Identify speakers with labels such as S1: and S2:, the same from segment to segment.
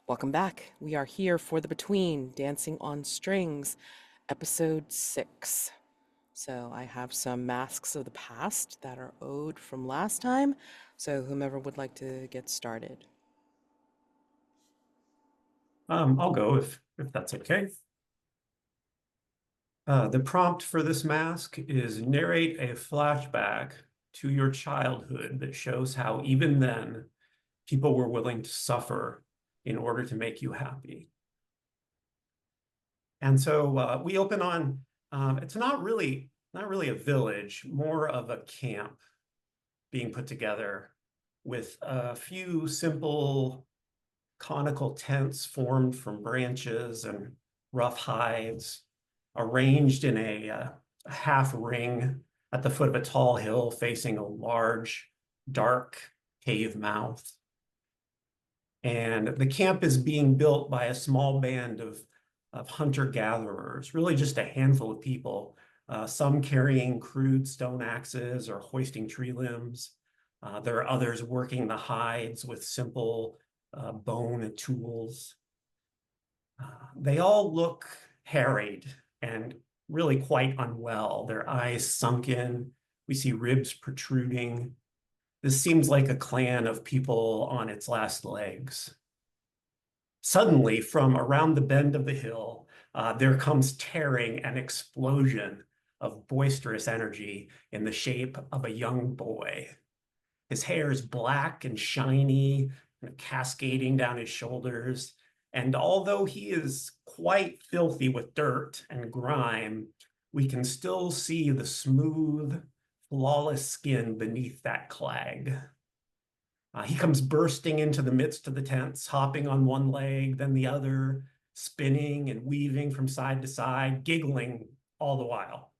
S1: Welcome back. We are here for the Between Dancing on Strings, episode 6. So I have some masks of the past that are owed from last time. So whomever would like to get started.
S2: I'll go if that's okay. The prompt for this mask is narrate a flashback to your childhood that shows how even then people were willing to suffer in order to make you happy. And so we open on it's not really a village, more of a camp being put together with a few simple conical tents formed from branches and rough hides, arranged in a half ring at the foot of a tall hill facing a large, dark cave mouth. And the camp is being built by a small band of hunter-gatherers, really just a handful of people, some carrying crude stone axes or hoisting tree limbs. There are others working the hides with simple bone tools. They all look harried and really quite unwell, their eyes sunken. We see ribs protruding. This seems like a clan of people on its last legs. Suddenly, from around the bend of the hill, there comes tearing an explosion of boisterous energy in the shape of a young boy. His hair is black and shiny, and cascading down his shoulders. And although he is quite filthy with dirt and grime, we can still see the smooth, flawless skin beneath that clag. He comes bursting into the midst of the tents, hopping on one leg, then the other, spinning and weaving from side to side, giggling all the while.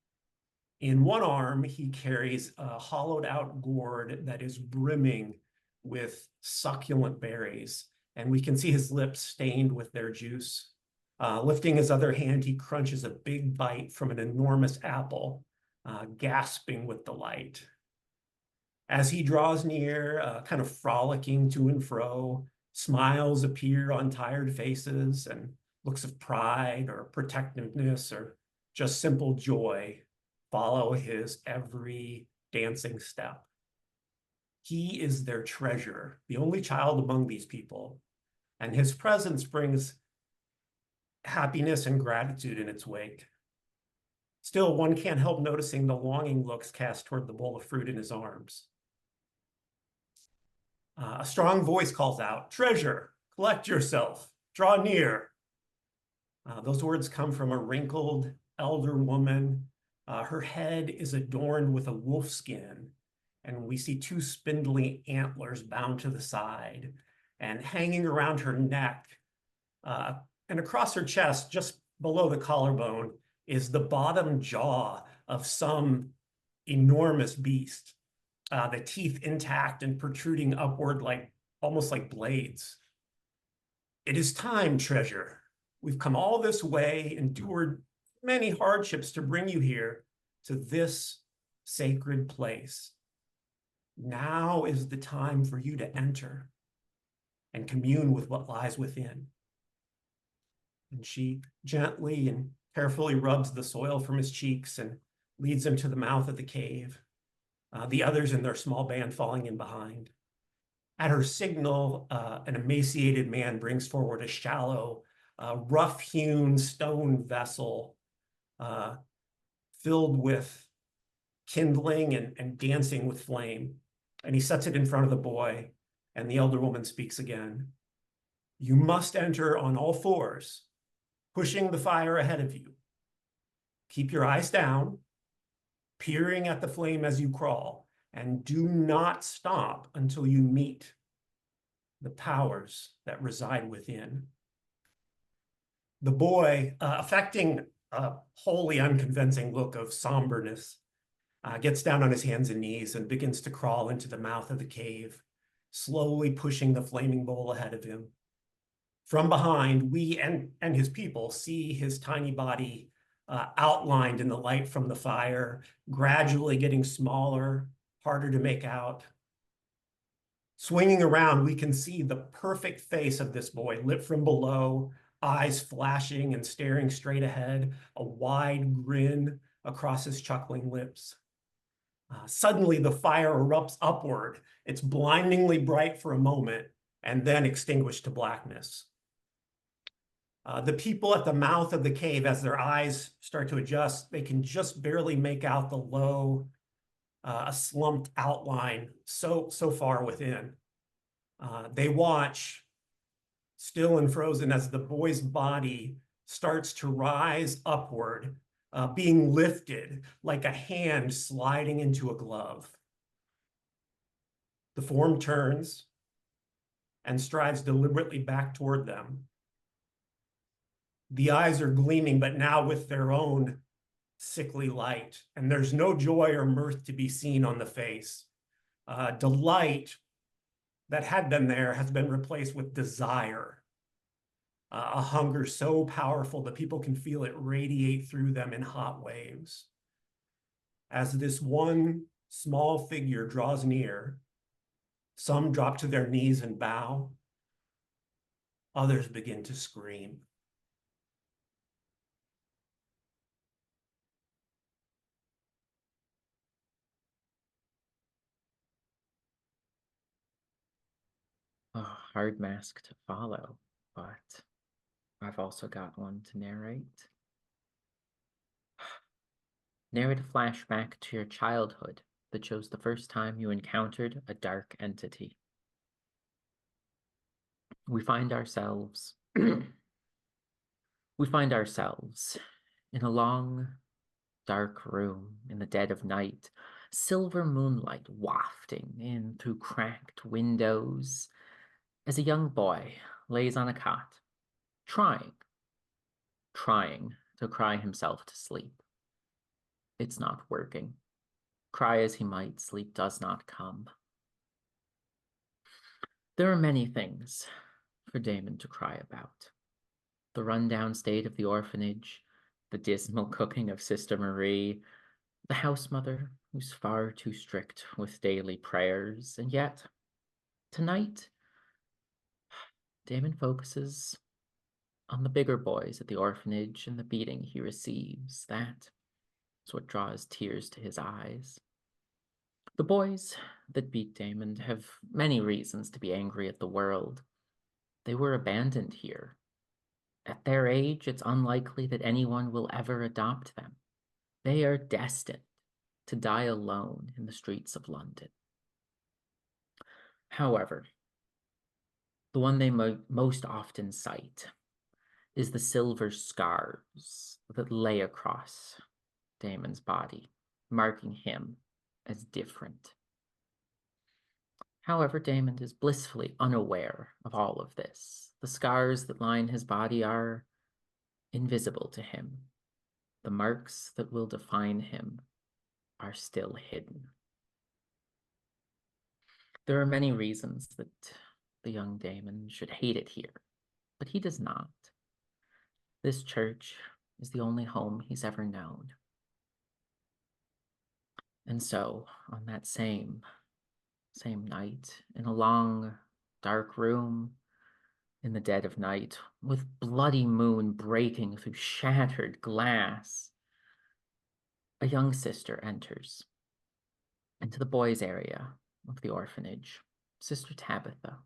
S2: In one arm, he carries a hollowed out gourd that is brimming with succulent berries, and we can see his lips stained with their juice. Lifting his other hand, he crunches a big bite from an enormous apple, gasping with delight. As he draws near, kind of frolicking to and fro, smiles appear on tired faces and looks of pride or protectiveness or just simple joy follow his every dancing step. He is their treasure, the only child among these people, and his presence brings happiness and gratitude in its wake. Still, one can't help noticing the longing looks cast toward the bowl of fruit in his arms. A strong voice calls out, "Treasure, collect yourself, draw near." Those words come from a wrinkled elder woman. Her head is adorned with a wolf skin, and we see two spindly antlers bound to the side. And hanging around her neck and across her chest, just below the collarbone, is the bottom jaw of some enormous beast, the teeth intact and protruding upward like almost like blades. "It is time, treasure. We've come all this way, endured many hardships to bring you here to this sacred place. Now is the time for you to enter and commune with what lies within." And she gently and carefully rubs the soil from his cheeks and leads him to the mouth of the cave, the others in their small band falling in behind. At her signal, an emaciated man brings forward a shallow, rough-hewn stone vessel filled with kindling and dancing with flame. And he sets it in front of the boy, and the elder woman speaks again. "You must enter on all fours, pushing the fire ahead of you. Keep your eyes down, peering at the flame as you crawl, and do not stop until you meet the powers that reside within." The boy, affecting a wholly unconvincing look of somberness, gets down on his hands and knees and begins to crawl into the mouth of the cave, slowly pushing the flaming bowl ahead of him. From behind, we and his people see his tiny body outlined in the light from the fire, gradually getting smaller, harder to make out. Swinging around, we can see the perfect face of this boy, lit from below, eyes flashing and staring straight ahead, a wide grin across his chuckling lips. Suddenly, the fire erupts upward. It's blindingly bright for a moment and then extinguished to blackness. The people at the mouth of the cave, as their eyes start to adjust, they can just barely make out the low, a slumped outline so far within. They watch, still and frozen, as the boy's body starts to rise upward, being lifted like a hand sliding into a glove. The form turns and strides deliberately back toward them. The eyes are gleaming, but now with their own sickly light, and there's no joy or mirth to be seen on the face. Delight that had been there has been replaced with desire, a hunger so powerful that people can feel it radiate through them in hot waves. As this one small figure draws near, some drop to their knees and bow, others begin to scream.
S3: A hard mask to follow, but I've also got one to narrate. Narrate a flashback to your childhood that shows the first time you encountered a dark entity. We find ourselves in a long, dark room in the dead of night, silver moonlight wafting in through cracked windows as a young boy lays on a cot, trying to cry himself to sleep. It's not working. Cry as he might, sleep does not come. There are many things for Daymond to cry about. The rundown state of the orphanage, the dismal cooking of Sister Marie, the house mother who's far too strict with daily prayers, and yet, tonight, Daymond focuses on the bigger boys at the orphanage and the beating he receives. That is what draws tears to his eyes. The boys that beat Daymond have many reasons to be angry at the world. They were abandoned here. At their age, it's unlikely that anyone will ever adopt them. They are destined to die alone in the streets of London. However, the one they most often cite is the silver scars that lay across Daymond's body, marking him as different. However, Daymond is blissfully unaware of all of this. The scars that line his body are invisible to him. The marks that will define him are still hidden. There are many reasons that the young Daymond should hate it here, but he does not. This church is the only home he's ever known. And so, on that same night, in a long, dark room, in the dead of night, with bloody moon breaking through shattered glass, a young sister enters into the boys' area of the orphanage. Sister Tabitha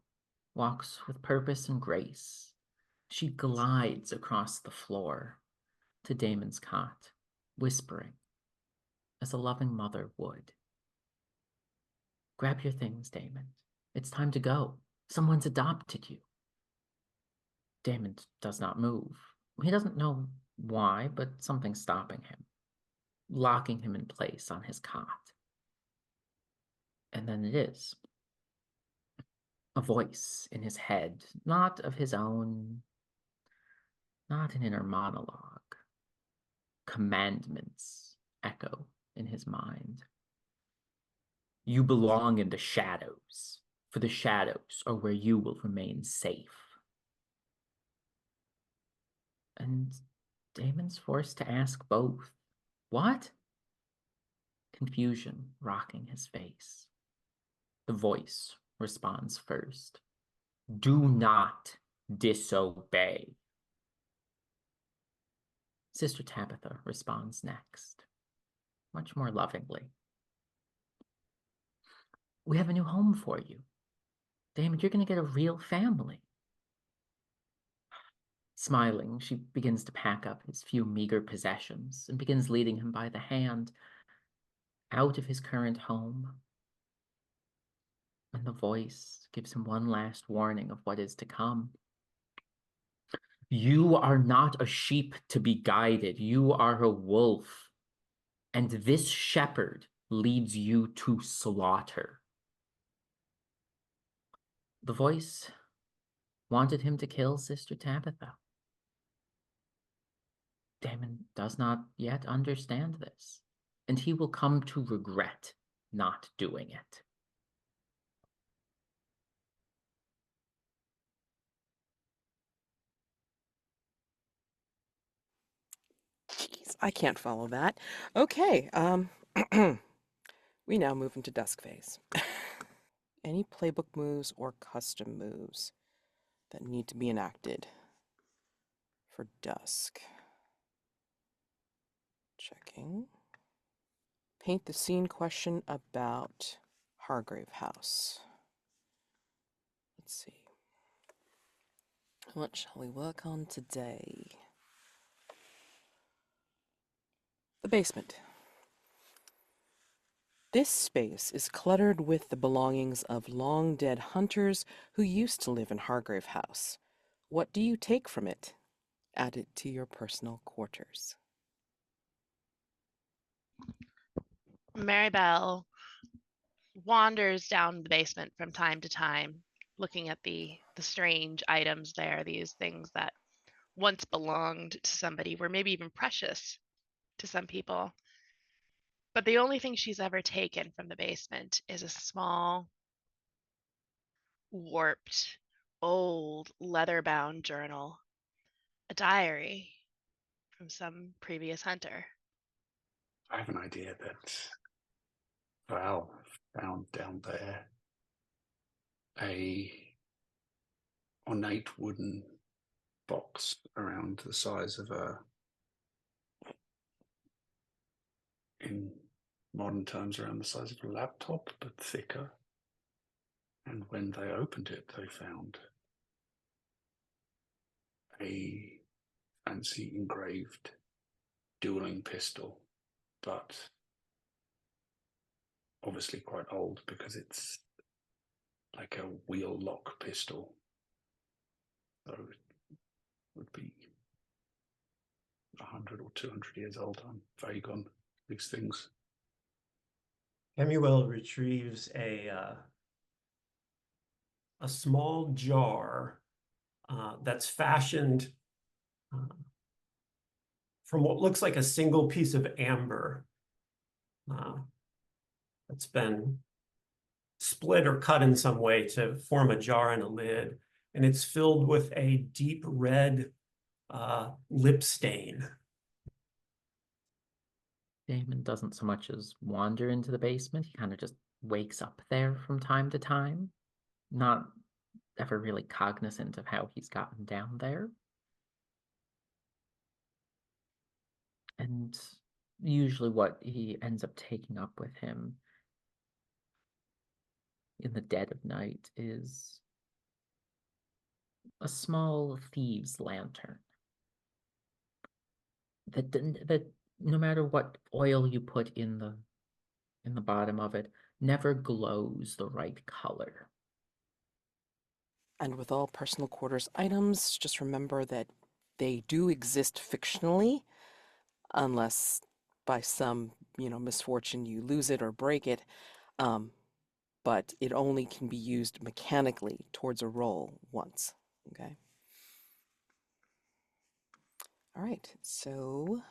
S3: walks with purpose and grace. She glides across the floor to Daymond's cot, whispering, as a loving mother would. Grab your things, Daymond. It's time to go. Someone's adopted you. Daymond does not move. He doesn't know why, but something's stopping him, locking him in place on his cot. And then it is a voice in his head, not of his own, not an inner monologue. Commandments echo in his mind. You belong in the shadows, for the shadows are where you will remain safe. And Daymond's forced to ask both. What? Confusion rocking his face. The voice responds first. Do not disobey. Sister Tabitha responds next, much more lovingly. We have a new home for you. Daymond, you're going to get a real family. Smiling, she begins to pack up his few meager possessions and begins leading him by the hand out of his current home. And the voice gives him one last warning of what is to come. You are not a sheep to be guided. You are a wolf. And this shepherd leads you to slaughter. The voice wanted him to kill Sister Tabitha. Daymond does not yet understand this, and he will come to regret not doing it.
S1: Jeez, I can't follow that. Okay, we now move into dusk phase. Any playbook moves or custom moves that need to be enacted for dusk. Checking. Paint the scene question about Hargrave House. Let's see. What shall we work on today? The basement. This space is cluttered with the belongings of long-dead hunters who used to live in Hargrave House. What do you take from it? Add it to your personal quarters.
S4: Marybelle wanders down the basement from time to time, looking at the strange items there, these things that once belonged to somebody, were maybe even precious to some people. But the only thing she's ever taken from the basement is a small, warped, old, leather-bound journal, a diary from some previous hunter.
S5: I have an idea that Val found down there a ornate wooden box around the size of in modern terms, around the size of a laptop, but thicker. And when they opened it, they found a fancy engraved dueling pistol, but obviously quite old because it's like a wheel lock pistol. So it would be 100 or 200 years old. I'm vague on these things.
S2: Kemuel retrieves a small jar that's fashioned from what looks like a single piece of amber that's been split or cut in some way to form a jar and a lid. And it's filled with a deep red lip stain.
S3: Daymond doesn't so much as wander into the basement. He kind of just wakes up there from time to time, not ever really cognizant of how he's gotten down there. And usually what he ends up taking up with him in the dead of night is a small thieves' lantern that no matter what oil you put in the bottom of it, never glows the right color.
S1: And with all personal quarters items, just remember that they do exist fictionally, unless by some, misfortune you lose it or break it. But it only can be used mechanically towards a roll once. Okay. All right, so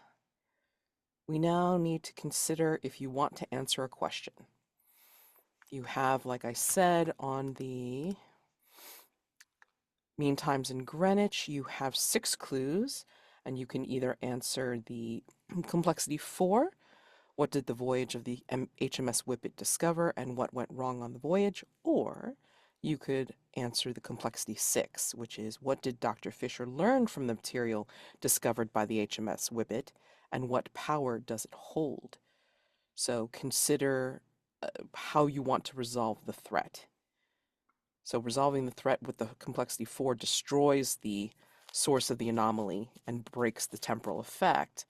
S1: we now need to consider if you want to answer a question. You have, like I said, on the mean times in Greenwich, you have 6 clues, and you can either answer the complexity 4, what did the voyage of the HMS Whippet discover and what went wrong on the voyage, or you could answer the complexity 6, which is what did Dr. Fisher learn from the material discovered by the HMS Whippet, and what power does it hold? So consider how you want to resolve the threat. So resolving the threat with the complexity 4 destroys the source of the anomaly and breaks the temporal effect.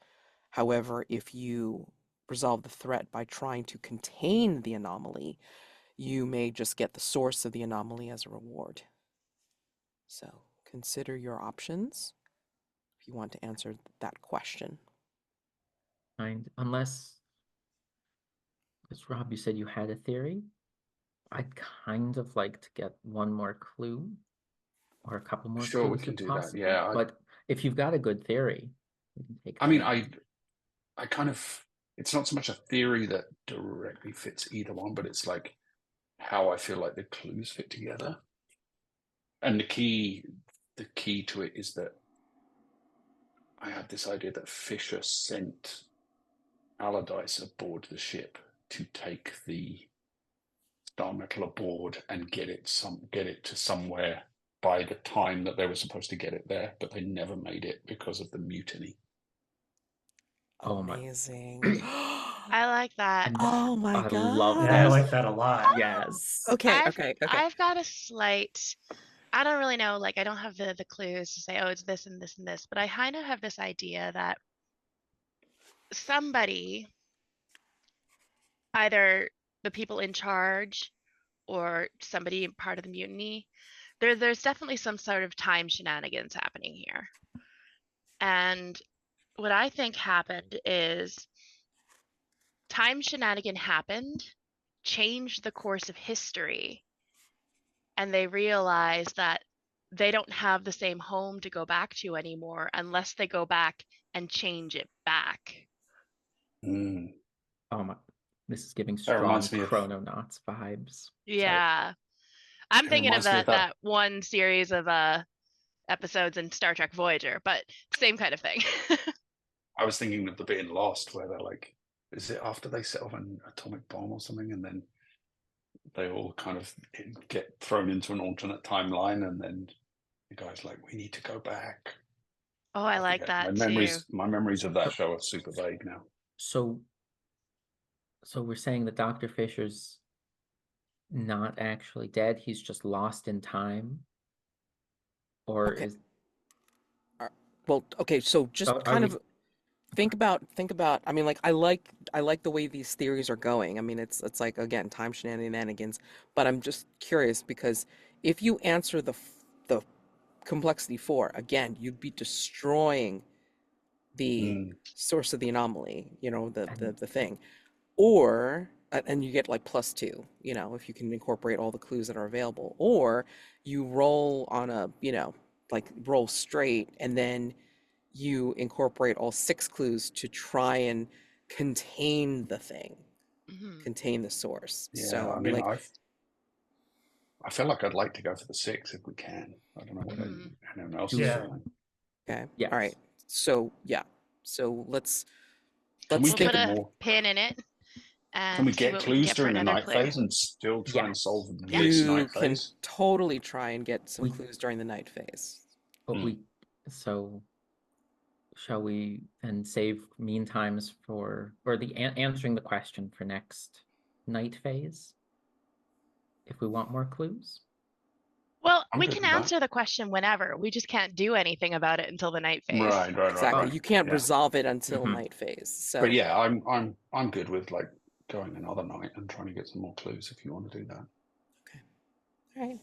S1: However, if you resolve the threat by trying to contain the anomaly, you may just get the source of the anomaly as a reward. So consider your options if you want to answer that question.
S3: Unless, as Rob, you said you had a theory, I'd kind of like to get one more clue or a couple more
S5: Sure, we
S3: clues
S5: can
S3: if
S5: do that.
S3: possible.
S5: Yeah,
S3: But if you've got a good theory, we can take
S5: I mean,
S3: that.
S5: I kind of, it's not so much a theory that directly fits either one, but it's like how I feel like the clues fit together. And the key to it is that I have this idea that Fisher sent Allardyce aboard the ship to take the star metal aboard and get it to somewhere by the time that they were supposed to get it there, but they never made it because of the mutiny.
S3: Oh my.
S1: Amazing.
S4: I like that.
S3: And
S1: Oh my
S3: I love
S2: Yeah, I
S1: gosh.
S2: like that a lot.
S3: Yes.
S1: Okay, okay.
S4: I've got a slight, I don't really know, like I don't have the clues to say, oh, it's this and this and this, but I kind of have this idea that somebody, either the people in charge or somebody part of the mutiny, there's definitely some sort of time shenanigans happening here. And what I think happened is time shenanigan happened, changed the course of history, and they realize that they don't have the same home to go back to anymore unless they go back and change it back.
S5: Mm.
S3: Oh my. This is giving
S5: That
S3: strong
S5: reminds me of
S3: Chrononauts vibes.
S4: Yeah. I'm
S5: it
S4: thinking of
S5: reminds me of
S4: that one series of episodes in Star Trek Voyager, but same kind of thing.
S5: I was thinking of the bit in Lost where they're like, is it after they set off an atomic bomb or something, and then they all kind of get thrown into an alternate timeline, and then the guy's like, we need to go back.
S4: Oh, I like that too.
S5: My memories of that show are super vague now.
S3: So we're saying that Dr. Fisher's not actually dead, he's just lost in time? Or
S1: Okay.
S3: is
S1: Well, okay, so just
S3: are
S1: kind
S3: we
S1: of think about, I mean, like I like the way these theories are going. I mean, it's like again, time shenanigans, but I'm just curious because if you answer the complexity 4, again, you'd be destroying the
S5: Mm.
S1: source of the anomaly,
S3: and
S1: the thing. Or and you get like +2, if you can incorporate all the clues that are available. Or you roll on a, like roll straight and then you incorporate all 6 clues to try and contain the thing,
S4: Mhm.
S1: contain the source.
S5: Yeah,
S1: So
S5: I
S1: I mean,
S5: mean,
S1: like,
S5: I feel like I'd like to go for the 6 if we can. I don't know what
S4: Mhm.
S5: anyone else is
S2: Yeah.
S5: feeling.
S1: okay,
S3: yes.
S1: all right. So yeah, so let's
S5: Can we
S4: We'll
S1: think.
S4: put
S5: get
S4: a
S5: more?
S4: pin in it
S5: Can we
S4: and see
S5: get
S4: what we can
S5: clues
S4: get for
S5: during the
S4: another
S5: night
S4: clue.
S5: phase and still try and
S3: Yes.
S5: solve
S4: Yeah.
S5: this
S1: You
S5: night
S1: can
S5: phase?
S1: totally try and get some
S3: We-
S1: clues during the night phase.
S3: But
S5: Mm.
S3: so shall we then save mean times for, or the answering the question for next night phase? If we want more clues?
S4: Well,
S5: I'm
S4: we
S5: good
S4: can
S5: with that.
S4: answer the question whenever. We just can't do anything about it until the night phase.
S5: Right.
S1: Exactly. You can't
S5: Yeah.
S1: resolve it until
S3: Mhm.
S1: night phase. So
S5: But yeah, I'm good with like going another night and trying to get some more clues if you want to do that.
S1: okay. All right.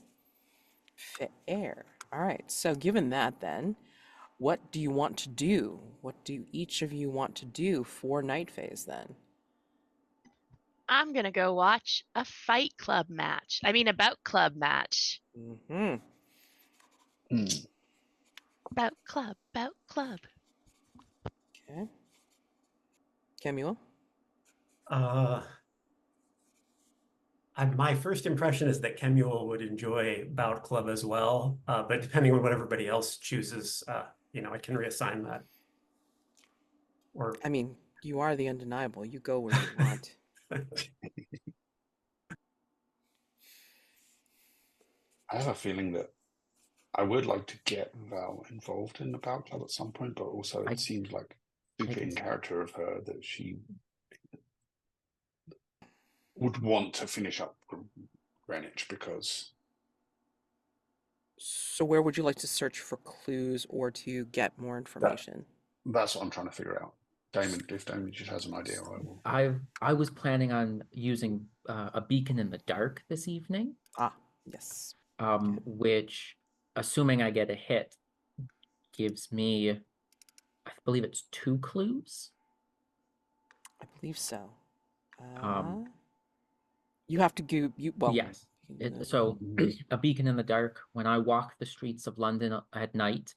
S1: Fair. All right. So given that then, what do you want to do? What do each of you want to do for night phase then?
S4: I'm going to go watch a Fight Club match. I mean, a Bout Club match.
S1: Mm-hmm.
S5: Mm.
S4: Bout Club, Bout Club.
S1: Okay. Kemuel?
S2: Uh, my first impression is that Kemuel would enjoy Bout Club as well, but depending on what everybody else chooses, I can reassign that. Or
S1: I mean, you are the undeniable. You go where you want.
S5: I have a feeling that I would like to get Val involved in the Bout Club at some point, but also it seems like super in character of her that she would want to finish up Greenwich because.
S1: So where would you like to search for clues or to get more information?
S5: That's what I'm trying to figure out. Daymond, if Daymond just has an idea, I will.
S3: I was planning on using a beacon in the dark this evening.
S1: Ah, yes.
S3: Which, assuming I get a hit, gives me, I believe it's 2 clues.
S1: I believe so. You have to go.
S3: Yes. So a beacon in the dark. When I walk the streets of London at night,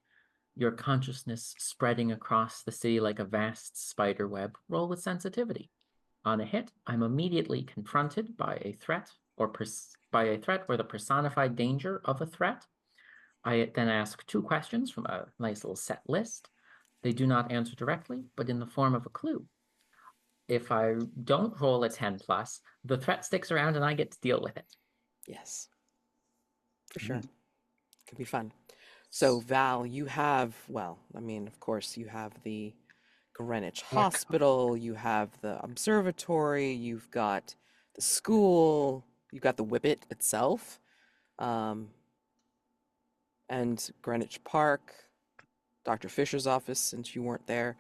S3: your consciousness spreading across the city like a vast spider web. Roll with sensitivity. On a hit, I'm immediately confronted by a threat or the personified danger of a threat. I then ask 2 questions from a nice little set list. They do not answer directly, but in the form of a clue. If I don't roll a 10 plus, the threat sticks around and I get to deal with it.
S1: Yes. For sure. Could be fun. So, Val, you have, of course, you have the Greenwich Hospital, you have the observatory, you've got the school, you've got the Whippet itself, and Greenwich Park, Dr. Fisher's office, since you weren't there.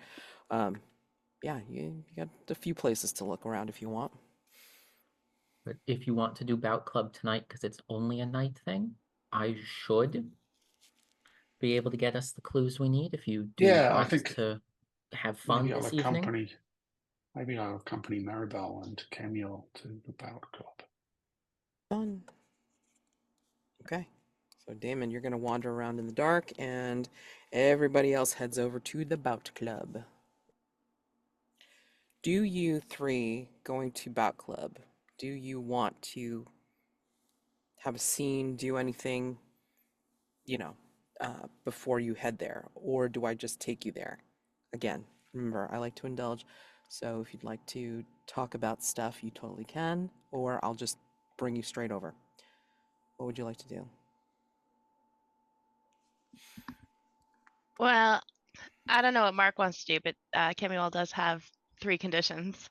S1: You got a few places to look around if you want.
S3: But if you want to do Bout Club tonight, because it's only a night thing, I should be able to get us the clues we need if you do want to have fun this evening.
S5: Maybe I'll accompany Marybelle and Kemuel to the Bout Club.
S1: Fun. Okay. So, Daymond, you're going to wander around in the dark, and everybody else heads over to the Bout Club. Do you 3 going to Bout Club? Do you want to have a scene, do anything, before you head there? Or do I just take you there? Again, remember, I like to indulge. So if you'd like to talk about stuff, you totally can, or I'll just bring you straight over. What would you like to do?
S4: Well, I don't know what Mark wants to do, but Kemuel does have 3 conditions.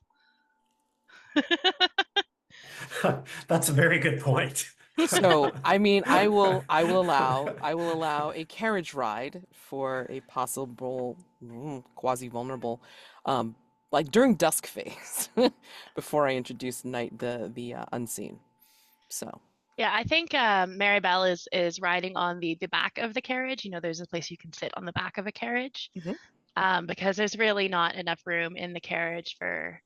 S2: That's a very good point.
S1: So, I will allow a carriage ride for a possible quasi-vulnerable, like during dusk phase, before I introduce the Unscene. So.
S4: Yeah, I think Marybelle is riding on the back of the carriage. You know, there's a place you can sit on the back of a carriage, because there's really not enough room in the carriage for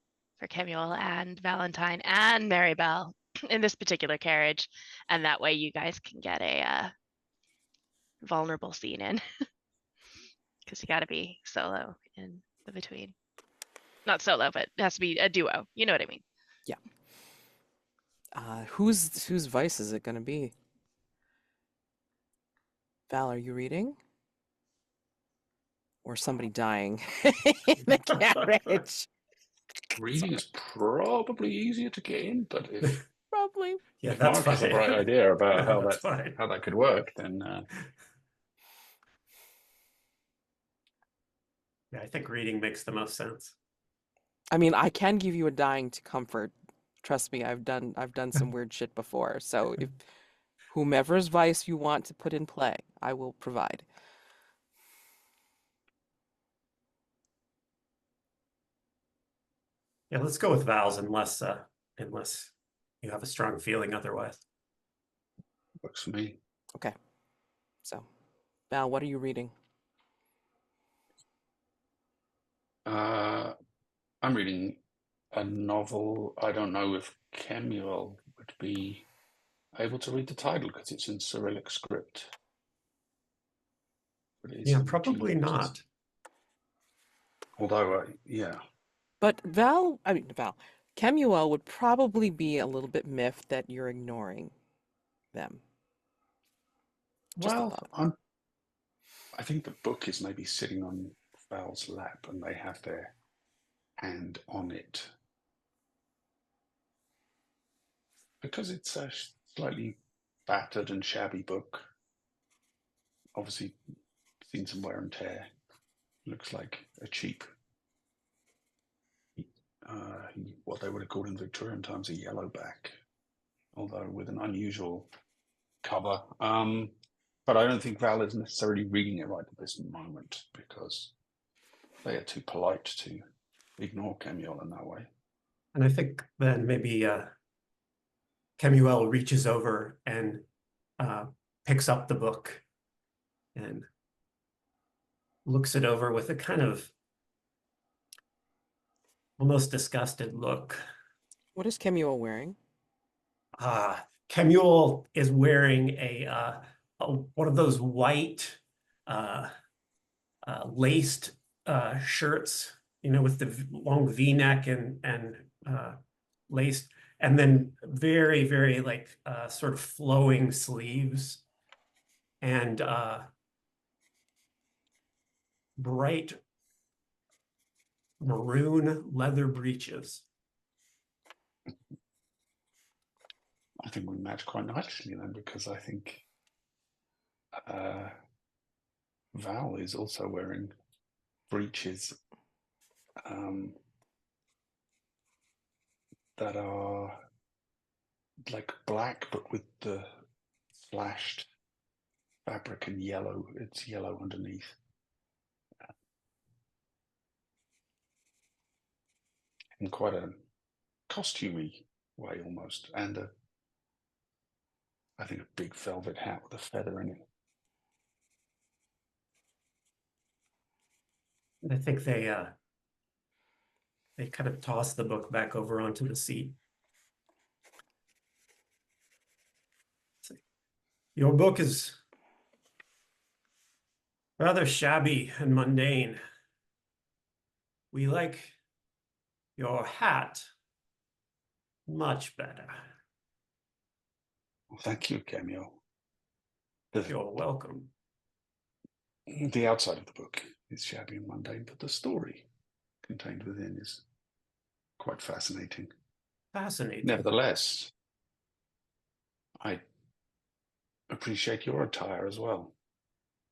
S4: Kemuel and Valentine and Marybelle in this particular carriage, and that way you guys can get a vulnerable scene in, because you got to be solo in the between. Not solo, but it has to be a duo. You know what I mean?
S1: Yeah. Whose vice is it going to be? Val, are you reading? Or somebody dying in the carriage?
S5: Reading is probably easier to get in, but if
S1: Probably.
S2: Yeah,
S5: if
S2: that's
S5: Mark has a
S2: fine.
S5: bright idea about how
S2: fine.
S5: that could work, then
S2: Yeah, I think reading makes the most sense.
S1: I mean, I can give you a dying to comfort. Trust me, I've done some weird shit before. So if whomever's vice you want to put in play, I will provide.
S2: Yeah, let's go with Val's unless you have a strong feeling otherwise.
S5: works for me.
S1: Okay. So, Val, what are you reading?
S5: I'm reading a novel. I don't know if Kemuel would be able to read the title because it's in Cyrillic script.
S2: Yeah, probably not.
S5: Although, yeah.
S1: But Val, Kemuel would probably be a little bit miffed that you're ignoring them.
S5: Well, I think the book is maybe sitting on Val's lap and they have their hand on it. Because it's a slightly battered and shabby book. Obviously seen some wear and tear. Looks like a cheap, what they would have called in Victorian times a yellow back, although with an unusual cover. But I don't think Val is necessarily reading it right at this moment because they are too polite to ignore Kemuel in that way.
S2: And I think then maybe Kemuel reaches over and picks up the book and looks it over with a kind of almost disgusted look.
S1: What is Kemuel wearing?
S2: Kemuel is wearing one of those white laced shirts, with the long V-neck and laced, and then very, very like sort of flowing sleeves and bright maroon leather breeches.
S5: I think we match quite nicely then, because I think Val is also wearing breeches that are like black, but with the slashed fabric and yellow. It's yellow underneath. In quite a costumey way almost, and I think a big velvet hat with a feather in it.
S2: I think they kind of toss the book back over onto the seat. Your book is rather shabby and mundane. We like your hat much better.
S5: Well, thank you, Kemuel.
S2: You're welcome.
S5: The outside of the book is shabby and mundane, but the story contained within is quite fascinating.
S2: Fascinating.
S5: Nevertheless, I appreciate your attire as well.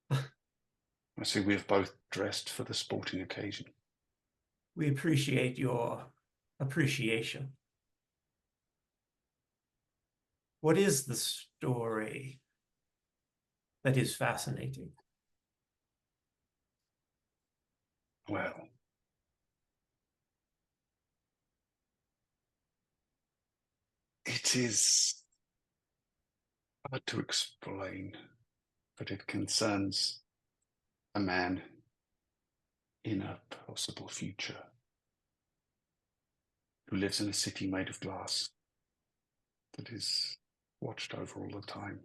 S5: I see we have both dressed for the sporting occasion.
S2: We appreciate your appreciation. What is the story that is fascinating?
S5: Well, it is hard to explain, but it concerns a man in a possible future who lives in a city made of glass that is watched over all the time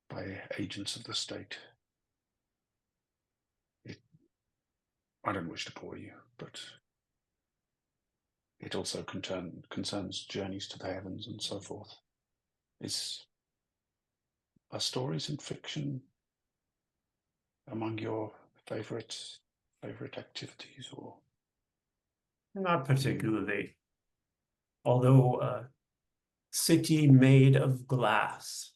S5: by agents of the state. I don't wish to bore you, but it also concerns journeys to the heavens and so forth. Are stories and fiction among your favorite activities, or?
S2: Not particularly. Although a city made of glass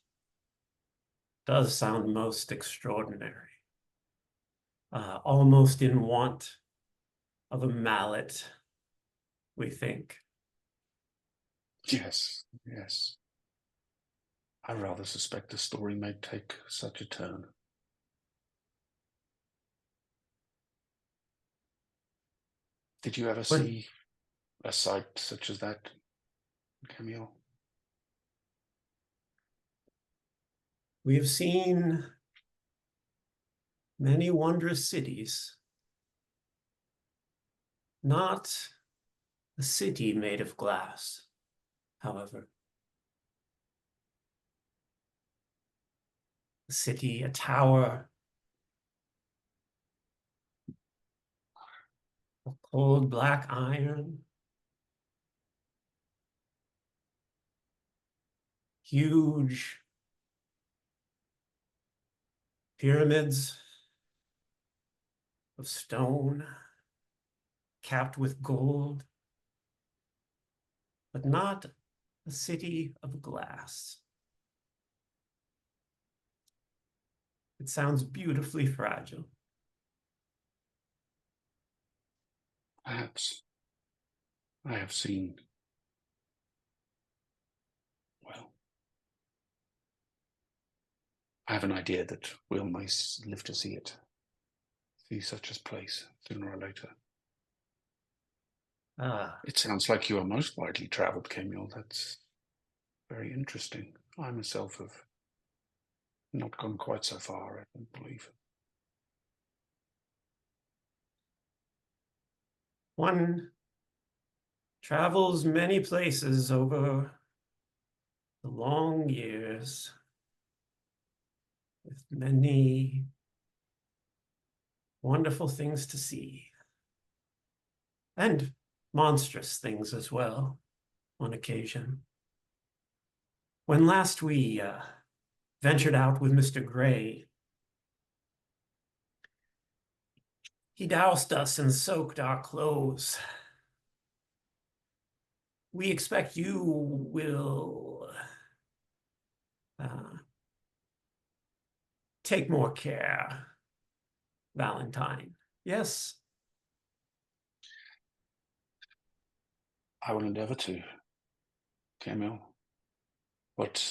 S2: does sound most extraordinary. Almost in want of a mallet, we think.
S5: Yes. I rather suspect the story may take such a turn. Did you ever see a sight such as that, Kemuel?
S2: We have seen many wondrous cities. Not a city made of glass, however. A city, a tower, of cold black iron, huge pyramids of stone, capped with gold, but not a city of glass. It sounds beautifully fragile.
S5: Perhaps I have seen, well, I have an idea that we'll might live to see such a place sooner or later.
S2: Ah,
S5: It sounds like you are most widely travelled, Kemuel. That's very interesting. I myself have not gone quite so far, I don't believe.
S2: one travels many places over the long years with many wonderful things to see. And monstrous things as well, on occasion. When last we ventured out with Mr. Gray, he doused us and soaked our clothes. We expect you will take more care, Valentine. Yes?
S5: I will endeavour to, Kemuel. But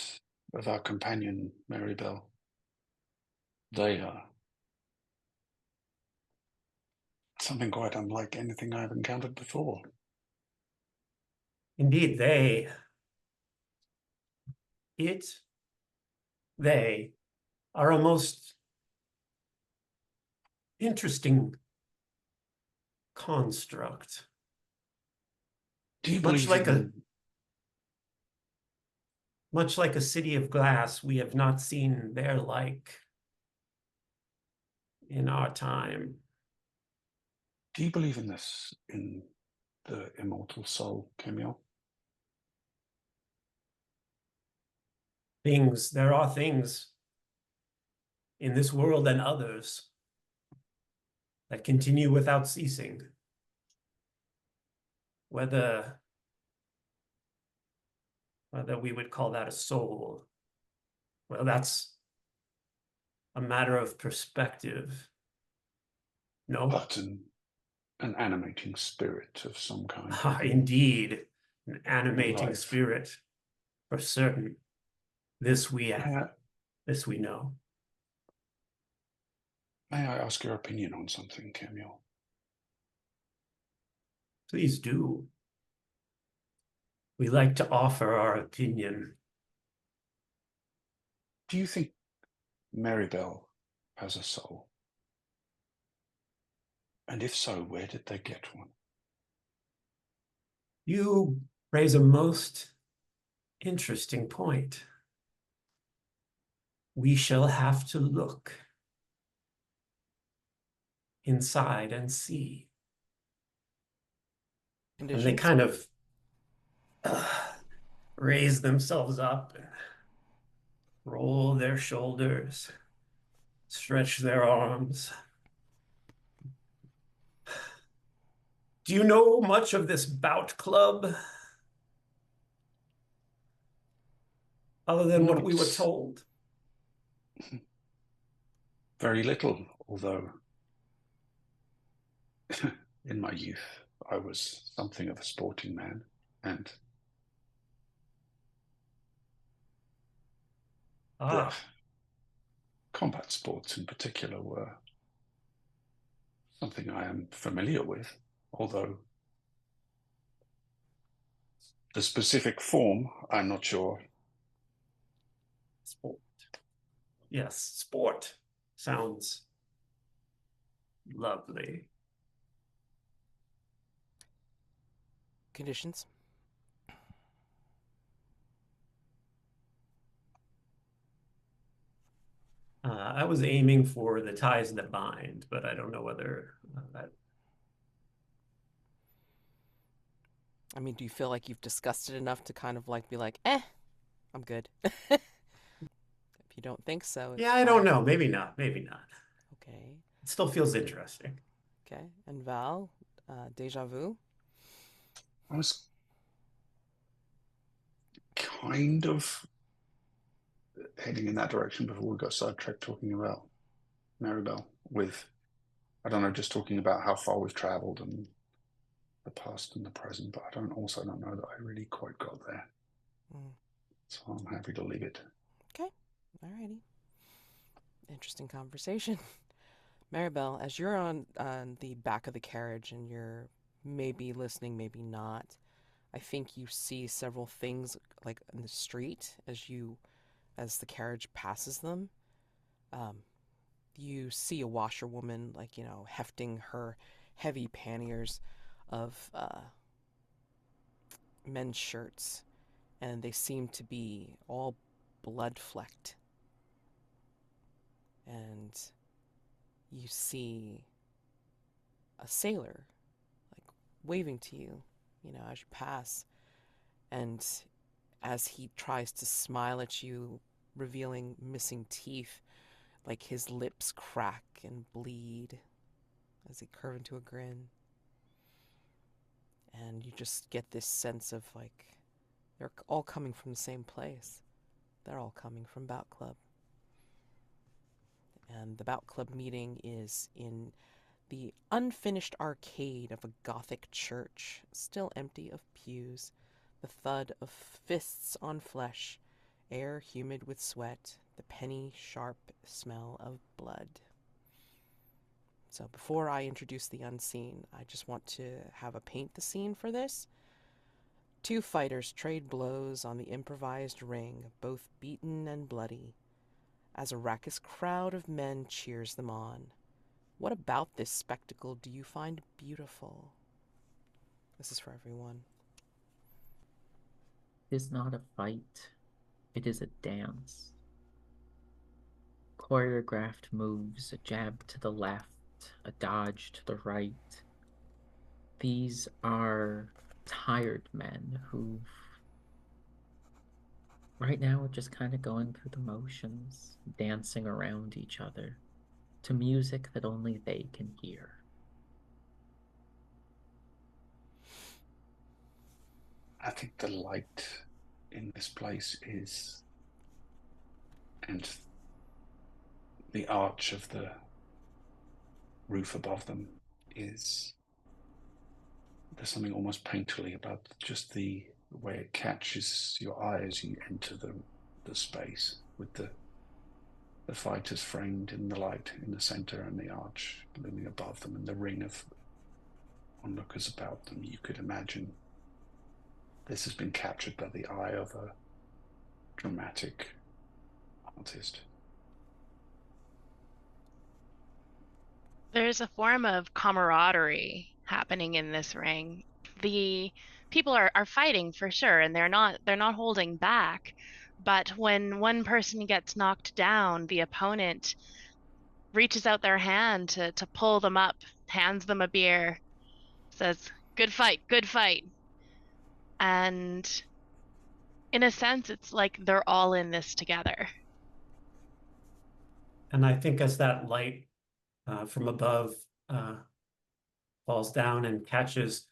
S5: of our companion, Marybelle, they are something quite unlike anything I've encountered before.
S2: Indeed, they are a most interesting construct.
S5: Do you
S2: Much
S5: believe
S2: like
S5: in...
S2: Much like a city of glass, we have not seen their like in our time.
S5: Do you believe in this, in the immortal soul, Kemuel?
S2: There are things in this world and others that continue without ceasing. Whether we would call that a soul, well, that's a matter of perspective. No?
S5: But an animating spirit of some kind.
S2: Indeed, an animating
S5: Life.
S2: spirit, for certain. This we have. This we know.
S5: May I ask your opinion on something, Kemuel?
S2: Please do. We like to offer our opinion.
S5: Do you think Marybelle has a soul? And if so, where did they get one?
S2: You raise a most interesting point. We shall have to look inside and see.
S1: Conditions?
S2: And they kind of raise themselves up and roll their shoulders, stretch their arms. Do you know much of this Bout Club? Other than what we were told?
S5: Very little, although in my youth I was something of a sporting man, and the combat sports in particular were something I am familiar with, although the specific form, I'm not sure.
S2: Sport. Yes, sport sounds lovely.
S1: Conditions?
S2: I was aiming for the ties that bind, but I don't know whether that...
S1: I mean, do you feel like you've discussed it enough to kind of like be like, I'm good? If you don't think so, it's
S2: Yeah, I don't know. Maybe not. Maybe not.
S1: Okay.
S2: It still feels interesting.
S1: Okay. And Val, deja vu?
S5: I was kind of heading in that direction before we got sidetracked talking about Marybelle, with, I don't know, just talking about how far we've traveled and the past and the present, but I don't know that I really quite got there.
S1: Mm.
S5: So I'm happy to leave it.
S1: Okay, alrighty. Interesting conversation. Marybelle, as you're on the back of the carriage and you're maybe listening, maybe not, I think you see several things like in the street as the carriage passes them. Um, you see a washerwoman, like, hefting her heavy panniers of men's shirts, and they seem to be all blood flecked. And you see a sailor, like, waving to you, as you pass. And as he tries to smile at you, revealing missing teeth, like his lips crack and bleed as he curve into a grin. And you just get this sense of, like, they're all coming from the same place. They're all coming from Bout Club. And the Bout Club meeting is in the unfinished arcade of a Gothic church, still empty of pews, the thud of fists on flesh, air humid with sweat, the penny sharp smell of blood. So before I introduce the Unseen, I just want to have a paint the scene for this. Two fighters trade blows on the improvised ring, both beaten and bloody, as a raucous crowd of men cheers them on. What about this spectacle do you find beautiful? This is for everyone.
S3: It is not a fight. It is a dance. Choreographed moves, a jab to the left, a dodge to the right. These are tired men who right now are just kind of going through the motions, dancing around each other to music that only they can hear.
S5: I think the light in this place is, and the arch of the roof above them is, there's something almost painterly about just the way it catches your eye as you enter the space, with the fighters framed in the light in the center and the arch looming above them and the ring of onlookers about them. You could imagine this has been captured by the eye of a dramatic artist.
S4: There's a form of camaraderie happening in this ring. The people are fighting for sure, and they're not holding back. But when one person gets knocked down, the opponent reaches out their hand to pull them up, hands them a beer, says, "Good fight, good fight." And in a sense, it's like they're all in this together.
S2: And I think as that light from above falls down and catches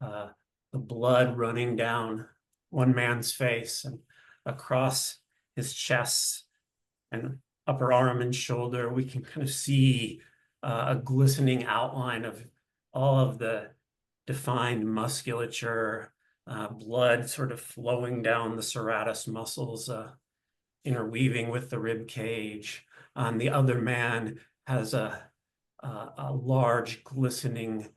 S2: the blood running down one man's face and across his chest and upper arm and shoulder, we can kind of see a glistening outline of all of the defined musculature, blood sort of flowing down the serratus muscles, interweaving with the rib cage. The other man has a large glistening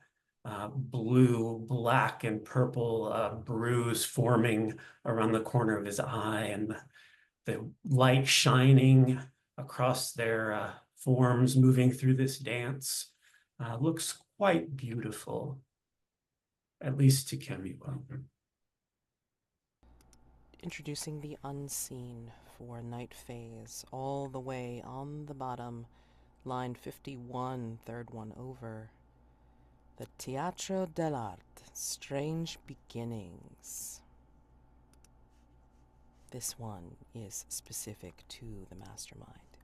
S2: blue, black, and purple bruise forming around the corner of his eye, and the light shining across their forms moving through this dance looks quite beautiful, at least to Kemuel.
S1: Introducing the Unseen for night phase, all the way on the bottom, line 51, third one over. The Teatro dell'Arte, Strange Beginnings. This one is specific to the Mastermind.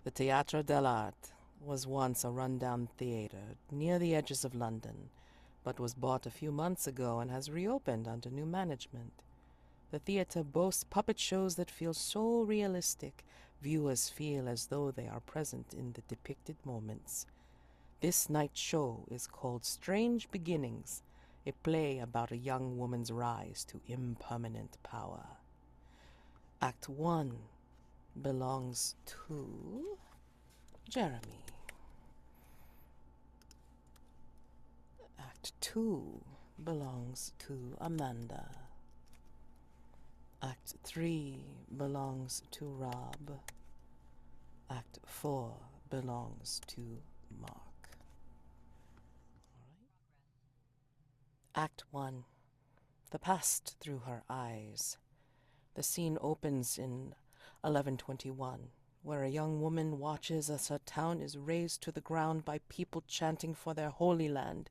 S1: The Teatro dell'Arte was once a rundown theater near the edges of London, but was bought a few months ago and has reopened under new management. The theater boasts puppet shows that feel so realistic, Viewers feel as though they are present in the depicted moments. This night's show is called Strange Beginnings, a play about a young woman's rise to impermanent power. Act 1 belongs to Jeremy. Act 2 belongs to Amanda. Act 3 belongs to Rob. Act 4 belongs to Mark. Act 1. The past through her eyes. The scene opens in 1121, where a young woman watches as her town is razed to the ground by people chanting for their holy land.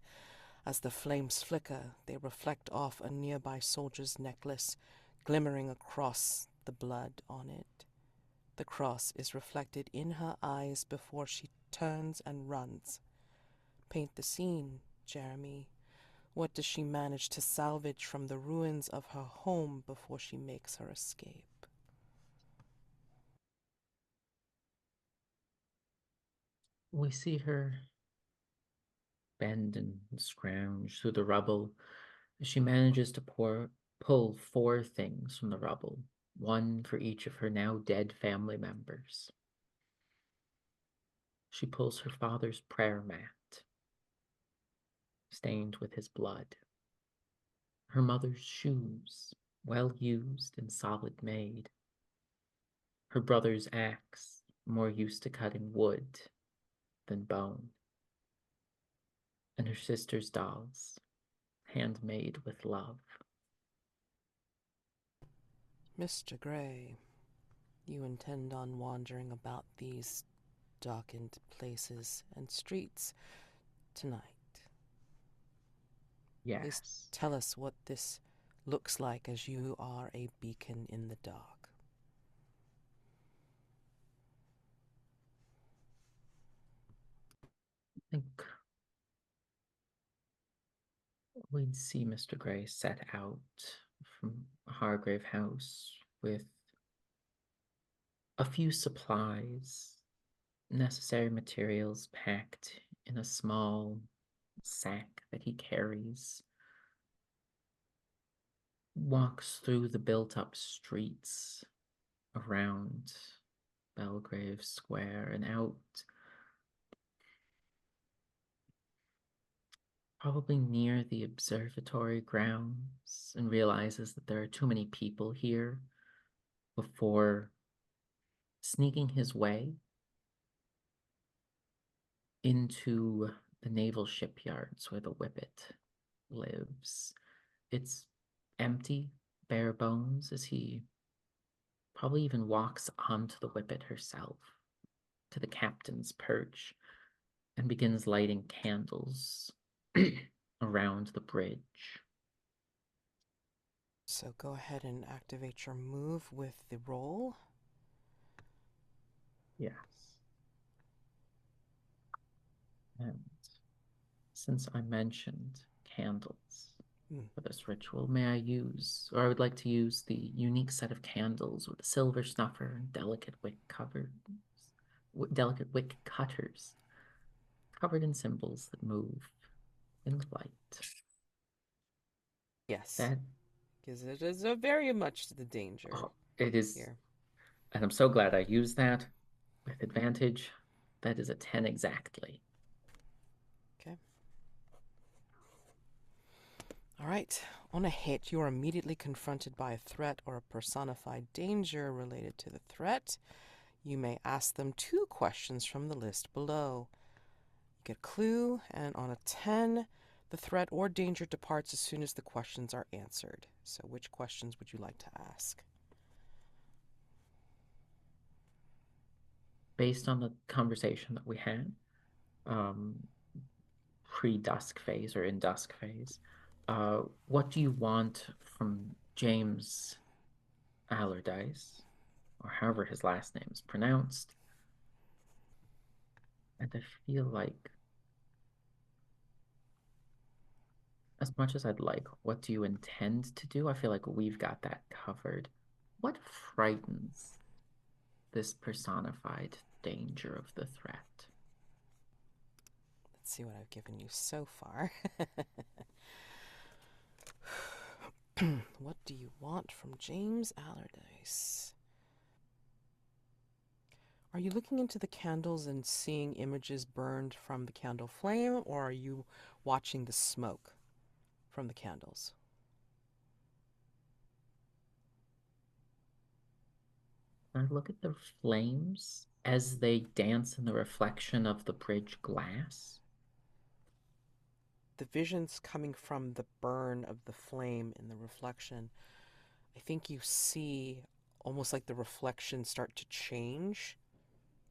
S1: As the flames flicker, they reflect off a nearby soldier's necklace, glimmering across the blood on it. The cross is reflected in her eyes before she turns and runs. Paint the scene, Jeremy. What does she manage to salvage from the ruins of her home before she makes her escape?
S3: We see her bend and scrounge through the rubble as she manages to pull 4 things from the rubble, one for each of her now dead family members. She pulls her father's prayer mat, stained with his blood, her mother's shoes, well used and solid made, her brother's axe, more used to cutting wood than bone, and her sister's dolls, handmade with love.
S1: Mr. Gray, you intend on wandering about these darkened places and streets tonight. At least
S3: Yes.
S1: tell us what this looks like, as you are a beacon in the dark.
S3: I think we'd see Mr. Gray set out from Hargrave House with a few supplies, necessary materials packed in a small sack that he carries, walks through the built-up streets around Belgrave Square and out, probably near the observatory grounds, and realizes that there are too many people here before sneaking his way into the naval shipyards where the Whippet lives. It's empty, bare bones, as he probably even walks onto the Whippet herself, to the captain's perch, and begins lighting candles around the bridge.
S1: So go ahead and activate your move with the roll.
S3: Yes. And since I mentioned candles for this ritual, may I use, or I would like to use the unique set of candles with a silver snuffer and delicate wick cutters covered in symbols that move in the light.
S1: Yes,
S3: That,
S1: because it is a very much the danger
S3: it is,
S1: here.
S3: and I'm so glad I used that with advantage. That is a 10 exactly.
S1: Okay. All right. On a hit, you are immediately confronted by a threat or a personified danger related to the threat. You may ask them 2 questions from the list below. You get a clue, and on a 10, the threat or danger departs as soon as the questions are answered. So which questions would you like to ask?
S3: Based on the conversation that we had, pre-dusk phase or in dusk phase, what do you want from James Allardyce, or however his last name is pronounced? And I feel like, as much as I'd like, what do you intend to do? I feel like we've got that covered. What frightens this personified danger of the threat.
S1: Let's see what I've given you so far. What do you want from James Allardyce? Are you looking into the candles and seeing images burned from the candle flame, or are you watching the smoke from the candles?
S3: I look at the flames as they dance in the reflection of the bridge glass.
S1: The vision's coming from the burn of the flame in the reflection. I think you see almost like the reflection start to change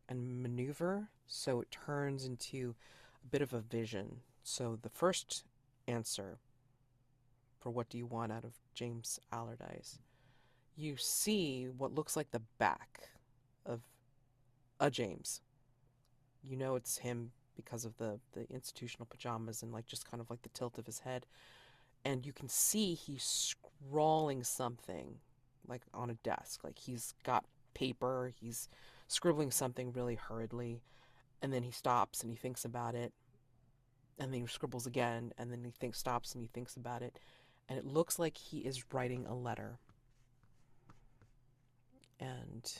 S1: and maneuver, so it turns into a bit of a vision. So the first answer for what do you want out of James Allardyce, you see what looks like the back of a James. You know it's him because of the institutional pajamas and like just kind of like the tilt of his head. And you can see he's scrawling something like on a desk. Like he's got paper, he's scribbling something really hurriedly, and then he stops and he thinks about it, and then he scribbles again, and then he stops and he thinks about it, and it looks like he is writing a letter. And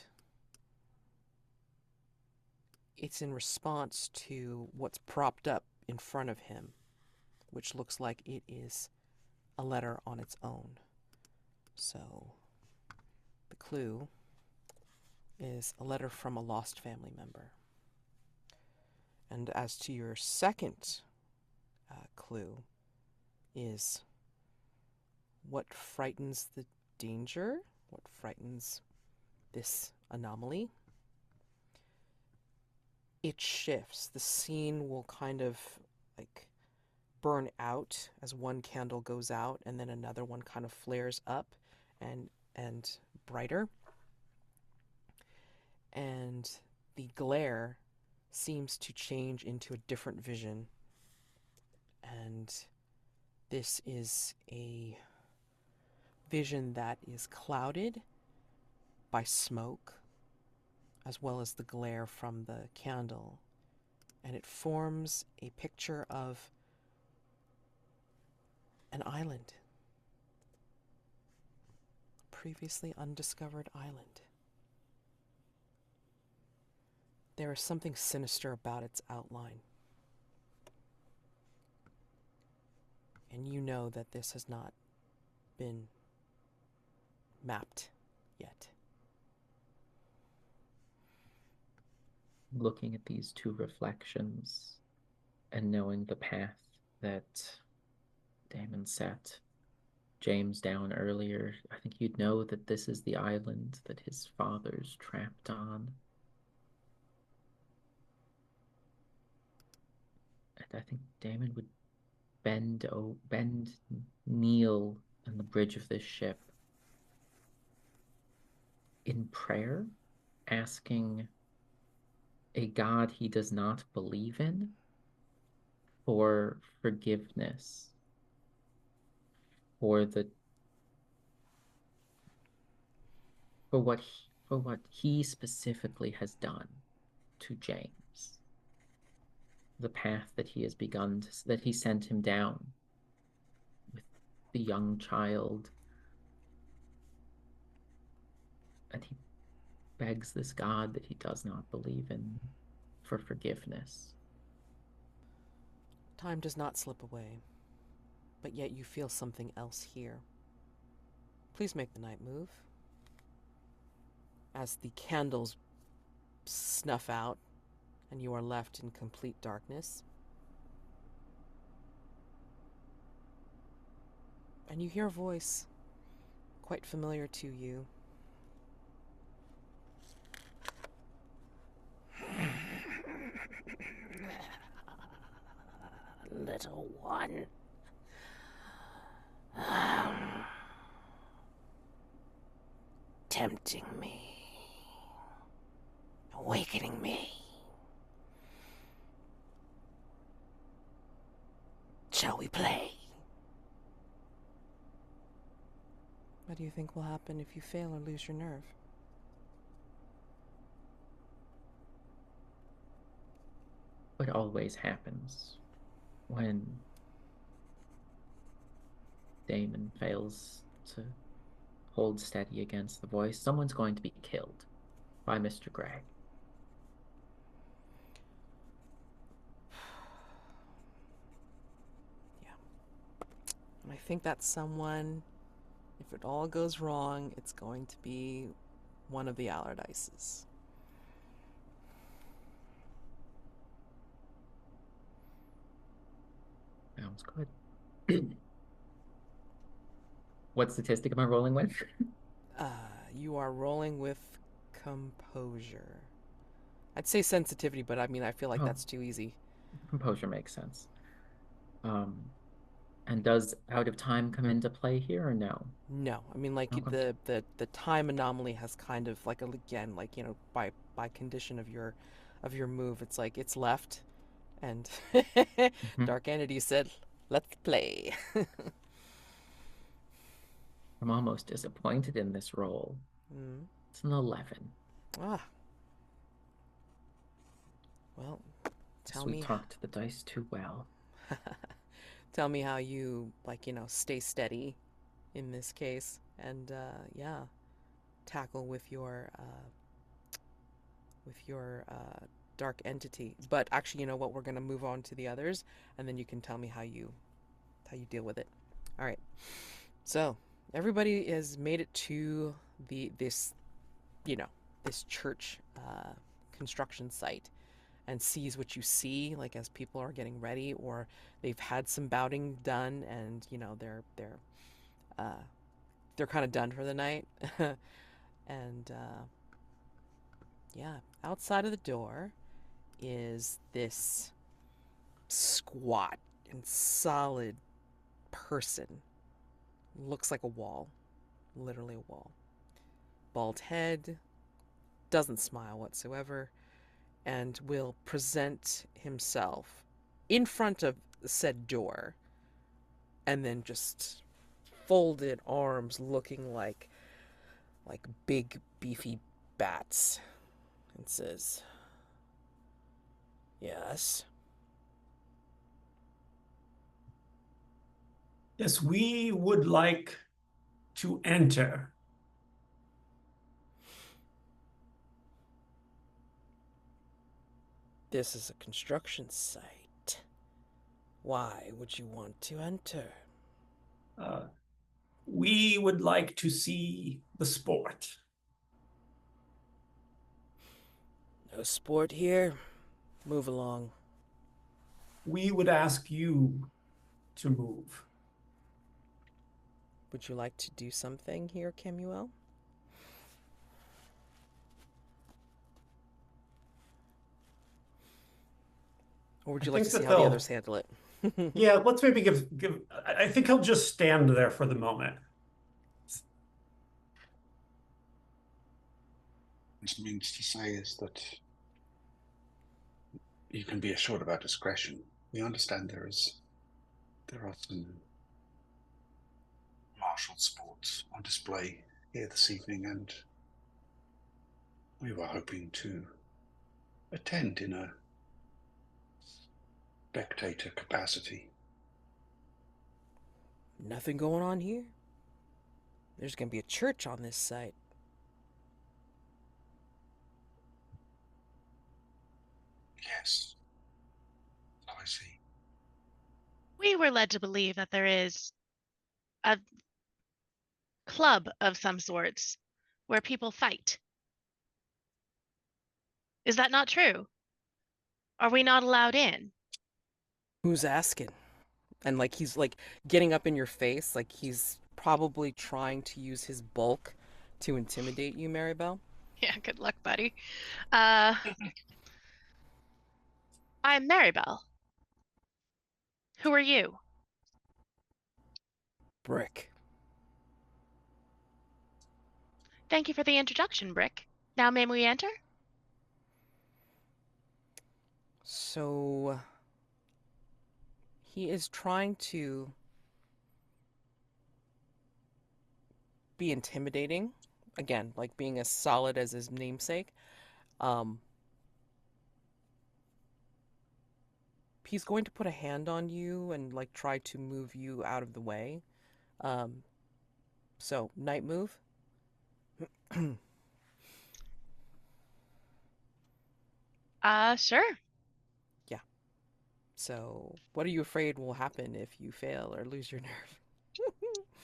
S1: it's in response to what's propped up in front of him, which looks like it is a letter on its own. So the clue is a letter from a lost family member. And as to your second clue is what frightens the danger, what frightens this anomaly. It shifts. The scene will kind of like burn out as one candle goes out, and then another one kind of flares up and brighter. And the glare seems to change into a different vision. And this is a vision that is clouded by smoke as well as the glare from the candle. And it forms a picture of an island, a previously undiscovered island. There is something sinister about its outline. And you know that this has not been mapped yet.
S3: Looking at these two reflections and knowing the path that Daymond set James down earlier, I think you'd know that this is the island that his father's trapped on. And I think Daymond would kneel on the bridge of this ship in prayer, asking a God he does not believe in for forgiveness for what he specifically has done to James, the path that he has begun that he sent him down with the young child, and he begs this God that he does not believe in for forgiveness.
S1: Time does not slip away, but yet you feel something else here. Please make the night move. As the candles snuff out and you are left in complete darkness. And you hear a voice quite familiar to you. Little one. Tempting me. Awakening me. Shall we play? What do you think will happen if you fail or lose your nerve?
S3: what always happens when Daymond fails to hold steady against the voice. Someone's going to be killed by Mr. Gray.
S1: Yeah. And I think that someone, if it all goes wrong, it's going to be one of the Allardyces.
S3: Sounds good. What statistic am I rolling with?
S1: You are rolling with composure. I'd say sensitivity, but I mean, I feel like
S3: Oh.
S1: that's too easy.
S3: Composure makes sense. And does out of time come into play here or no?
S1: No, I mean, like
S3: Okay.
S1: the time anomaly has kind of like, again, like, you know, by condition of your move, it's like it's left, and
S3: Mhm.
S1: Dark Entity said, "Let's play."
S3: I'm almost disappointed in this roll.
S1: Mm.
S3: It's an 11.
S1: Ah, well, tell
S3: We
S1: me,
S3: talked to the dice too well.
S1: tell me how you, like, you know, stay steady in this case, and yeah, tackle with your dark entity. But actually, you know what? We're gonna move on to the others, and then you can tell me how you deal with it. All right. So everybody has made it to this, you know, this church construction site, and sees what you see, like as people are getting ready, or they've had some bouting done, and you know they're kind of done for the night, and yeah, outside of the door is this squat and solid person. Looks like a wall, literally a wall. Bald head, doesn't smile whatsoever, and will present himself in front of said door, and then just folded arms looking like big beefy bats, and says, "Yes."
S2: Yes, we would like to enter.
S1: This is a construction site. Why would you want to enter?
S2: We would like to see the sport.
S1: No sport here. Move along.
S2: We would ask you to move.
S1: Would you like to do something here, Kemuel? Or would
S2: I
S1: you like
S2: think
S1: to see
S2: that
S1: how the
S2: they'll,
S1: others handle it?
S2: yeah, let's maybe give, I think he'll just stand there for the moment.
S5: This means to say is that you can be assured of our discretion. We understand there are some martial sports on display here this evening, and we were hoping to attend in a spectator capacity.
S1: Nothing going on here. There's gonna be a church on this site.
S5: Yes. So I see.
S4: We were led to believe that there is a club of some sorts where people fight. Is that not true? Are we not allowed in?
S1: Who's asking? And like he's like getting up in your face, like he's probably trying to use his bulk to intimidate you, Marybelle.
S4: Yeah, good luck, buddy. Uh, I'm Marybelle. Who are you?
S1: Brick.
S4: Thank you for the introduction, Brick. Now may we enter?
S1: So he is trying to be intimidating, again, like being as solid as his namesake. Um, he's going to put a hand on you and like try to move you out of the way. So night move.
S4: Sure.
S1: Yeah. So what are you afraid will happen if you fail or lose your nerve?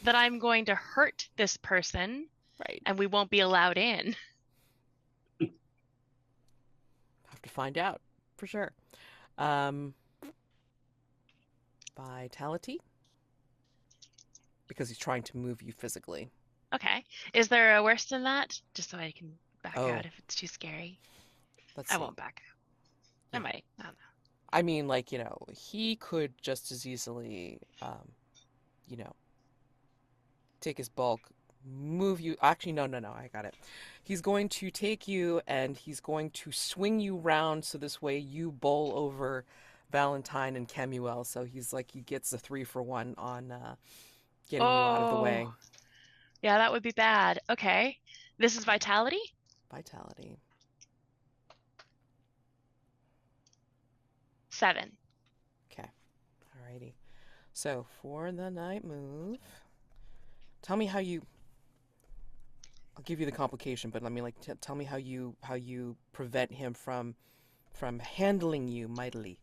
S4: That I'm going to hurt this person
S1: Right.
S4: and we won't be allowed in.
S1: Have to find out for sure. Um, Vitality, because he's trying to move you physically.
S4: Okay. Is there a worse than that? Just so I can back
S1: Oh.
S4: out if it's too scary.
S1: Let's
S4: I
S1: see.
S4: won't back out. I
S1: Yeah.
S4: might. I don't know.
S1: I mean, like, he could just as easily, take his bulk, move you. Actually, no, I got it. He's going to take you and he's going to swing you round so this way you bowl over Valentine and Kemuel. So he gets a 3-for-1 on getting you out of the way.
S4: Oh, yeah, that would be bad. Okay. This is vitality?
S1: Vitality.
S4: 7.
S1: Okay. Alrighty. So for the night move, tell me how you. I'll give you the complication, but let me tell me how you prevent him from handling you mightily.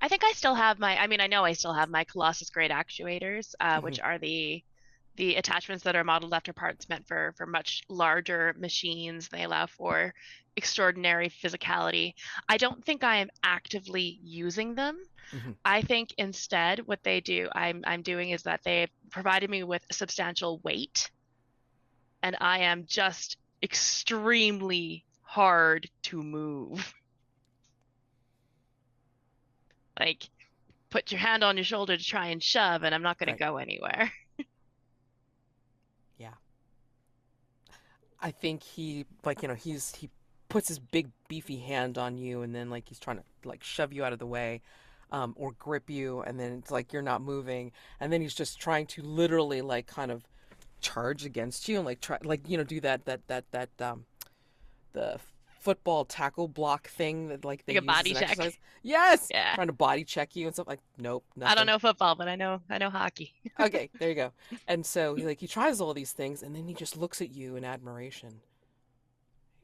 S4: I think I still have I know I still have my Colossus grade actuators, which
S1: Mhm.
S4: are the attachments that are modeled after parts meant for much larger machines. They allow for extraordinary physicality. I don't think I am actively using them.
S1: Mhm.
S4: I think instead what I'm doing is that they provided me with substantial weight, and I am just extremely hard to move. Like, put your hand on your shoulder to try and shove, and I'm not going to
S1: Right.
S4: go anywhere.
S1: Yeah. I think he he puts his big beefy hand on you and then he's trying to shove you out of the way, or grip you, and then it's like you're not moving, and then he's just trying to literally kind of charge against you and try do that the football tackle block thing that they
S4: Like a
S1: use as
S4: body
S1: an
S4: check.
S1: exercise. Yes,
S4: Yeah.
S1: trying to body check you and stuff nope,
S4: I don't
S1: nothing.
S4: know football, but I know hockey.
S1: Okay, there you go. And so he tries all these things and then he just looks at you in admiration.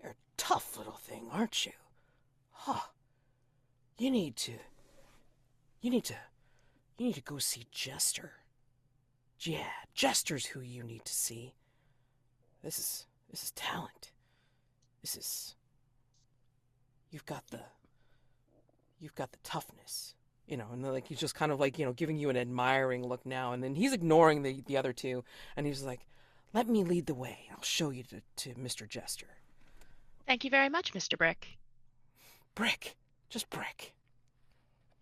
S1: You're a tough little thing, aren't you? Huh. You need to you need to you need to go see Jester. Yeah, Jester's who you need to see. This is talent. This is you've got the toughness. And then he's just kind of giving you an admiring look now, and then he's ignoring the other two, and he's like, let me lead the way. I'll show you to Mr. Jester.
S4: Thank you very much, Mr. Brick.
S1: Brick. Just Brick.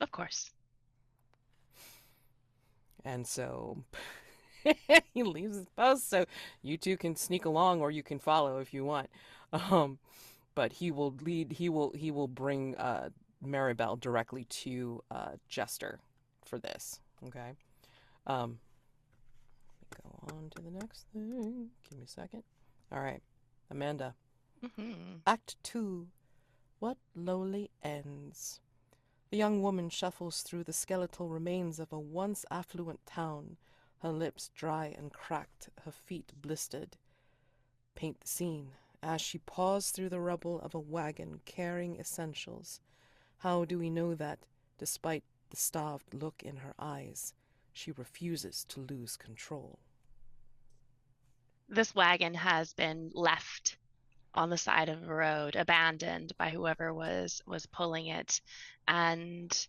S4: Of course.
S1: And so he leaves his post so you two can sneak along or you can follow if you want. But he will lead. He will bring Marybelle directly to Jester for this. Okay. Um, Go on to the next thing. Give me a second. All right, Amanda.
S4: Mm-hmm.
S1: Act 2. What lowly ends? The young woman shuffles through the skeletal remains of a once affluent town, her lips dry and cracked, her feet blistered. Paint the scene as she paused through the rubble of a wagon carrying essentials. How do we know that, despite the starved look in her eyes, she refuses to lose control?
S4: This wagon has been left on the side of a road, abandoned by whoever was pulling it, and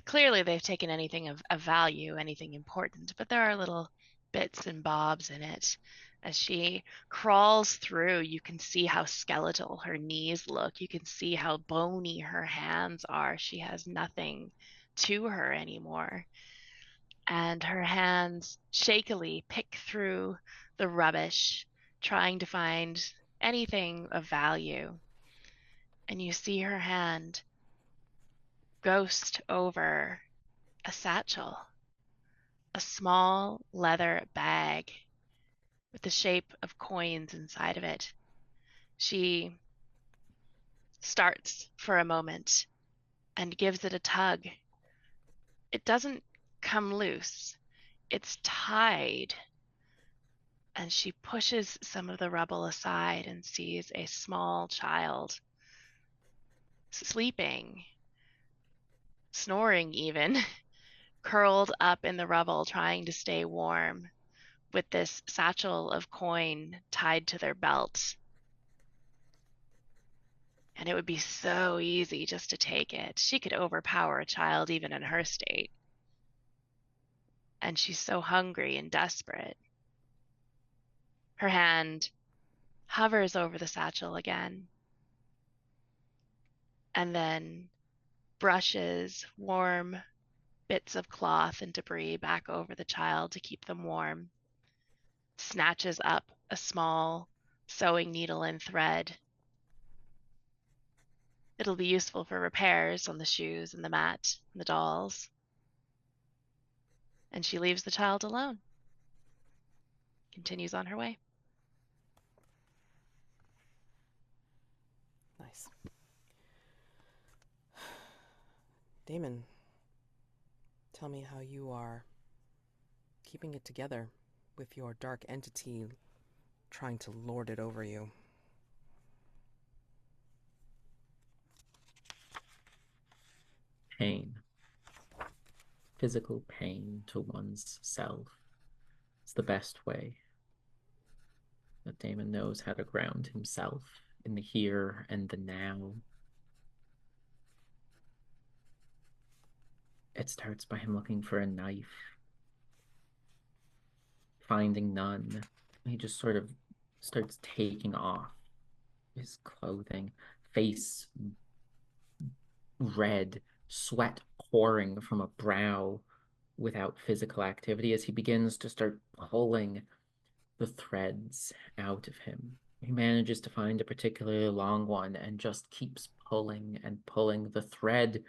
S4: clearly they've taken anything of value, anything important, but there are little bits and bobs in it. As she crawls through, you can see how skeletal her knees look. You can see how bony her hands are. She has nothing to her anymore. And her hands shakily pick through the rubbish, trying to find anything of value. And you see her hand ghost over a satchel, a small leather bag with the shape of coins inside of it. She starts for a moment and gives it a tug. It doesn't come loose. It's tied. And she pushes some of the rubble aside and sees a small child sleeping, snoring even, curled up in the rubble trying to stay warm with this satchel of coin tied to their belt. And it would be so easy just to take it. She could overpower a child even in her state. And she's so hungry and desperate. Her hand hovers over the satchel again and then brushes warm bits of cloth and debris back over the child to keep them warm, snatches up a small sewing needle and thread. It'll be useful for repairs on the shoes and the mat and the dolls. And she leaves the child alone, continues on her way.
S1: Nice. Daymond, tell me how you are keeping it together with your dark entity trying to lord it over you.
S3: Pain. Physical pain to one's self. It's the best way that Daymond knows how to ground himself in the here and the now. It starts by him looking for a knife, finding none. He just sort of starts taking off his clothing, face red, sweat pouring from a brow without physical activity as he begins to start pulling the threads out of him. He manages to find a particularly long one and just keeps pulling and pulling. The thread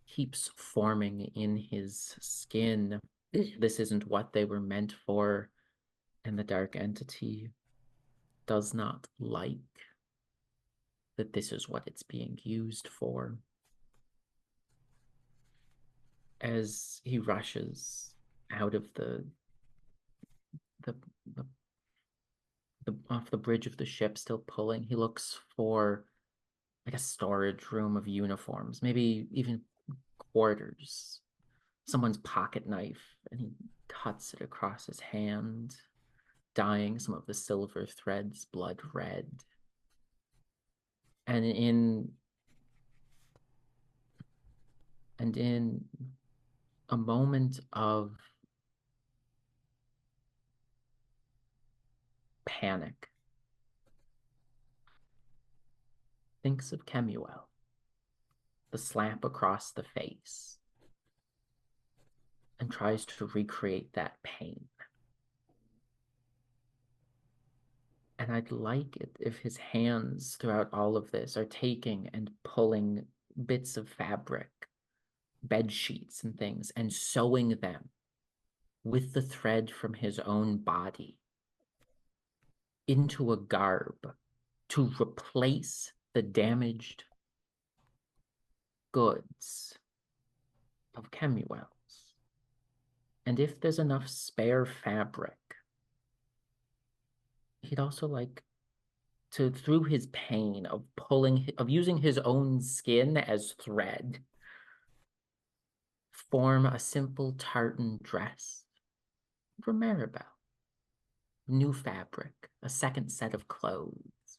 S3: keeps forming in his skin. This isn't what they were meant for, and the dark entity does not like that this is what it's being used for. As he rushes out of the off the bridge of the ship, still pulling, he looks for like a storage room of uniforms, maybe even quarters, someone's pocket knife, and he cuts it across his hand, dyeing some of the silver threads blood red. And in a moment of panic, thinks of Kemuel, the slap across the face, and tries to recreate that pain. And I'd like it if his hands throughout all of this are taking and pulling bits of fabric, bed sheets and things, and sewing them with the thread from his own body into a garb to replace the damaged goods of Kemuel's. And if there's enough spare fabric, he'd also like to, through his pain of using his own skin as thread, form a simple tartan dress for Marybelle. New fabric, a second set of clothes.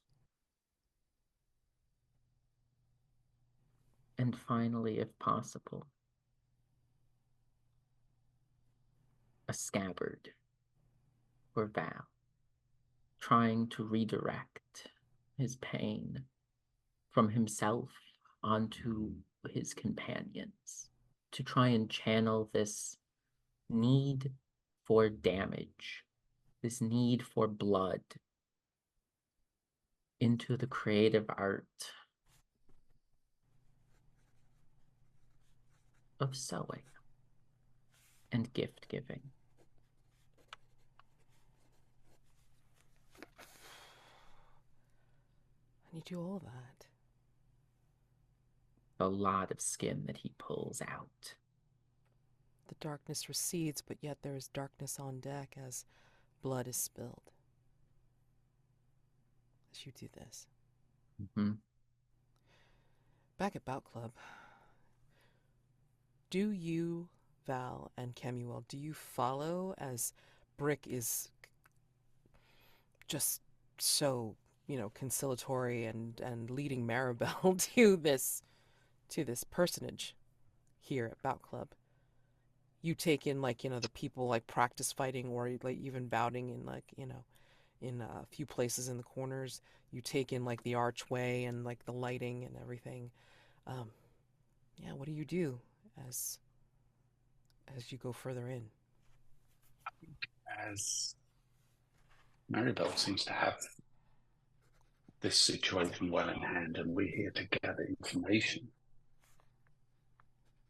S3: And finally, if possible, a scabbard for Val, trying to redirect his pain from himself onto his companions, to try and channel this need for damage, this need for blood, into the creative art of sewing and gift giving.
S1: And you do all that
S3: a lot of skin that he pulls out.
S1: The darkness recedes, but yet there is darkness on deck as blood is spilled. As you do this.
S3: Mm-hmm.
S1: Back at Bout Club, do you, Val and Kemuel, do you follow as Brick is just so, conciliatory and leading Marybelle to this personage here at Bout Club? You take in the people practice fighting or even bouting in in a few places in the corners. You take in the archway and the lighting and everything. Yeah, what do as you go further in?
S5: As Marybelle seems to have this situation well in hand and we're here to gather information,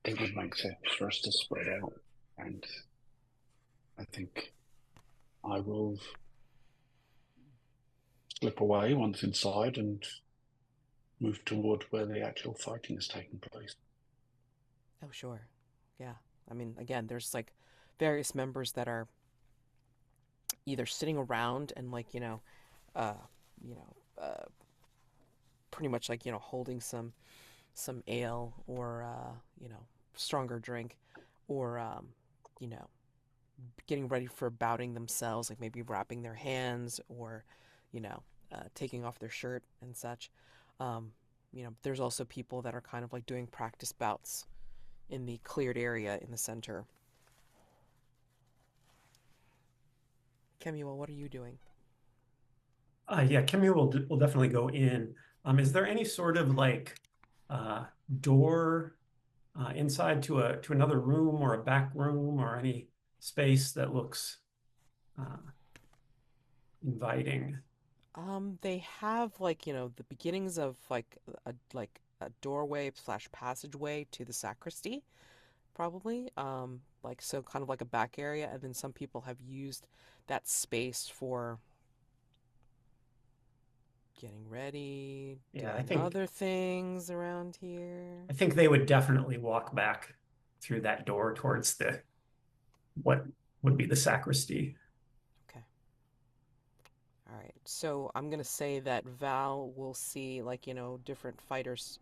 S5: it would make sense for us to spread out. And I think I will slip away once inside and move toward where the actual fighting is taking place.
S1: Oh, sure. Yeah. I mean, again, there's various members that are either sitting around and uh, you know, pretty much holding some ale or stronger drink, or you know, getting ready for bouting themselves, maybe wrapping their hands or you know, taking off their shirt and such. Um, there's also people that are kind of doing practice bouts in the cleared area in the center. Kemuel, what are you doing?
S2: Yeah, Kemuel will definitely go in. Is there any sort of door inside to another room or a back room or any space that looks uh, inviting?
S1: They have the beginnings of a doorway slash passageway to the sacristy, probably. So kind of like a back area, and then some people have used that space for getting ready,
S2: Yeah,
S1: doing other things around here.
S2: I think they would definitely walk back through that door towards what would be the sacristy.
S1: Okay. All right. So I'm gonna say that Val will see different fighters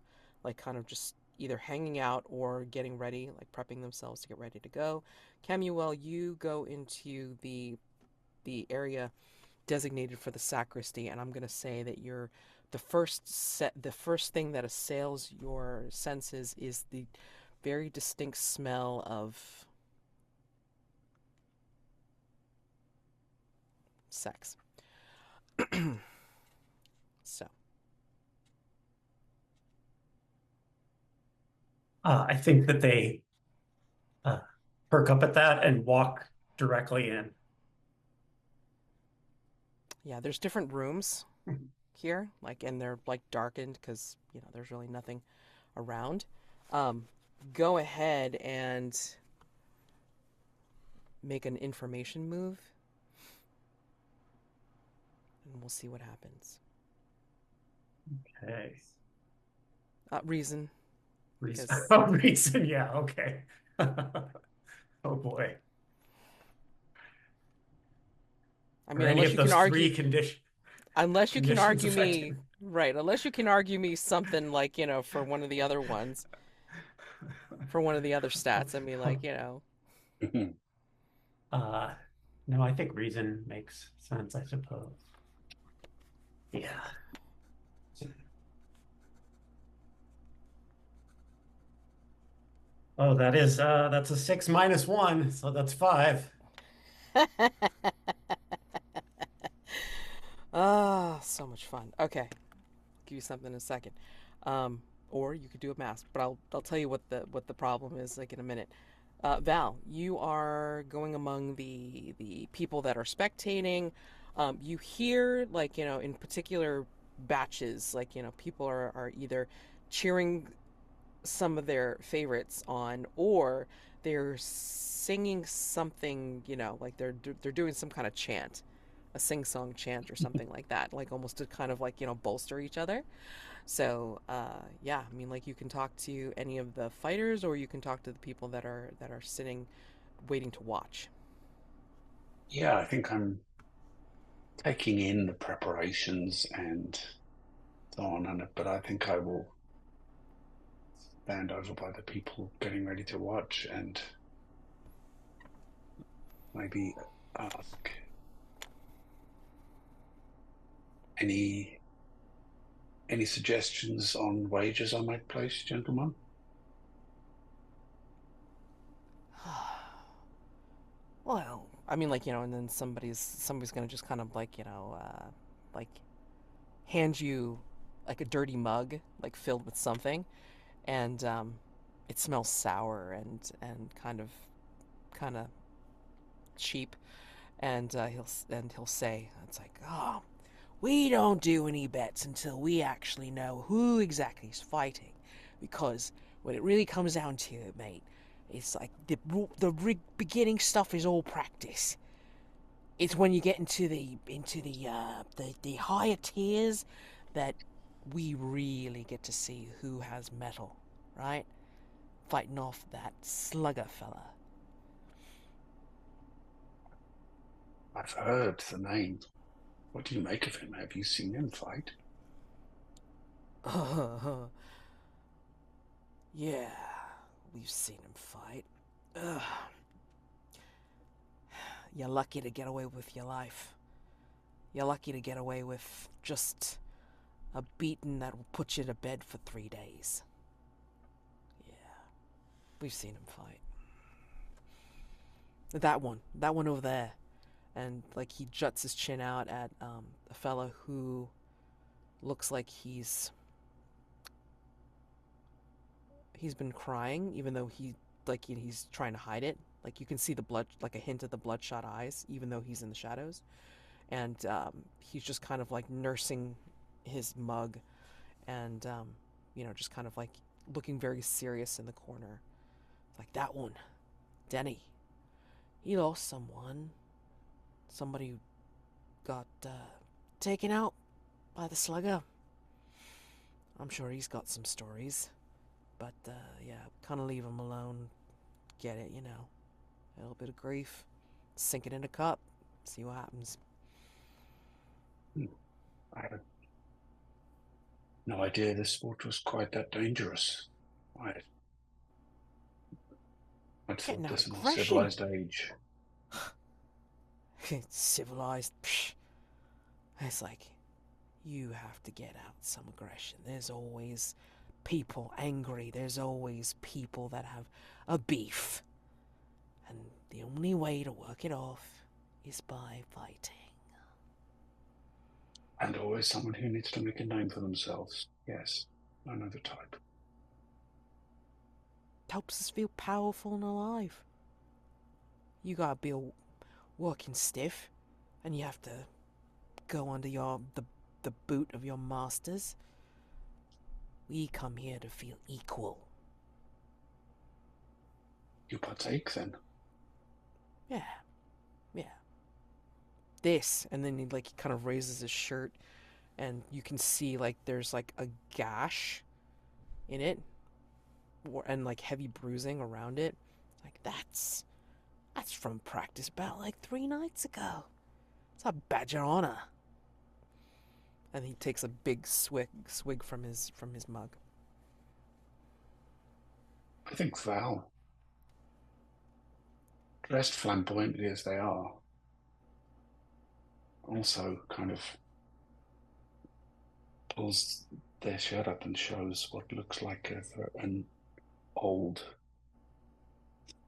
S1: kind of just either hanging out or getting ready, prepping themselves to get ready to go. Kemuel, you go into the area designated for the sacristy, and I'm gonna say that the first thing that assails your senses is the very distinct smell of sex. So,
S2: I think that they uh, perk up at that and walk directly in.
S1: yeah, there's different rooms here, and they're darkened because there's really nothing around. Um, Go ahead and make an information move, and we'll see what happens.
S2: Okay.
S1: Reason.
S2: Reason.
S1: Because
S2: Oh, reason. Yeah. Okay. Oh boy.
S1: I
S2: Are
S1: mean,
S2: any
S1: unless
S2: of
S1: you can
S2: those three
S1: argue, unless you can
S2: conditions
S1: argue me,
S2: affecting?
S1: right? Unless you can argue me something for one of the other ones, for one of the other stats. I mean,
S2: Uh, no, I think reason makes sense, I suppose. Yeah. Oh, that's a 6 minus 1, so that's 5.
S1: Ah, so much fun. Okay, give you something in a second. Or you could do a mask, but I'll tell you what the problem is in a minute. Val, you are going among the people that are spectating. You hear in particular batches people are either cheering some of their favorites on, or they're singing something they're doing some kind of chant, a sing song chant or something like that, almost to kind of bolster each other. So, yeah, I mean, like you can talk to any of the fighters, or you can talk to the people that are sitting, waiting to watch.
S5: Yeah, I think I'm taking in the preparations and so on, but I think I will stand over by the people getting ready to watch and maybe ask any any suggestions on wages I might place, gentlemen.
S1: Well, I mean, like, and then somebody's gonna just kind of like, like hand you like a dirty mug, like filled with something, and it smells sour and kind of cheap, and he'll say, it's like, oh, we don't do any bets until we actually know who exactly is fighting, because when it really comes down to it, mate, it's like the beginning stuff is all practice. It's when you get into the higher tiers that we really get to see who has metal, right? Fighting off that slugger fella.
S5: I've heard the name. What do you make of him? Have you seen him fight?
S1: Yeah, we've seen him fight. Ugh. You're lucky to get away with your life. You're lucky to get away with just a beating that will put you to bed for 3 days. Yeah, we've seen him fight. That one over there. And like he juts his chin out at a fella who looks like he's been crying, even though he's trying to hide it. Like you can see the blood, like a hint of the bloodshot eyes, even though he's in the shadows. And he's just kind of like nursing his mug, and just kind of like looking very serious in the corner. Like that one, Denny. He lost someone. Somebody who got taken out by the slugger. I'm sure he's got some stories. But, yeah, kind of leave him alone. Get it, A little bit of grief. Sink it in a cup. See what happens.
S5: I had no idea this sport was quite that dangerous. I'd
S1: Getting
S5: thought
S1: out
S5: this a more
S1: aggression.
S5: civilized age.
S1: Civilized. Psh. It's like, you have to get out some aggression. There's always people angry. There's always people that have a beef. And the only way to work it off is by fighting.
S5: And always someone who needs to make a name for themselves. Yes, I know the type.
S1: Helps us feel powerful and alive. You gotta be working stiff, and you have to go under the boot of your masters. We come here to feel equal.
S5: You partake then?
S1: Yeah, yeah. This, and then he kind of raises his shirt, and you can see like there's like a gash in it, and like heavy bruising around it. Like that's from practice about like 3 nights ago. It's a badge of honor. And he takes a big swig from his mug.
S5: I think Val, dressed flamboyantly as they are, also kind of pulls their shirt up and shows what looks like an old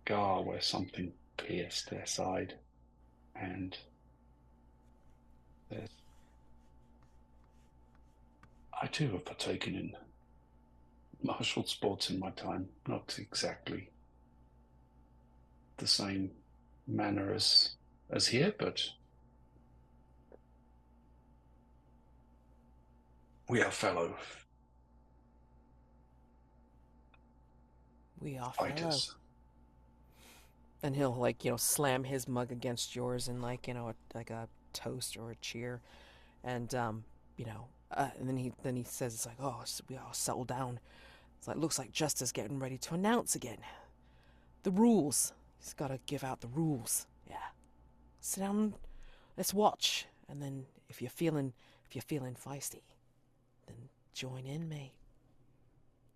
S5: scar where something pierced their side. And there's, I too have partaken in martial sports in my time, not exactly the same manner as here, but we are fellow
S1: We are fellow.
S5: fighters.
S1: And he'll slam his mug against yours and like a toast or a cheer, and And then he says, it's like, oh, we all settle down. It's like, looks like Justice getting ready to announce again. The rules. He's got to give out the rules. Yeah. Sit down, let's watch. And then if you're feeling feisty, then join in, mate.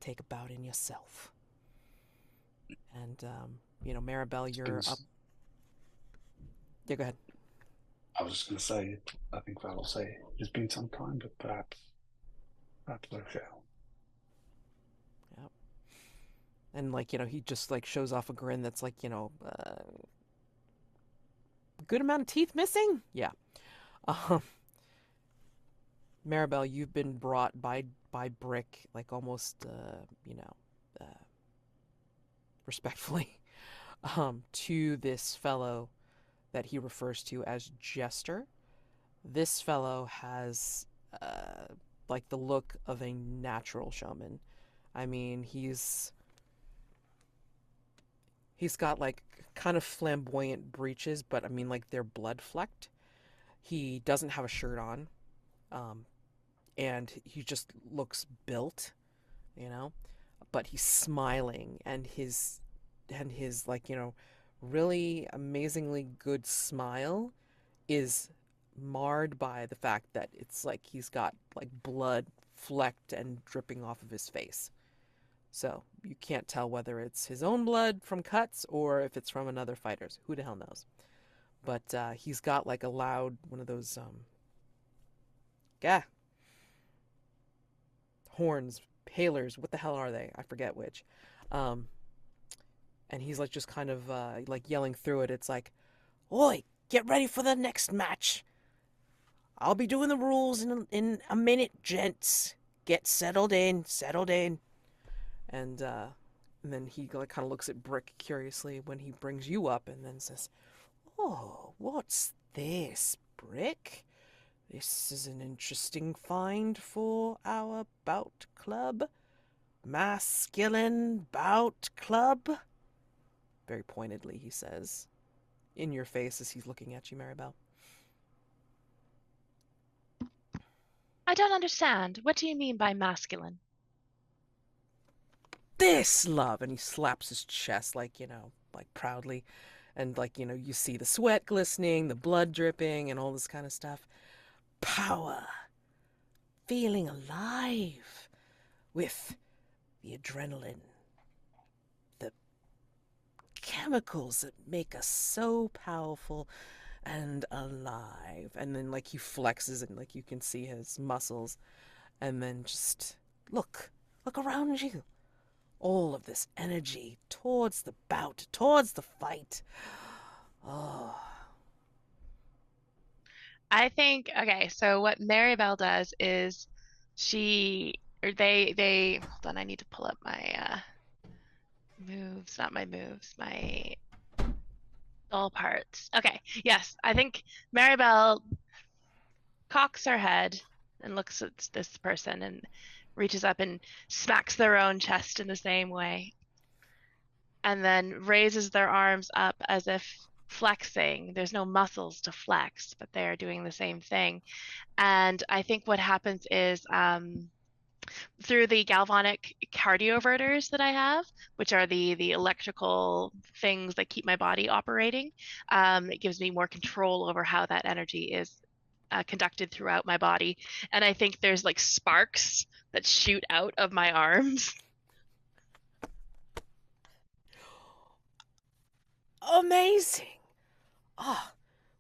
S1: Take a bout in yourself. And, Marybelle, you're up. Yeah, go ahead.
S5: I was just going to say, I think Val will say, it's been some time, but perhaps I shall.
S1: Yep. And, he just, shows off a grin that's a good amount of teeth missing? Yeah. Marybelle, you've been brought by Brick, almost, respectfully, to this fellow that he refers to as Jester. This fellow has, the look of a natural showman. I mean, he's got, kind of flamboyant breeches, but, I mean, they're blood-flecked. He doesn't have a shirt on. And he just looks built, but he's smiling, and his really amazingly good smile is marred by the fact that it's he's got blood flecked and dripping off of his face. So you can't tell whether it's his own blood from cuts or if it's from another fighter's. Who the hell knows? But he's got a loud one of those horns, hailers, what the hell are they? I forget which. And he's just kind of yelling through it. It's like, "Oi, get ready for the next match. I'll be doing the rules in a minute, gents. Get settled in. And then he kind of looks at Brick curiously when he brings you up, and then says, "Oh, what's this, Brick? This is an interesting find for our Bout Club. Masculine Bout Club." Very pointedly, he says, in your face as he's looking at you, Marybelle.
S4: I don't understand. What do you mean by masculine?
S1: This, love! And he slaps his chest, proudly. And, you see the sweat glistening, the blood dripping, and all this kind of stuff. Power. Feeling alive. With the adrenaline. The chemicals that make us so powerful and alive. And then, he flexes and, you can see his muscles. And then just look around you. All of this energy towards the bout, towards the fight. Oh.
S4: I think, okay, so what Marybelle does is they hold on, I need to pull up my moves, not my moves, my all parts. Okay, yes, I think Marybelle cocks her head and looks at this person and reaches up and smacks their own chest in the same way, and then raises their arms up as if flexing. There's no muscles to flex, but they're doing the same thing. And I think what happens is through the galvanic cardioverters that I have, which are the electrical things that keep my body operating, it gives me more control over how that energy is conducted throughout my body. And I think there's sparks that shoot out of my arms.
S1: Amazing! Ah,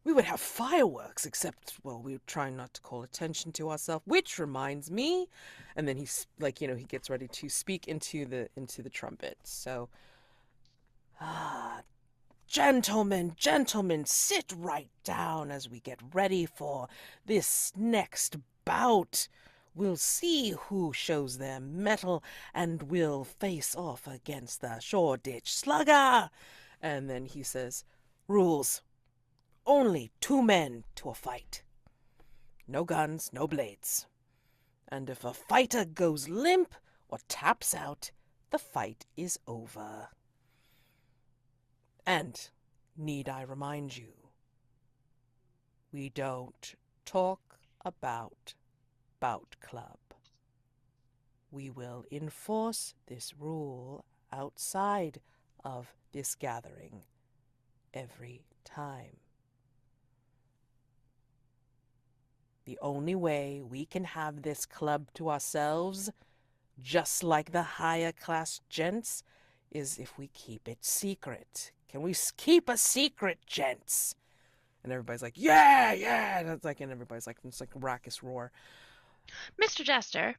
S1: we would have fireworks, except, well, we would try not to call attention to ourselves. Which reminds me, and then he's he gets ready to speak into the trumpet. So, gentlemen, sit right down as we get ready for this next bout. We'll see who shows their mettle, and we'll face off against the Shoreditch Slugger. And then he says, "Rules. Only 2 men to a fight. No guns, no blades. And if a fighter goes limp or taps out, the fight is over. And, need I remind you, we don't talk about Bout Club. We will enforce this rule outside of this gathering every time. The only way we can have this club to ourselves, just like the higher class gents, is if we keep it secret. Can we keep a secret, gents? And everybody's like, yeah, yeah. And it's like, and everybody's like, it's like a raucous roar.
S4: Mr. Jester,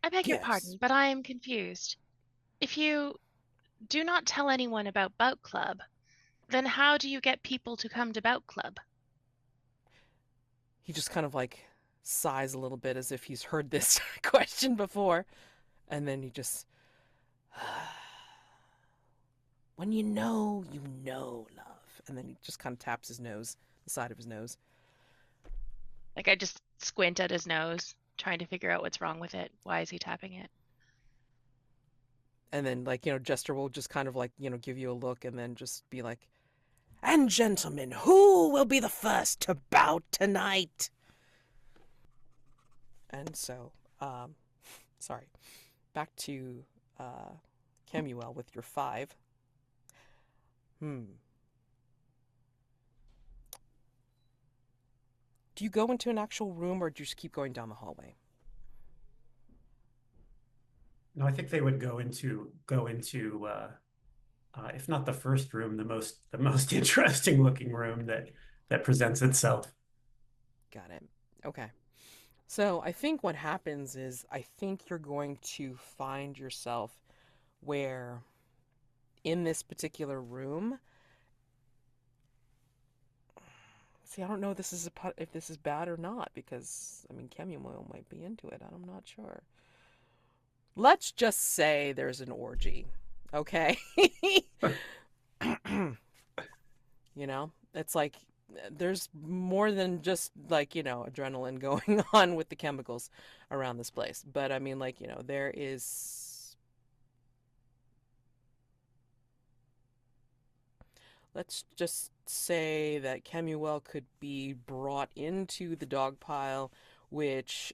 S4: I beg your pardon,
S1: Yes.
S4: but I am confused. If you do not tell anyone about Bout Club, then how do you get people to come to Bout Club?
S1: He just kind of like sighs a little bit as if he's heard this question before. And then he just, when you know, love. And then he just kind of taps his nose, the side of his nose.
S4: Like, I just squint at his nose, trying to figure out what's wrong with it. Why is he tapping it?
S1: And then, like, Jester will just kind of like, give you a look and then just be like, and gentlemen, who will be the first to bout tonight? And so, sorry, back to Kemuel with your 5. Do you go into an actual room or do you just keep going down the hallway?
S2: No, I think they would go into if not the first room, the most interesting looking room that presents itself.
S1: Got it. Okay. So I think what happens is I think you're going to find yourself where in this particular room. See, I don't know if this is bad or not because I mean Kemuel might be into it. I'm not sure. Let's just say there's an orgy, okay? It's like there's more than just like, adrenaline going on with the chemicals around this place. But I mean, like, there is. Let's just say that Kemuel could be brought into the dog pile, which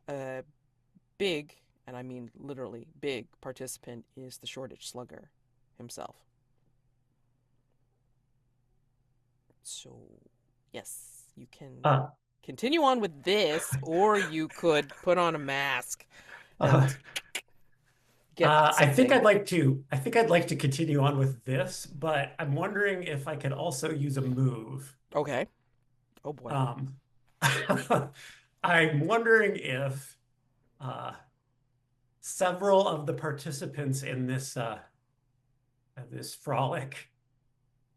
S1: big, and I mean literally big, participant is the Shoreditch Slugger himself. So, yes, you can continue on with this, or you could put on a mask and get
S2: I think
S1: something.
S2: I think I'd like to continue on with this, but I'm wondering if I could also use a move.
S1: Okay. Oh boy.
S2: I'm wondering if several of the participants in this frolic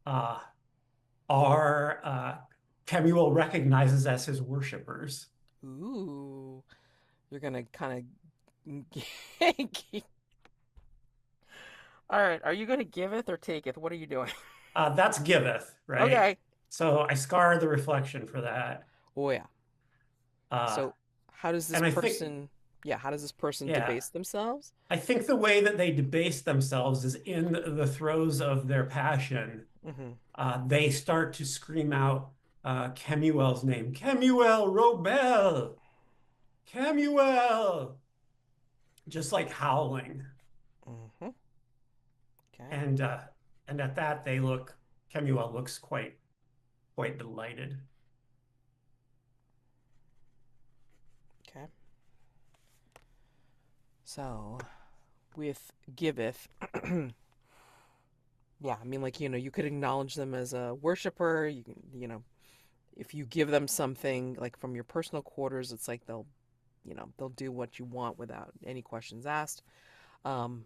S2: are Kemuel recognizes as his worshippers.
S1: Ooh. You're gonna kind of. All right. Are you gonna giveth or taketh? What are you doing?
S2: That's giveth, right?
S1: Okay.
S2: So I scar the reflection for that.
S1: Oh yeah. So how does this
S2: and I
S1: person? Yeah. How does this person
S2: Yeah,
S1: debase themselves?
S2: I think the way that they debase themselves is in the throes of their passion. They start to scream out Kemuel's name, Kemuel, Robel, Kemuel, just like howling.
S1: Okay.
S2: And at that Kemuel looks quite delighted.
S1: Okay. So, with giveth, yeah, I mean, like, you could acknowledge them as a worshiper. You can, if you give them something like from your personal quarters, it's like they'll do what you want without any questions asked. But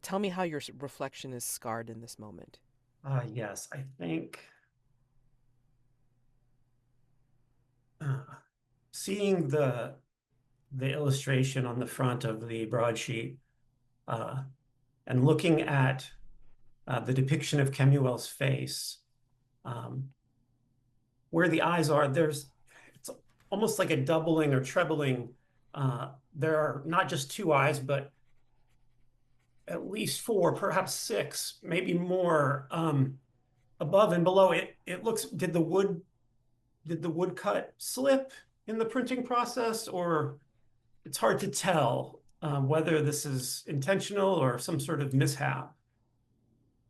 S1: tell me how your reflection is scarred in this moment.
S2: Yes, I think seeing the illustration on the front of the broadsheet and looking at the depiction of Kemuel's face, where the eyes are, it's almost like a doubling or trebling. There are not just 2 eyes, but at least 4, perhaps 6, maybe more above and below. It looks. Did the woodcut slip? in the printing process, or it's hard to tell whether this is intentional or some sort of mishap.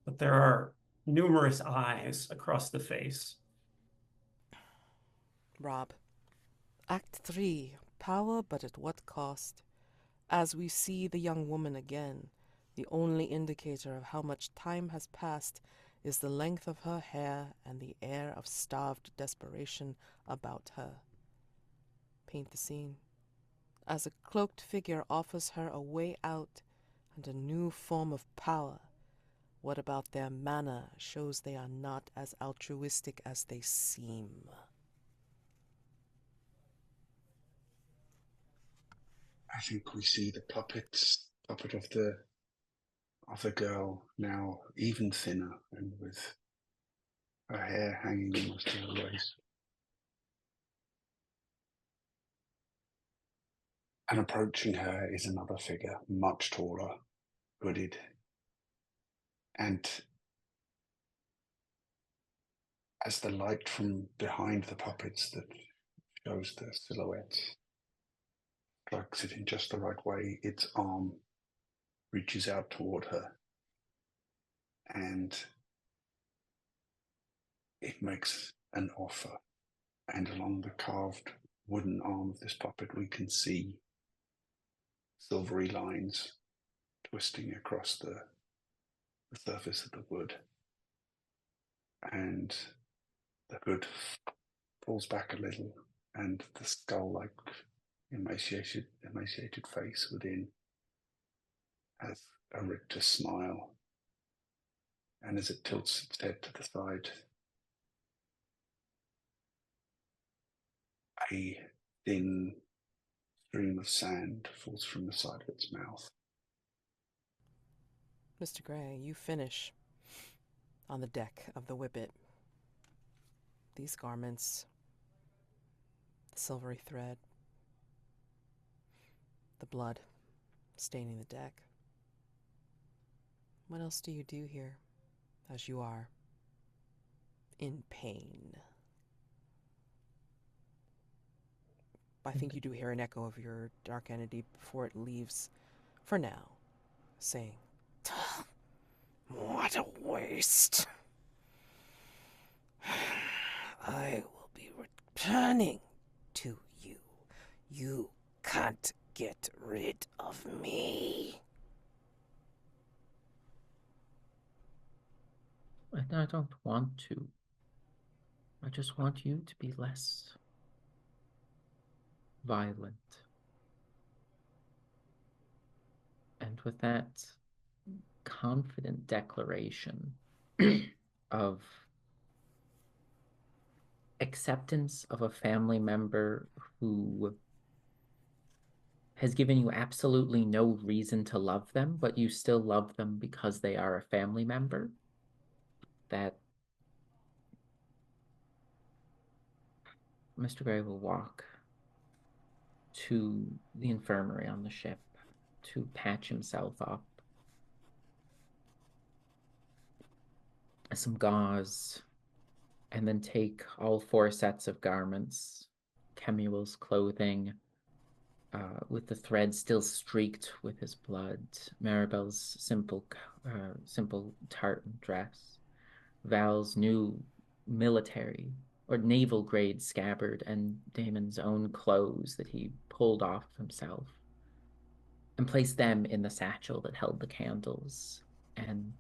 S2: But there are numerous eyes across the face.
S1: Rob. Act 3. Power, but at what cost? As we see the young woman again, the only indicator of how much time has passed is the length of her hair and the air of starved desperation about her. Paint the scene. As a cloaked figure offers her a way out and a new form of power, what about their manner shows they are not as altruistic as they seem?
S5: I think we see the puppet of the girl now even thinner and with her hair hanging almost to her waist. And approaching her is another figure, much taller, hooded. And as the light from behind the puppets that shows the silhouette strikes it in just the right way, its arm reaches out toward her and it makes an offer. And along the carved wooden arm of this puppet, we can see silvery lines twisting across the surface of the wood. And the hood falls back a little, and the skull-like emaciated face within has a rictus smile. And as it tilts its head to the side, a thin stream of sand falls from the side of its mouth.
S1: Mr. Gray, you finish on the deck of the Whippet. These garments, the silvery thread, the blood staining the deck. What else do you do here as you are in pain? I think you do hear an echo of your dark entity before it leaves for now, saying, "What a waste. I will be returning to you. You can't get rid of me."
S3: I don't want to. I just want you to be less violent. And with that confident declaration of acceptance of a family member who has given you absolutely no reason to love them, but you still love them because they are a family member, that Mr. Gray will walk to the infirmary on the ship to patch himself up. Some gauze, and then take all 4 sets of garments, Kemuel's clothing, with the thread still streaked with his blood, Marybelle's simple tartan dress, Val's new military or naval grade scabbard, and Daymond's own clothes that he pulled off himself, and place them in the satchel that held the candles, and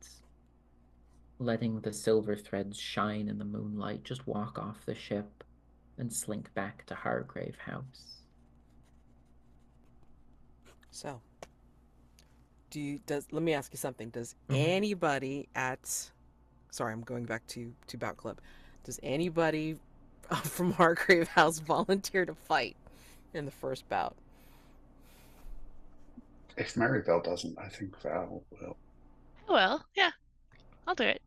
S3: letting the silver threads shine in the moonlight, just walk off the ship and slink back to Hargrave House.
S1: So, let me ask you something. Does anybody sorry, I'm going back to Bout Club. Does anybody from Hargrave House volunteer to fight in the first bout?
S5: If Marybelle doesn't, I think Val will.
S4: Well, yeah, I'll do it.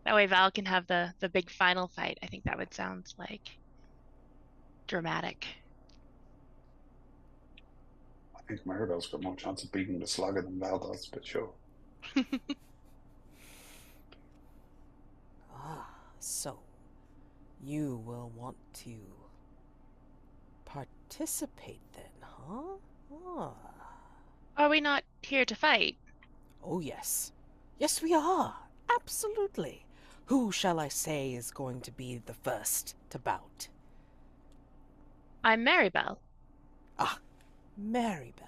S4: That way Val can have the big final fight. I think that would sound like dramatic.
S5: I think Marybelle's got more chance of beating the slugger than Val does, but sure.
S1: So you will want to participate then, huh? Ah.
S4: Are we not here to fight?
S1: Oh, yes. Yes, we are. Absolutely. Who shall I say is going to be the first to bout?
S4: I'm Marybelle.
S1: Ah, Marybelle.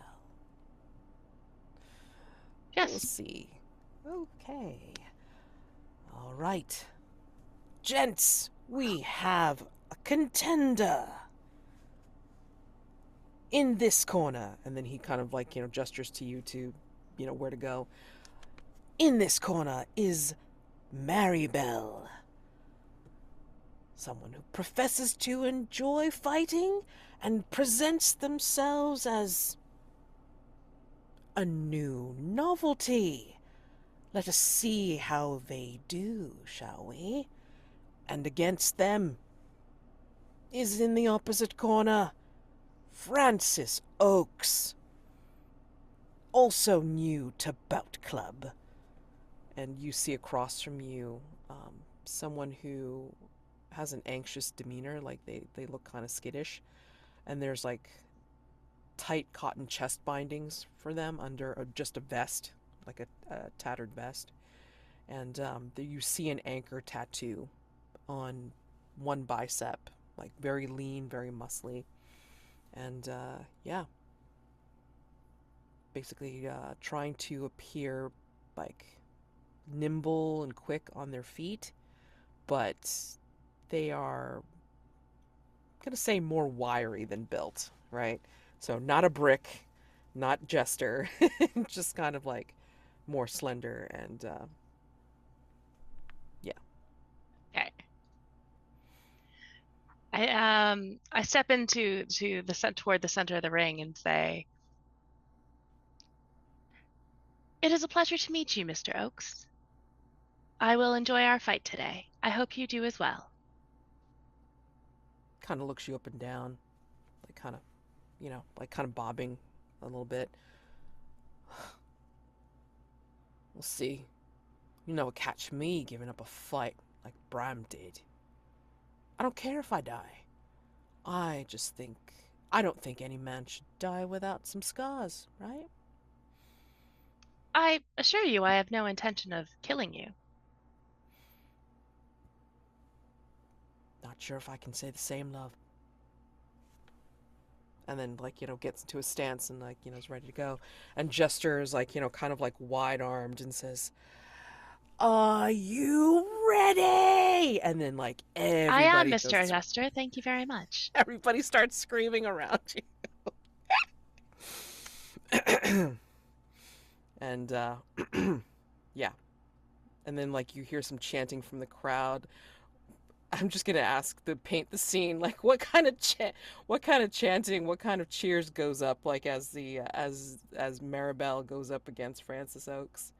S1: We'll
S4: Yes.
S1: see. Okay. All right. Gents, we have a contender. In this corner, and then he kind of like, gestures to you to, where to go. In this corner is Marybelle. Someone who professes to enjoy fighting and presents themselves as a new novelty. Let us see how they do, shall we? And against them is in the opposite corner Francis Oakes, also new to Bout Club. And you see across from you someone who has an anxious demeanor, like they look kind of skittish. And there's like tight cotton chest bindings for them under just a vest, like a tattered vest. And you see an anchor tattoo on one bicep, like very lean, very muscly. And yeah, basically trying to appear like nimble and quick on their feet, but they are gonna say more wiry than built, right? So not a brick, not jester, just kind of like more slender and yeah.
S4: Okay. I step into toward the center of the ring and say, "It is a pleasure to meet you, Mr. Oakes. I will enjoy our fight today. I hope you do as well."
S1: Kind of looks you up and down, like kind of, like kind of bobbing a little bit. We'll see. You never catch me giving up a fight like Bram did. I don't care if I die. I don't think any man should die without some scars, right?
S4: I assure you I have no intention of killing you.
S1: Not sure if I can say the same, love. And then, like, gets into a stance and, like, is ready to go. And gestures, like, kind of like wide-armed and says, "Are you ready?" And then, like,
S4: I am,
S1: everybody
S4: Mr. Jester. Thank you very much.
S1: everybody starts screaming around you. And, yeah. And then, like, you hear some chanting from the crowd. I'm just gonna ask to paint the scene. Like, what kind of chanting, what kind of cheers goes up, like as Marybelle goes up against Francis Oakes,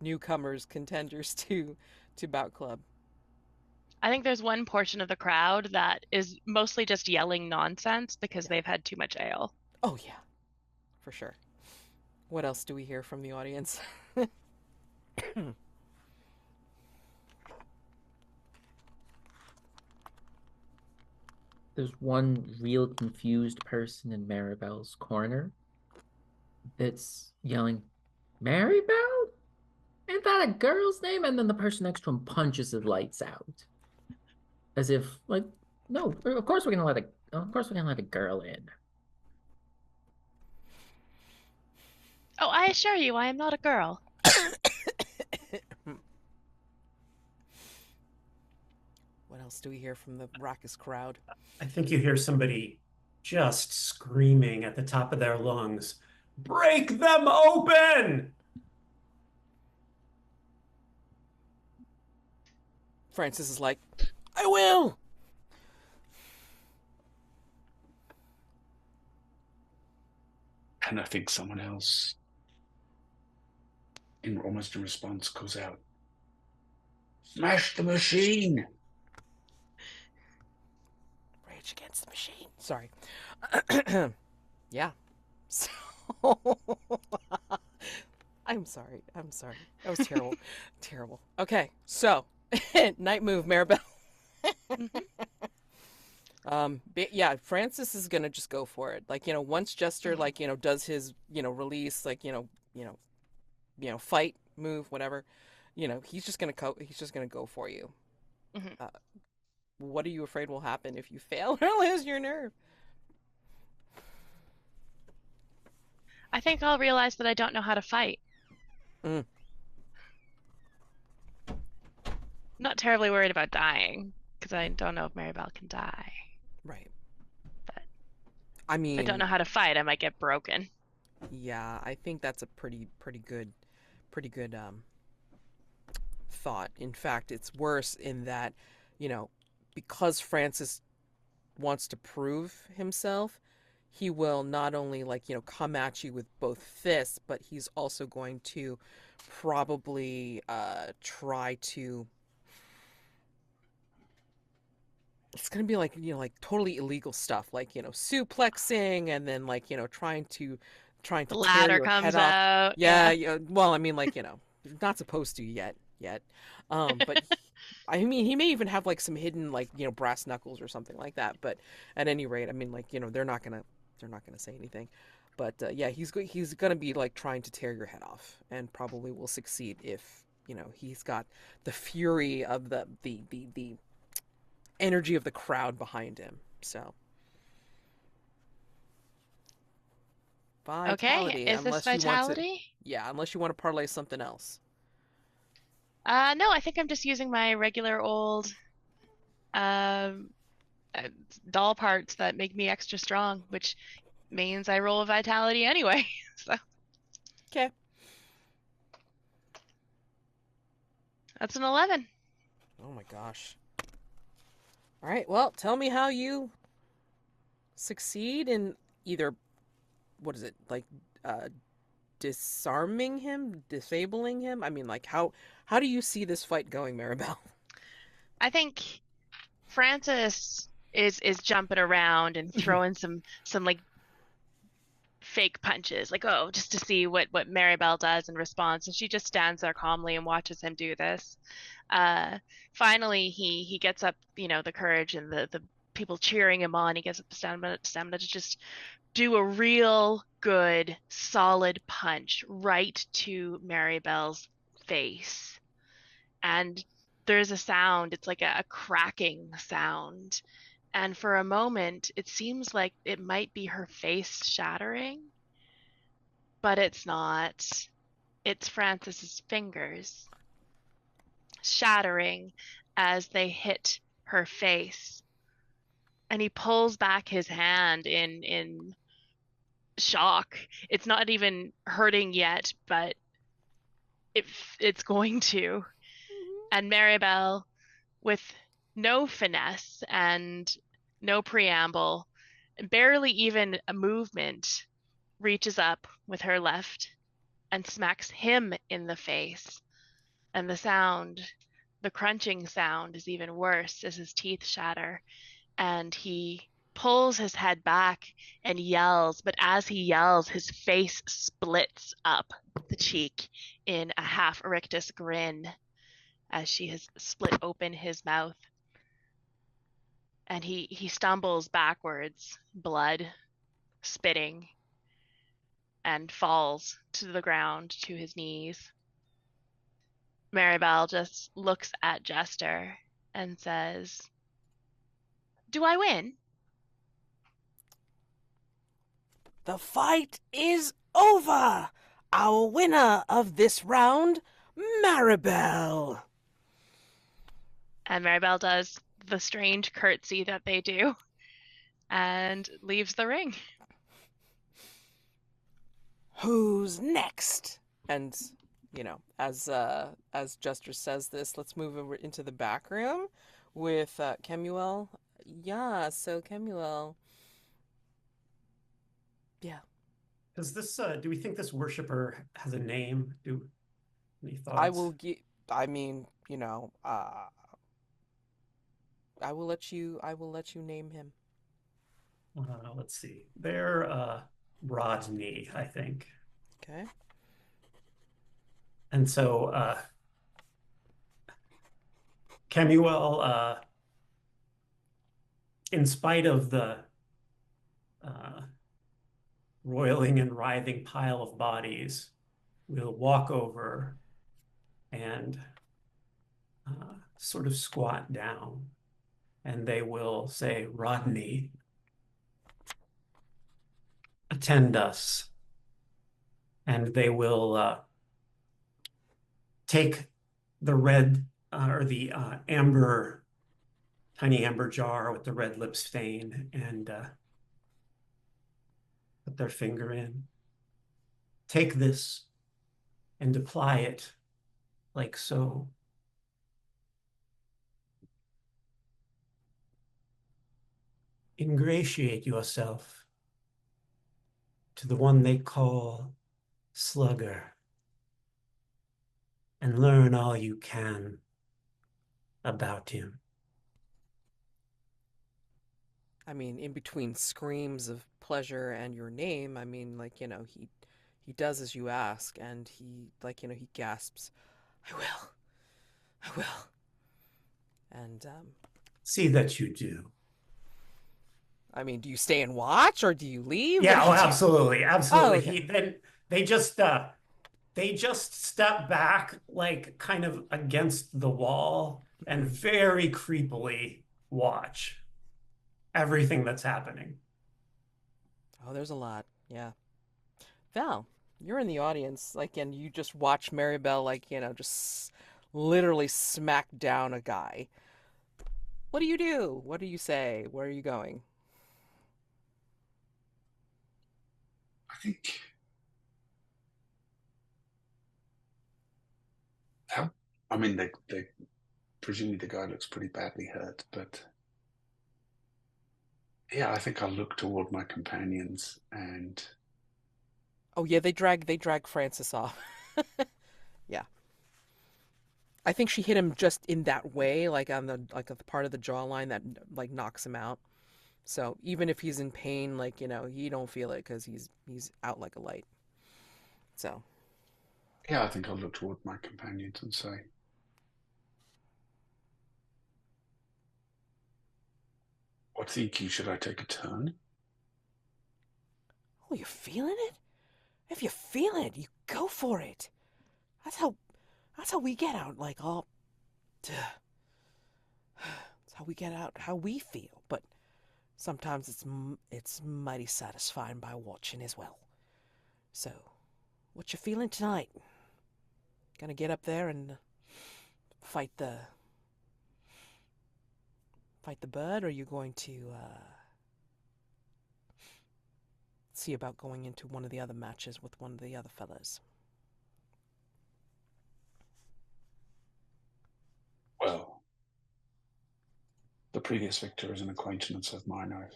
S1: newcomers, contenders to Bout Club.
S4: I think there's one portion of the crowd that is mostly just yelling nonsense because
S1: Yeah.
S4: they've had too much ale.
S1: Oh yeah, for sure. What else do we hear from the audience?
S3: There's one real confused person in Marybelle's corner that's yelling, "Marybelle? Ain't that a girl's name?" And then the person next to him punches his lights out. As if, like, no, of course we're gonna let a girl in.
S4: Oh, I assure you I am not a girl.
S1: What else do we hear from the raucous crowd?
S2: I think you hear somebody just screaming at the top of their lungs, "Break them open!"
S1: Francis is like, "I will!"
S5: And I think someone else, almost in response, calls out, "Smash the machine!"
S1: Rage Against the Machine. Sorry. Yeah. So I'm sorry. That was terrible. Terrible. Okay. So, night move, Marybelle. Yeah, Francis is gonna just go for it. Like, once Jester,
S4: Mhm.
S1: like, does his, release, like, fight move, whatever, he's just gonna go for you.
S4: Mhm.
S1: Uh, what are you afraid will happen if you fail or lose your nerve?
S4: I think I'll realize that I don't know how to fight.
S1: Mm,
S4: Not terribly worried about dying, because I don't know if Marybelle can die.
S1: right.
S4: But
S1: I
S4: if I don't
S1: mean,
S4: know how to fight, I might get broken.
S1: yeah, I think that's a pretty good thought. In fact, it's worse in that, you know, because Francis wants to prove himself, he will not only, like, come at you with both fists, but he's also going to probably try to, it's going to be like, like totally illegal stuff, like, suplexing, and then, like, trying
S4: The
S1: to tear
S4: ladder
S1: your head
S4: comes
S1: off.
S4: out.
S1: Yeah,
S4: Yeah.
S1: yeah, well, I mean, like, you're not supposed to yet. But I mean, he may even have like some hidden, like, brass knuckles or something like that. But at any rate, I mean, like, they're not gonna say anything. But yeah, he's gonna be like trying to tear your head off, and probably will succeed if he's got the fury of the energy of the crowd behind him. So
S4: Okay,
S1: vitality,
S4: is this
S1: unless you want to,
S4: vitality?
S1: yeah, unless you want to parlay something else.
S4: No, I think I'm just using my regular old um uh, doll parts that make me extra strong, which means I roll a vitality anyway. So
S1: Okay.
S4: that's an 11.
S1: Oh my gosh. All right. Well, tell me how you succeed in either, what is it, like, uh disarming him, disabling him? I mean, like, how do you see this fight going, Maribel?
S4: I think Francis is jumping around and throwing some like fake punches, like, oh, just to see what Marybelle does in response, and she just stands there calmly and watches him do this. Uh, Finally, he gets up, the courage and the people cheering him on. He gets up the stamina to just do a real good, solid punch right to Marybelle's face, and there's a sound. It's like a cracking sound. And for a moment, it seems like it might be her face shattering, but it's not. It's Francis's fingers shattering as they hit her face. And he pulls back his hand in shock. It's not even hurting yet, but it, it's going to. And Marybelle, with no finesse and no preamble, barely even a movement, reaches up with her left and smacks him in the face. And the sound, the crunching sound, is even worse as his teeth shatter. And he pulls his head back and yells. But as he yells, his face splits up the cheek in a half rictus grin as she has split open his mouth. And he stumbles backwards, blood spitting, and falls to the ground to his knees. Marybelle just looks at Jester and says, "Do I win?"
S1: The fight is over. Our winner of this round, Maribel.
S4: And Marybelle does the strange curtsy that they do and leaves the ring.
S1: Who's next? And as Jester says this, let's move over into the back room with Kemuel. Yeah, so Kemuel. Yeah,
S2: Does this do we think this worshiper has a name? Do any
S1: I
S2: thoughts?
S1: will give. I mean, I will let you name him.
S2: Let's see. They're Rodney, I think.
S1: Okay.
S2: And so Kemuel in spite of the uh, roiling and writhing pile of bodies, will walk over and sort of squat down, and they will say, Rodney, attend us. And they will take the red or the amber, tiny amber jar with the red lip stain and put their finger in. Take this and apply it like so. Ingratiate yourself to the one they call Slugger and learn all you can about him.
S1: I mean, in between screams of pleasure and your name, I mean, like, he does as you ask, and he, like, he gasps, I will, I will. And,
S2: See that you do.
S1: I mean, do you stay and watch, or do you leave?
S2: Yeah,
S1: What do you do?
S2: absolutely, absolutely.
S1: Oh, okay.
S2: Then they just step back, like kind of against the wall, and very creepily watch everything that's happening.
S1: Oh, there's a lot. Yeah. Val, you're in the audience, like, and you just watch Marybelle, like, just literally smack down a guy. What do you do? What do you say? Where are you going?
S5: I think how. I mean, they presumably the guy looks pretty badly hurt, but yeah, I think I'll look toward my companions and
S1: Oh yeah, they drag Francis off. Yeah. I think she hit him just in that way, like on the part of the jawline that like knocks him out. So even if he's in pain, like, he don't feel it because he's out like a light. So
S5: yeah, I think I'll look toward my companions and say, "What think you? Should I take a turn?"
S1: oh, you're feeling it? If you feel it, you go for it. That's how that's how we get out, like all that's how we get out how we feel. But sometimes it's mighty satisfying by watching as well. So, what you feeling tonight? Gonna get up there and fight the bird, or are you going to see about going into one of the other matches with one of the other fellas?
S5: Well, the previous victor is an acquaintance of mine. I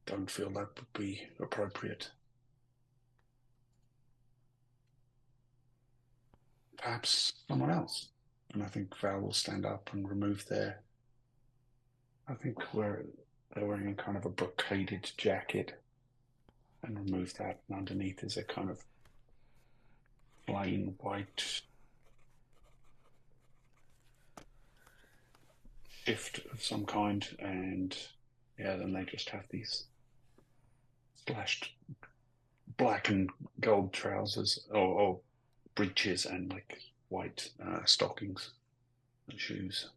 S5: don't feel that would be appropriate. Perhaps someone else. And I think Val will stand up and remove their. I think they're wearing a kind of a brocaded jacket and remove that. And underneath is a kind of plain white shift of some kind. And yeah, then they just have these splashed black and gold trousers or breeches and like white stockings and shoes.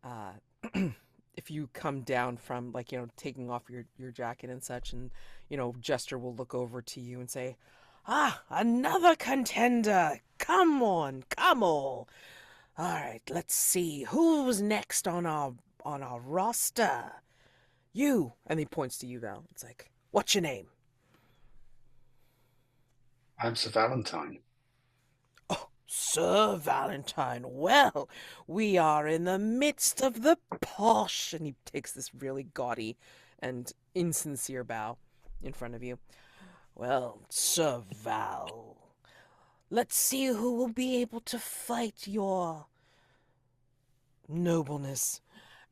S1: Uh, if you come down from, like, taking off your jacket and such, and Jester will look over to you and say, ah, another contender, come on, come on. All right, let's see who's next on our roster. You. And he points to you, Val. It's like, what's your name?
S5: I'm Sir Valentine.
S1: Oh, Sir Valentine. Well, we are in the midst of the posh. And he takes this really gaudy and insincere bow in front of you. Well, Sir Val, let's see who will be able to fight your nobleness.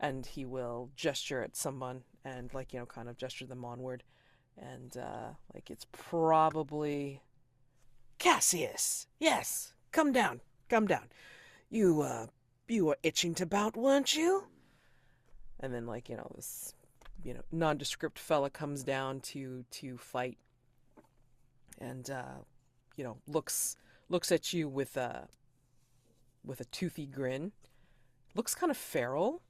S1: And he will gesture at someone and, like, kind of gesture them onward. And, like, it's probably Cassius. Yes, come down, come down. You were itching to bout, weren't you? And then like, this, nondescript fella comes down to fight, and looks at you with a toothy grin. Looks kind of feral,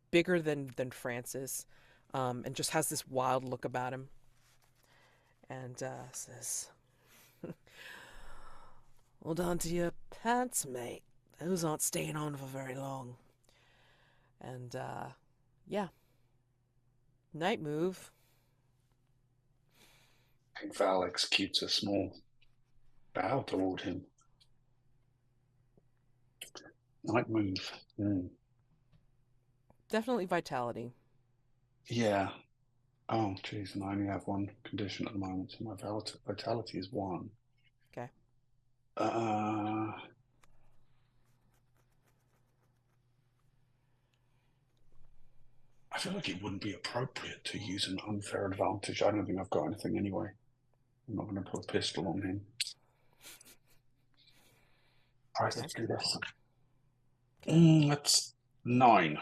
S1: bigger than Francis, and just has this wild look about him. And says, "Hold on to your pants, mate. Those aren't staying on for very long." And yeah, night move.
S5: I think Val executes a small bow toward him. Night move.
S1: Definitely vitality.
S5: Yeah. Oh, geez, and I only have one condition at the moment, so my vitality is 1.
S1: Okay.
S5: I feel like it wouldn't be appropriate to use an unfair advantage. I don't think I've got anything anyway. I'm not going to put a pistol on him. All right, let's do this. That's 9.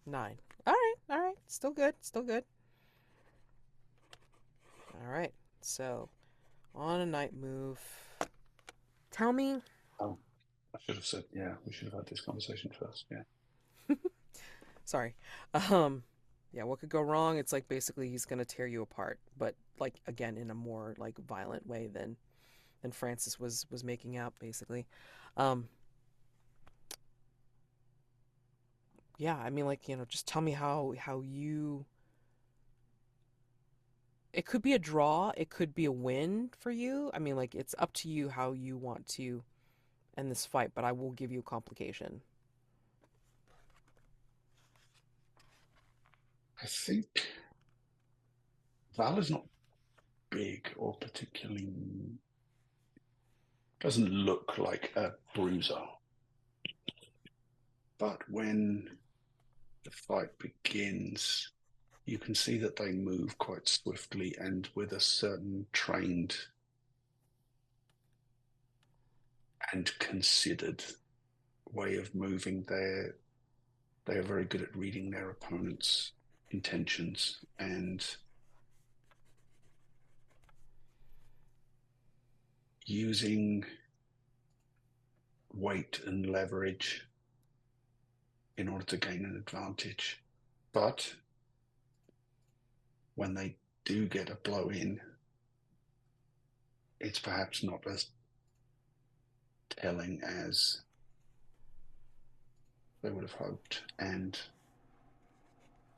S1: 9. All right. Still good. All right. So, on a night move. Tell me.
S5: Oh, I should have said, yeah, we should have had this conversation first. Yeah.
S1: Sorry. Yeah, what could go wrong? It's like basically he's gonna tear you apart, but like again in a more like violent way than Francis was making out, basically. Yeah, I mean, like, just tell me how you. It could be a draw, it could be a win for you. I mean, like, it's up to you how you want to end this fight, but I will give you a complication.
S5: I think Val is not big or particularly, doesn't look like a bruiser. But when the fight begins, you can see that they move quite swiftly and with a certain trained and considered way of moving. They are very good at reading their opponent's intentions and using weight and leverage in order to gain an advantage. But when they do get a blow in, it's perhaps not as telling as they would have hoped. And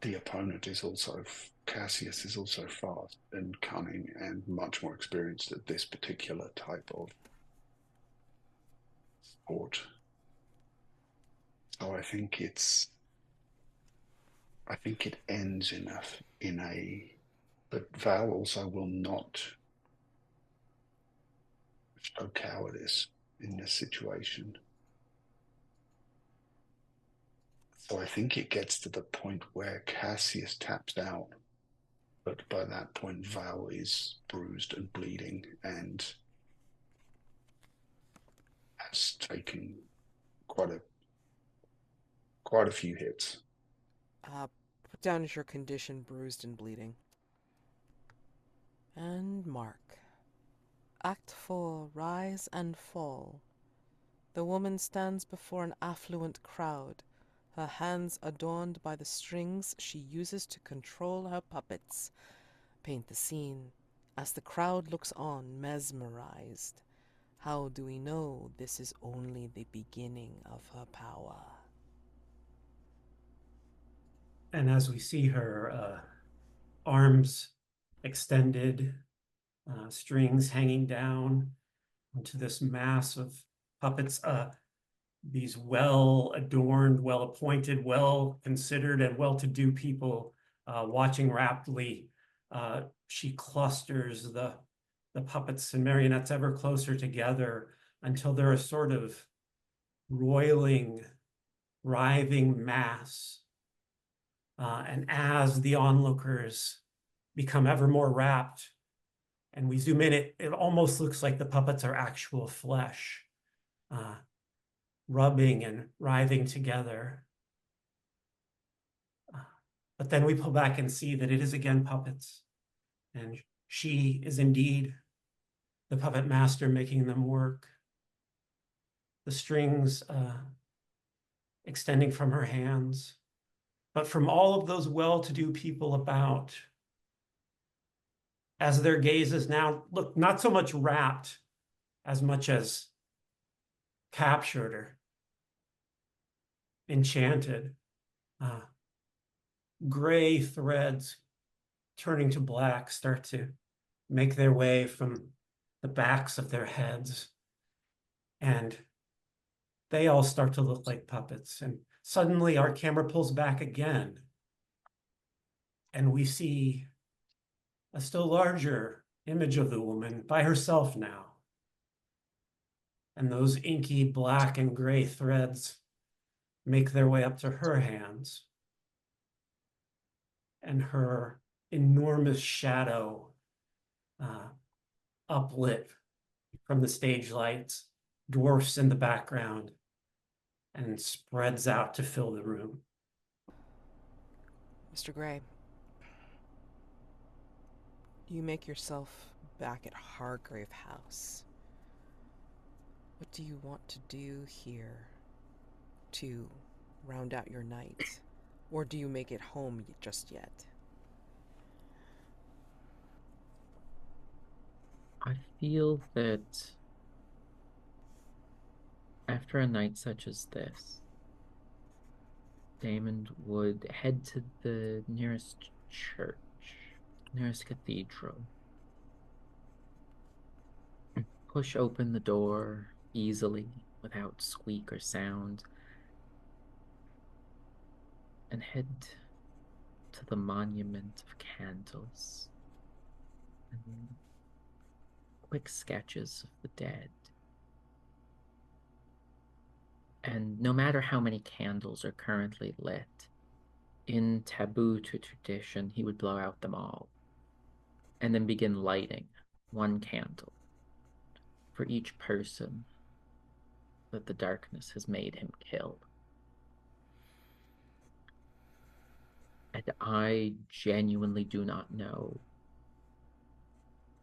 S5: the opponent is also, Cassius is also fast and cunning and much more experienced at this particular type of sport. So I think it ends in a, but Val also will not show cowardice in this situation. So I think it gets to the point where Cassius taps out, but by that point Val is bruised and bleeding and has taken quite a few hits.
S1: Put down as your condition bruised and bleeding. And mark. Act 4, Rise and Fall. The woman stands before an affluent crowd, her hands adorned by the strings she uses to control her puppets. Paint the scene as the crowd looks on, mesmerized. How do we know this is only the beginning of her power?
S2: And as we see her arms extended, strings hanging down into this mass of puppets, these well-adorned, well-appointed, well-considered, and well-to-do people watching raptly. She clusters the puppets and marionettes ever closer together until they're a sort of roiling, writhing mass. And as the onlookers become ever more rapt, and we zoom in, it almost looks like the puppets are actual flesh, rubbing and writhing together. But then we pull back and see that it is again puppets. And she is indeed the puppet master making them work. The strings extending from her hands, but from all of those well-to-do people about, as their gazes now look not so much rapt as much as captured or enchanted. Gray threads turning to black start to make their way from the backs of their heads, and they all start to look like puppets. And suddenly our camera pulls back again, and we see a still larger image of the woman by herself now. And those inky black and gray threads make their way up to her hands. And her enormous shadow, uplit from the stage lights, dwarfs in the background and spreads out to fill the room.
S1: Mr. Gray, you make yourself back at Hargrave House. What do you want to do here to round out your night? Or do you make it home just yet?
S3: I feel that after a night such as this, Daymond would head to the nearest church, nearest cathedral, push open the door easily without squeak or sound, and head to the monument of candles and quick sketches of the dead. And no matter how many candles are currently lit, in taboo to tradition, he would blow out them all and then begin lighting one candle for each person that the darkness has made him kill. And I genuinely do not know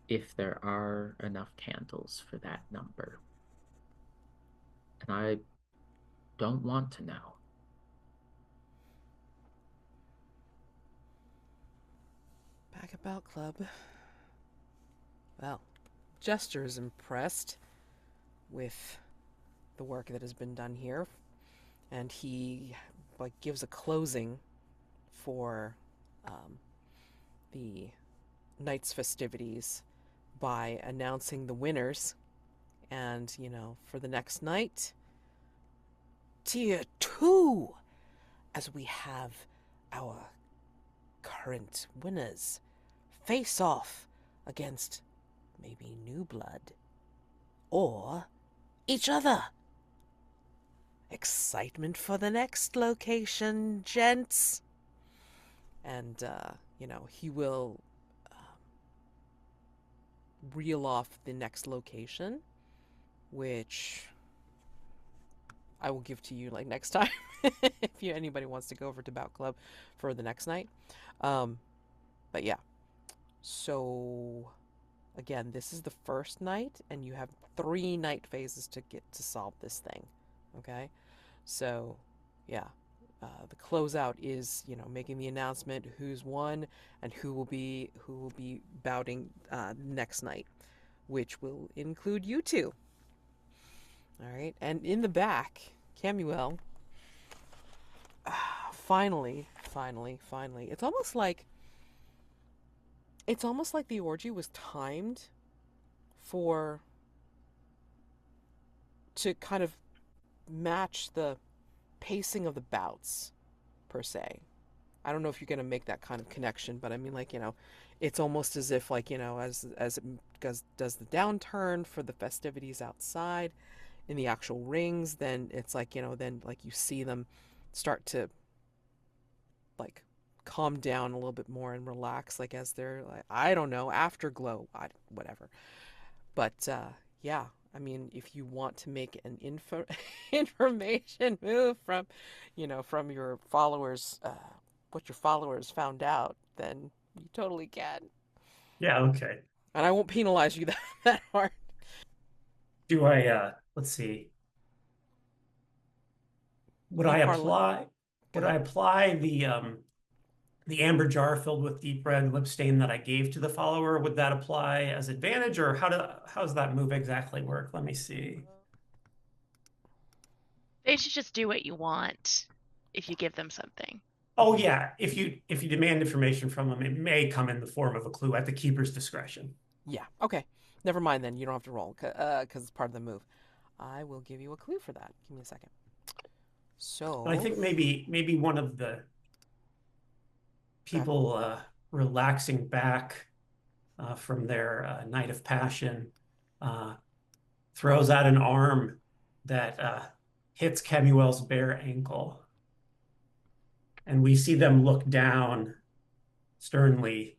S3: if there are enough candles for that number. And I don't want to know.
S1: Back at Bout Club. Well, Jester is impressed with the work that has been done here, and he gives a closing for the night's festivities by announcing the winners. And, for the next night, Tier 2, as we have our current winners face off against maybe new blood or each other. Excitement for the next location, gents. And, he will reel off the next location, which I will give to you next time if anybody wants to go over to Bout Club for the next night. But yeah, so again, this is the first night, and you have 3 night phases to get to solve this thing. Okay, so yeah, the closeout is making the announcement who's won and who will be bouting next night, which will include you two. All right, and in the back, Kemuel. Finally, it's almost like the orgy was timed to kind of match the pacing of the bouts, per se. I don't know if you're going to make that kind of connection, but I mean, it's almost as if, as it does the downturn for the festivities outside in the actual rings, then it's then you see them start to calm down a little bit more and relax, as they're I don't know, afterglow, whatever. But yeah, I mean, if you want to make an information move from your followers' what your followers found out, then you totally can.
S2: Yeah, okay.
S1: And I won't penalize you that hard.
S2: Do I, let's see. Would I
S1: You parlay.
S2: apply,
S1: Go
S2: would I
S1: ahead.
S2: apply the amber jar filled with deep red lip stain that I gave to the follower? Would that apply as advantage, or how does that move exactly work? Let me see.
S4: They should just do what you want if you give them something.
S2: Oh yeah, if you demand information from them, it may come in the form of a clue at the keeper's discretion.
S1: Yeah. Okay. Never mind then. You don't have to roll because it's part of the move. I will give you a clue for that. Give me a second. So.
S2: And I think maybe one of the people relaxing back from their night of passion throws out an arm that hits Kemuel's bare ankle. And we see them look down sternly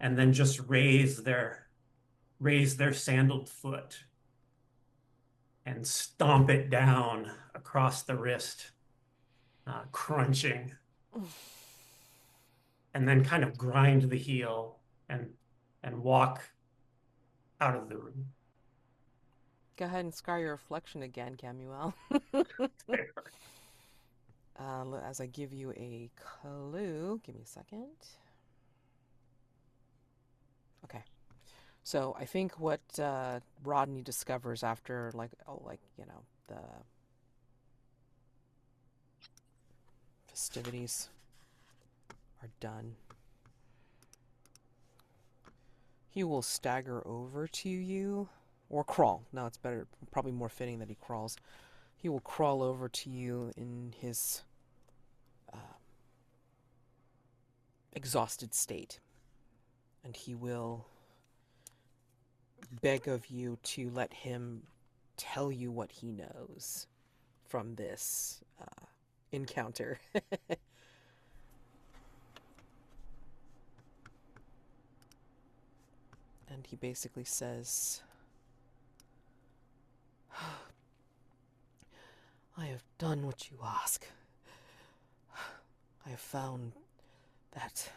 S2: and then just raise their sandaled foot and stomp it down across the wrist, crunching, and then kind of grind the heel and walk out of the room.
S1: Go ahead and scar your reflection again, Kemuel. As I give you a clue, give me a second. Okay. So I think what Rodney discovers after, the festivities are done, he will stagger over to you, or crawl. No, it's better, probably more fitting that he crawls. He will crawl over to you in his exhausted state, and he will beg of you to let him tell you what he knows from this encounter. And he basically says, I have done what you ask. I have found that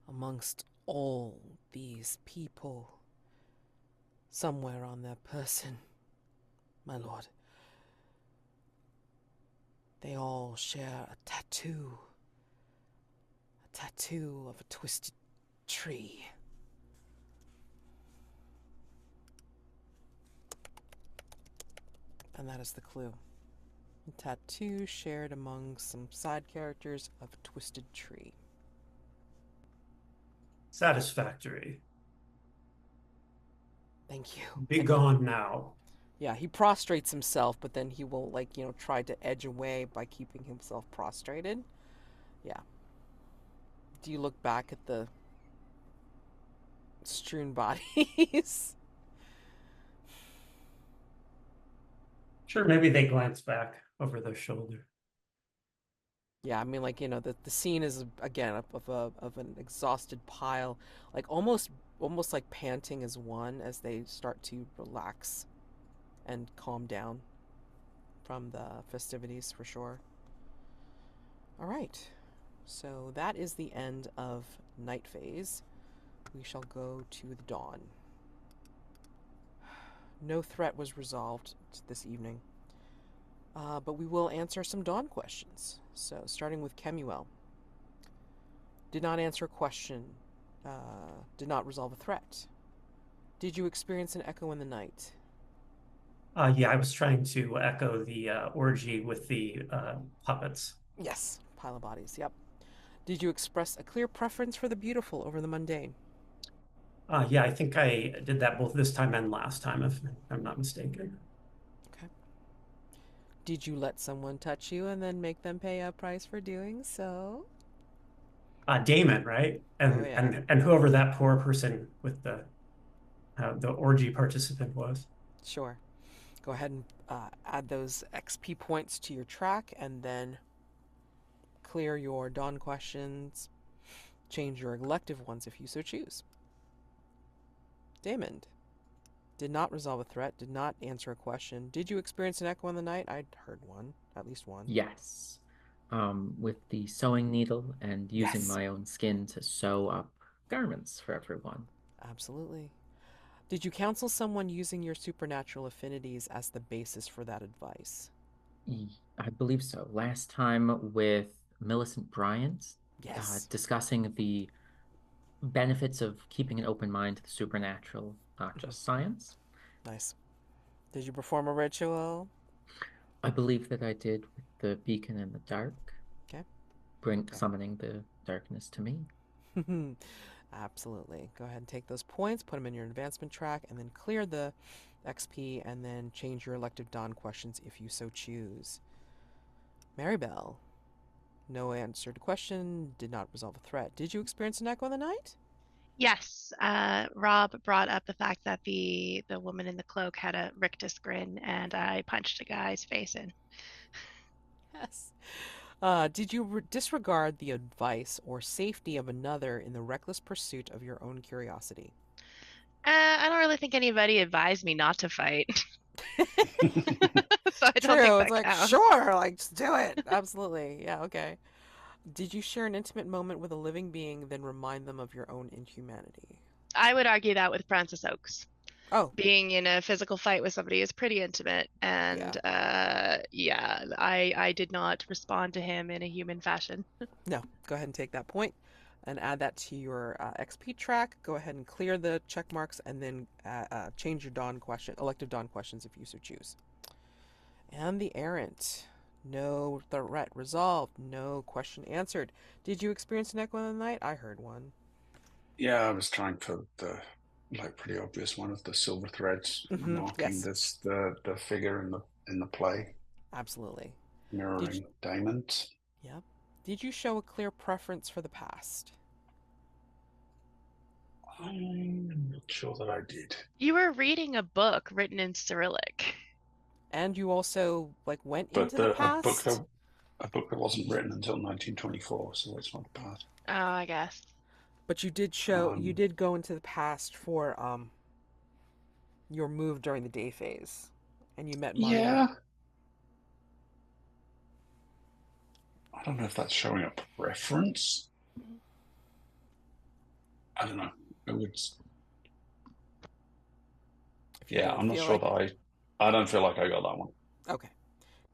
S1: amongst all these people, somewhere on their person, my lord, they all share a tattoo of a twisted tree. And that is the clue. A tattoo shared among some side characters of a twisted tree.
S2: Satisfactory.
S1: Thank you.
S2: Be gone now.
S1: Yeah, he prostrates himself, but then he will, try to edge away by keeping himself prostrated. Yeah. Do you look back at the strewn bodies?
S2: Sure, maybe they glance back over their shoulder.
S1: Yeah, I mean, the scene is, again, of an exhausted pile, almost like panting as one as they start to relax and calm down from the festivities, for sure. All right, so that is the end of night phase. We shall go to the dawn. No threat was resolved this evening, but we will answer some dawn questions. So, starting with Kemuel. Did not answer a question. Did not resolve a threat. Did you experience an echo in the night?
S2: Yeah, I was trying to echo the orgy with the puppets.
S1: Yes, pile of bodies, yep. Did you express a clear preference for the beautiful over the mundane?
S2: Yeah, I think I did that both this time and last time, if I'm not mistaken.
S1: Okay. Did you let someone touch you and then make them pay a price for doing so?
S2: Daymond, right? And
S1: Oh, yeah.
S2: and whoever that poor person with the orgy participant was.
S1: Sure. Go ahead and add those XP points to your track, and then clear your dawn questions. Change your elective ones if you so choose. Daymond. Did not resolve a threat, did not answer a question. Did you experience an echo in the night? I'd heard one, at least one.
S3: Yes. with the sewing needle and using
S1: Yes.
S3: my own skin to sew up garments for everyone.
S1: Absolutely. Did you counsel someone using your supernatural affinities as the basis for that advice?
S3: I believe so. Last time with Millicent Bryant,
S1: Yes.
S3: discussing the benefits of keeping an open mind to the supernatural, not
S1: Mhm.
S3: just science.
S1: Nice. Did you perform a ritual?
S3: I believe that I did with the beacon in the dark,
S1: Okay.
S3: summoning the darkness to me.
S1: Absolutely. Go ahead and take those points, put them in your advancement track, and then clear the XP, and then change your elective dawn questions if you so choose. Marybelle. No answer to question, did not resolve a threat. Did you experience an echo in the night?
S4: Yes, Rob brought up the fact that the woman in the cloak had a rictus grin, and I punched a guy's face in.
S1: Yes. Did you disregard the advice or safety of another in the reckless pursuit of your own curiosity?
S4: I don't really think anybody advised me not to fight, so I don't think
S1: True. It's
S4: that
S1: like,
S4: counts.
S1: sure, like, just do it. Absolutely. Yeah, okay. Did you share an intimate moment with a living being, then remind them of your own inhumanity?
S4: I would argue that with Francis Oakes.
S1: Oh,
S4: Being in a physical fight with somebody is pretty intimate,
S1: yeah.
S4: and yeah, I did not respond to him in a human fashion.
S1: No, go ahead and take that point and add that to your XP track. Go ahead and clear the check marks and then change your elective dawn questions if you so choose. And the errant. No threat resolved. No question answered. Did you experience an echo in the night? I heard one.
S5: Yeah, I was trying for the pretty obvious one of the silver threads marking
S1: Yes,
S5: this the figure in the play,
S1: absolutely. Did you,
S5: mirroring Daymond.
S1: yeah. Did you show a clear preference for the past?
S5: I'm not sure that I did.
S4: You were reading a book written in Cyrillic.
S1: And you also like went
S5: But
S1: into the
S5: a book
S1: past?
S5: that wasn't written until 1924, so it's not bad.
S4: Oh, I guess.
S1: But you
S5: Um,
S1: did go into the past for your move during the day phase, and you met Maya.
S5: yeah, I don't know if that's showing a preference. I don't know. It would.
S1: If you
S5: Yeah,
S1: don't
S5: I'm not
S1: feel
S5: sure
S1: like
S5: that
S1: it.
S5: I don't feel like I got that one.
S1: Okay.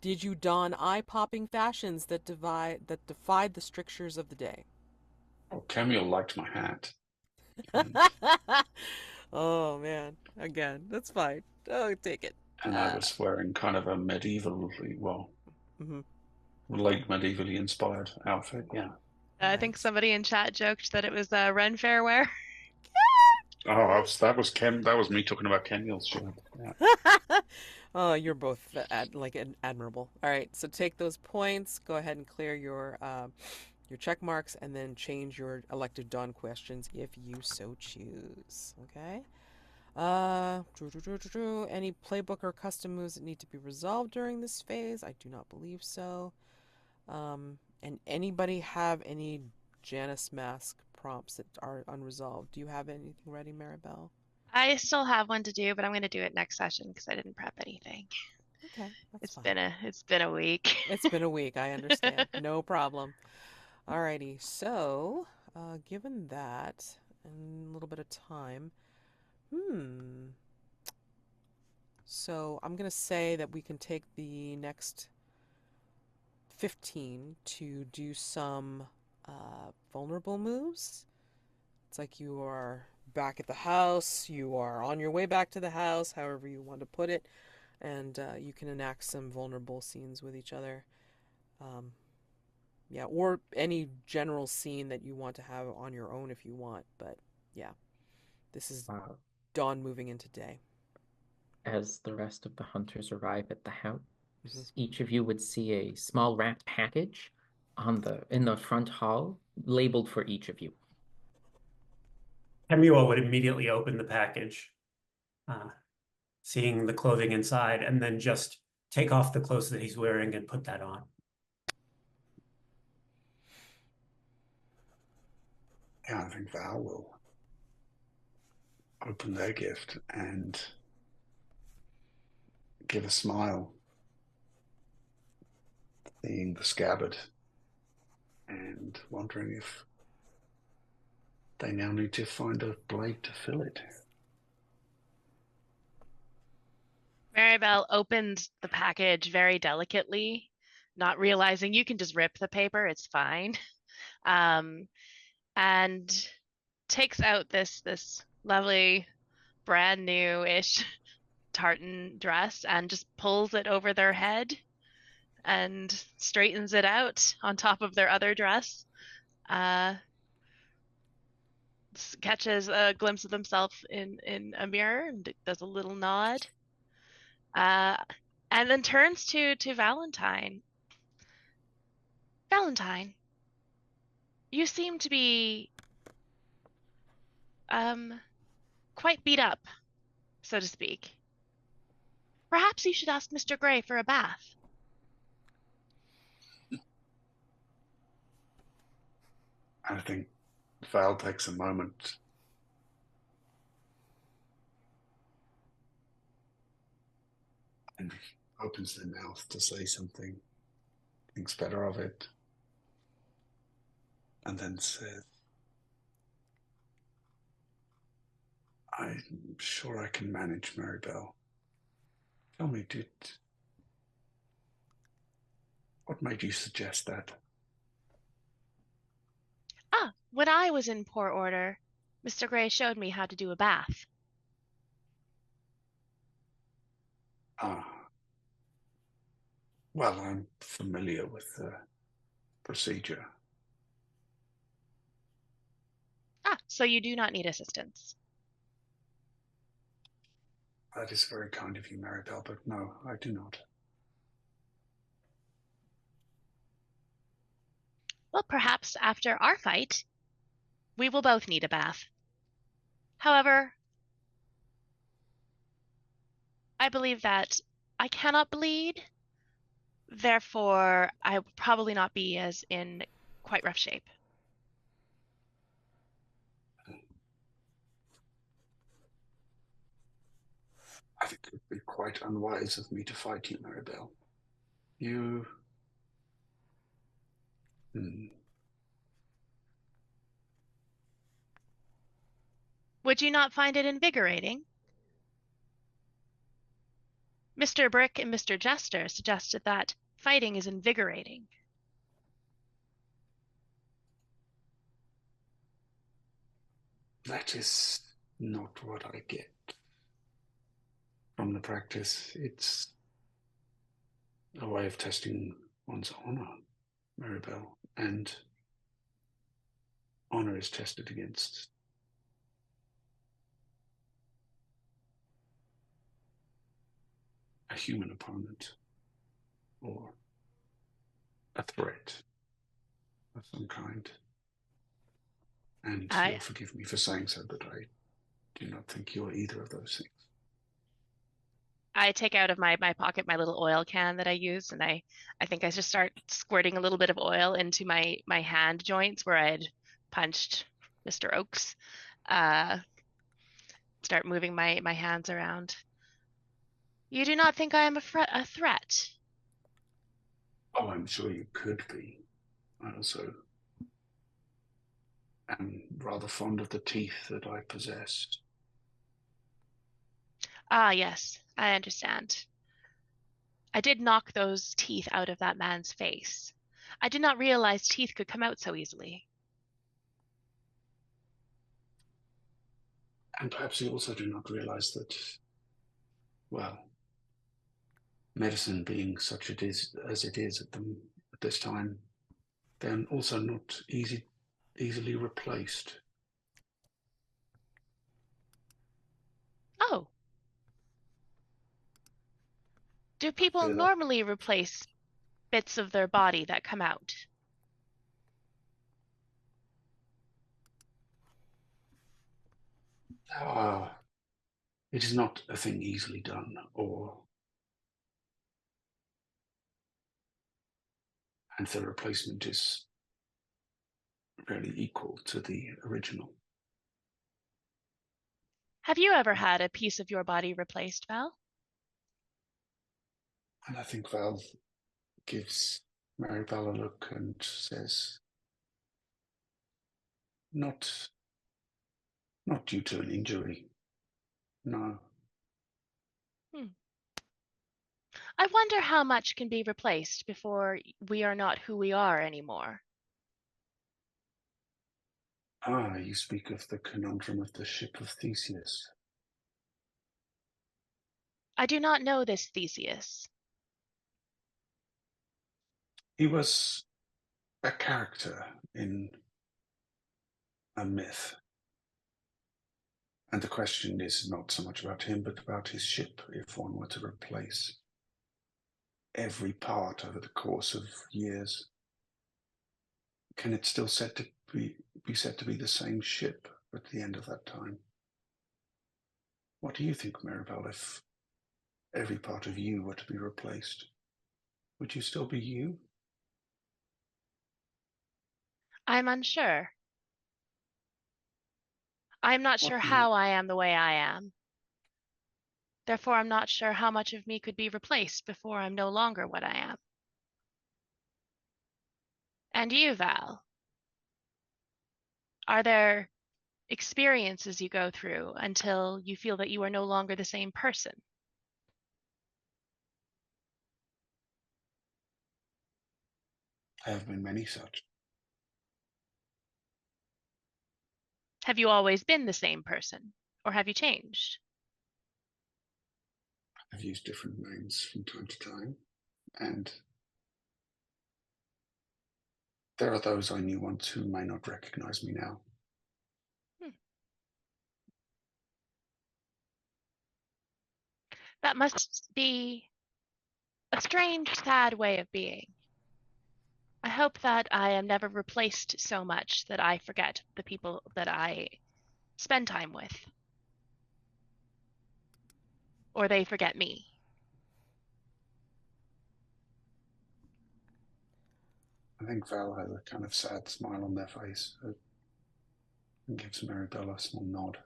S1: Did you don eye-popping fashions that defied the strictures of the day?
S5: Oh, Kemuel liked my hat, and,
S1: Oh man, again, that's fine. Oh, take it.
S5: and I was wearing kind of a medievally, well,
S1: Mhm.
S5: late medievally inspired outfit. Yeah.
S4: I think
S1: Nice.
S4: somebody in chat joked that it was Ren Fair wear.
S5: Oh, that was me talking about Kemuel's shirt. Yeah.
S1: Oh, you're both admirable. All right, so take those points. Go ahead and clear your check marks, and then change your elective dawn questions if you so choose. Okay. Any playbook or custom moves that need to be resolved during this phase? I do not believe so. And anybody have any Janus mask prompts that are unresolved? Do you have anything ready, Maribel?
S4: I still have one to do, but I'm going to do it next session because I didn't prep anything.
S1: Okay, that's
S4: It's
S1: fine.
S4: been a week.
S1: It's been a week, I understand. No problem. Alrighty, so given that and a little bit of time, so I'm gonna say that we can take the next 15 to do some vulnerable moves. It's like you are back at the house, you are on your way back to the house, however you want to put it, and you can enact some vulnerable scenes with each other. Um, yeah, or any general scene that you want to have on your own if you want, but yeah, this is dawn moving into day.
S3: As the rest of the hunters arrive at the house,
S1: Mhm.
S3: each of you would see a small wrapped package in the front hall, labeled for each of you.
S2: Kemuel would immediately open the package, seeing the clothing inside, and then just take off the clothes that he's wearing and put that on.
S5: Yeah, I think Val will open their gift and give a smile, seeing the scabbard and wondering if they now need to find a blade to fill it.
S4: Marybelle opened the package very delicately, not realizing you can just rip the paper, it's fine. And takes out this lovely brand new-ish tartan dress and just pulls it over their head and straightens it out on top of their other dress. Catches a glimpse of himself in a mirror and does a little nod. And then turns to Valentine. Valentine, you seem to be quite beat up, so to speak. Perhaps you should ask Mr. Grey for a bath.
S5: I think Val takes a moment and opens their mouth to say something, thinks better of it, and then says, I'm sure I can manage, Marybelle. Tell me, what made you suggest that?
S4: When I was in poor order, Mr. Grey showed me how to do a bath.
S5: Ah. Well, I'm familiar with the procedure.
S4: So you do not need assistance.
S5: That is very kind of you, Marybelle, but no, I do not.
S4: Well, perhaps after our fight, we will both need a bath. However, I believe that I cannot bleed, therefore I will probably not be as in quite rough shape.
S5: I think it would be quite unwise of me to fight you, Marybelle. You...
S4: Would you not find it invigorating? Mr. Brick and Mr. Jester suggested that fighting is invigorating.
S5: That is not what I get from the practice. It's a way of testing one's honor, Marybelle, and honor is tested against a human opponent or a threat of some kind. And you'll forgive me for saying so, but I do not think you're either of those things.
S4: I take out of my pocket my little oil can that I use, and I think I just start squirting a little bit of oil into my hand joints where I had punched Mr. Oakes. Start moving my hands around. You do not think I am a threat?
S5: Oh, I'm sure you could be. I also am rather fond of the teeth that I possess.
S4: Ah, yes, I understand. I did knock those teeth out of that man's face. I did not realize teeth could come out so easily.
S5: And perhaps you also do not realize that, well, medicine being such it is as it is at this time, then also not easily replaced.
S4: Oh. Do people normally replace bits of their body that come out?
S5: It is not a thing easily done, and the replacement is really equal to the original.
S4: Have you ever had a piece of your body replaced, Val?
S5: And I think Val gives Marybelle a look and says, Not due to an injury. No.
S4: I wonder how much can be replaced before we are not who we are anymore.
S5: Ah, you speak of the conundrum of the ship of Theseus.
S4: I do not know this Theseus.
S5: He was a character in a myth. And the question is not so much about him, but about his ship. If one were to replace every part over the course of years, can it still be said to be the same ship at the end of that time? What do you think, Marybelle, if every part of you were to be replaced? Would you still be you?
S4: I'm unsure. I'm not sure
S5: What
S4: how I am the way I am. Therefore, I'm not sure how much of me could be replaced before I'm no longer what I am. And you, Val, are there experiences you go through until you feel that you are no longer the same person?
S5: There have been many such.
S4: Have you always been the same person, or have you changed?
S5: I've used different names from time to time, and there are those I knew once who may not recognize me now.
S4: That must be a strange, sad way of being. I hope that I am never replaced so much that I forget the people that I spend time with. Or they forget me.
S5: I think Val has a kind of sad smile on their face and gives Marybelle a small nod.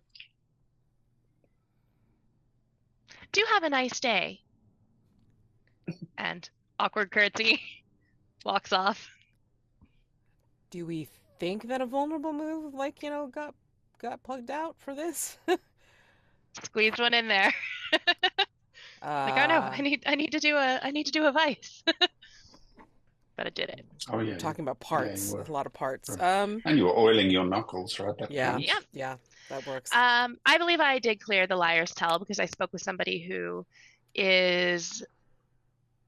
S4: Do have a nice day. And awkward curtsy walks off.
S1: Do we think that a vulnerable move, like, got plugged out for this?
S4: Squeeze one in there. Like, oh no, I need to do a vice. But I did it.
S5: Oh yeah,
S1: talking about
S5: yeah,
S1: parts,
S5: you were.
S1: a lot of parts.
S5: And you were oiling your knuckles, right? That
S1: Yeah,
S5: counts.
S4: Yeah.
S1: that works.
S4: I believe I did clear the liar's tell because I spoke with somebody who is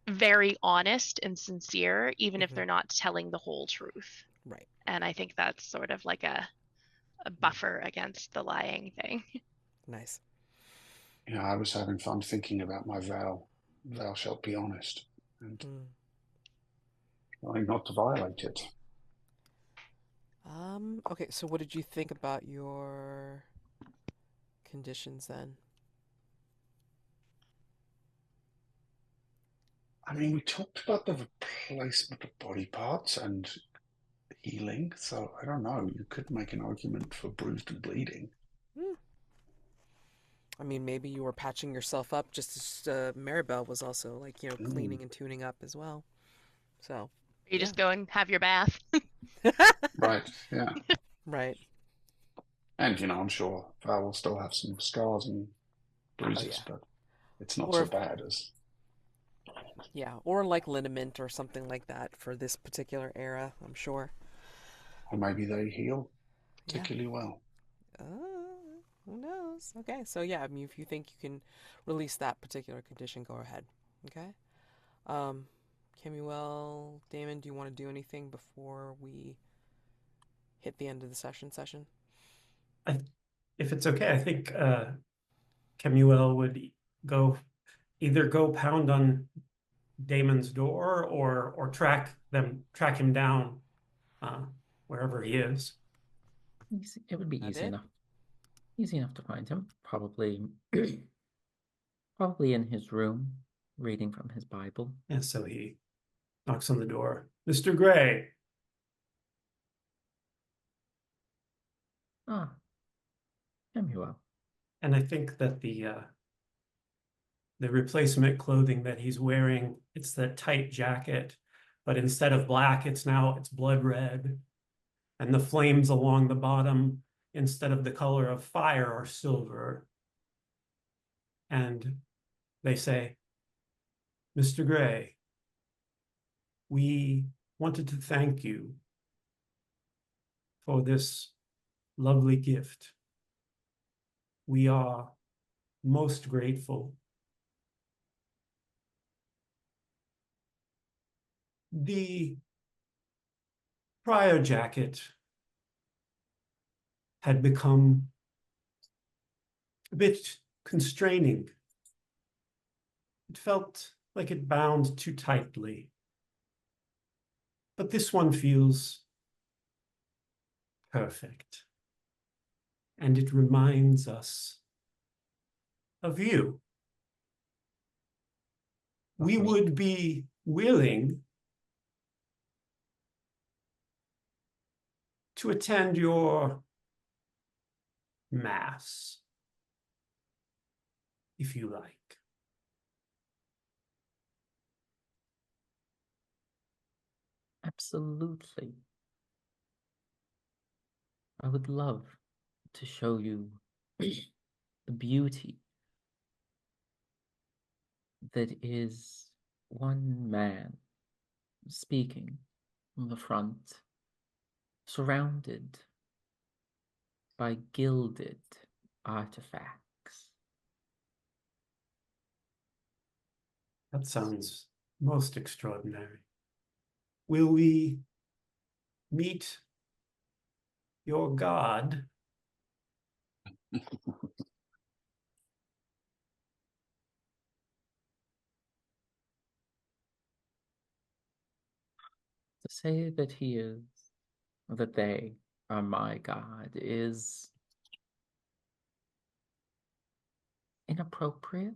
S4: very honest and sincere, even if they're not telling the whole truth.
S1: Right.
S4: And I think that's sort of like a buffer against the lying thing.
S1: Nice.
S5: Yeah, I was having fun thinking about my vow. Thou shalt be honest, and trying not to violate it.
S1: Okay, so what did you think about your conditions then?
S5: I mean, we talked about the replacement of body parts and healing, so I don't know. You could make an argument for bruised and bleeding.
S1: I mean, maybe you were patching yourself up just as Marybelle was also, like, cleaning and tuning up as well. So,
S4: You just go and have your bath.
S5: Right, yeah.
S1: right.
S5: And, I'm sure Val will still have some scars and bruises, but it's not so bad as...
S1: Yeah, or like liniment or something like that for this particular era, I'm sure.
S5: Or maybe they heal particularly well.
S1: Who knows? Okay, so yeah, I mean, if you think you can release that particular condition, go ahead. Okay. Kemuel, Daymond, do you want to do anything before we hit the end of the session?
S2: If it's okay, I think Kemuel would either go pound on Damon's door or track him down wherever he is.
S3: It would be easy enough. Easy enough to find him. Probably in his room, reading from his Bible.
S2: And so he knocks on the door. Mr. Gray.
S3: Ah, Kemuel.
S2: And I think that the replacement clothing that he's wearing, it's that tight jacket, but instead of black, it's blood red. and the flames along the bottom, instead of the color of fire, are silver. And they say, Mr. Gray, we wanted to thank you for this lovely gift. We are most grateful. The prior jacket had become a bit constraining. It felt like it bound too tightly. But this one feels perfect. And it reminds us of you. We would be willing to attend your mass, if you like.
S3: Absolutely. I would love to show you the beauty that is one man speaking from the front, surrounded by gilded artifacts.
S2: That sounds most extraordinary. Will we meet your god?
S3: To say that he is, that they are my god is inappropriate.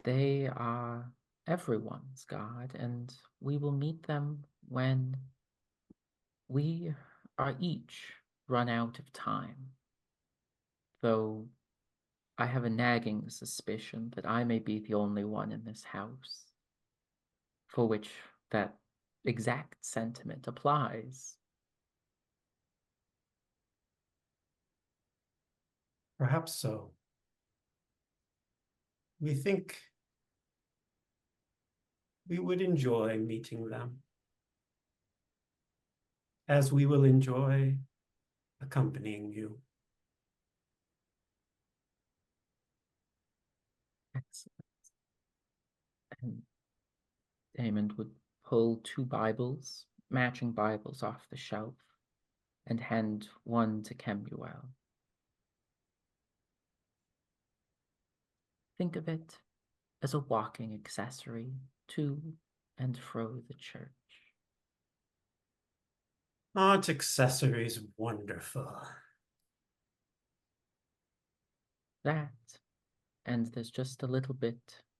S3: They are everyone's god, and we will meet them when we are each run out of time. Though I have a nagging suspicion that I may be the only one in this house for which that exact sentiment applies.
S2: Perhaps so. We think we would enjoy meeting them, as we will enjoy accompanying you.
S3: Excellent. And Daymond would pull 2 Bibles, matching Bibles off the shelf, and hand one to Kemuel. Think of it as a walking accessory to and fro the church.
S2: Aren't accessories wonderful?
S3: That, and there's just a little bit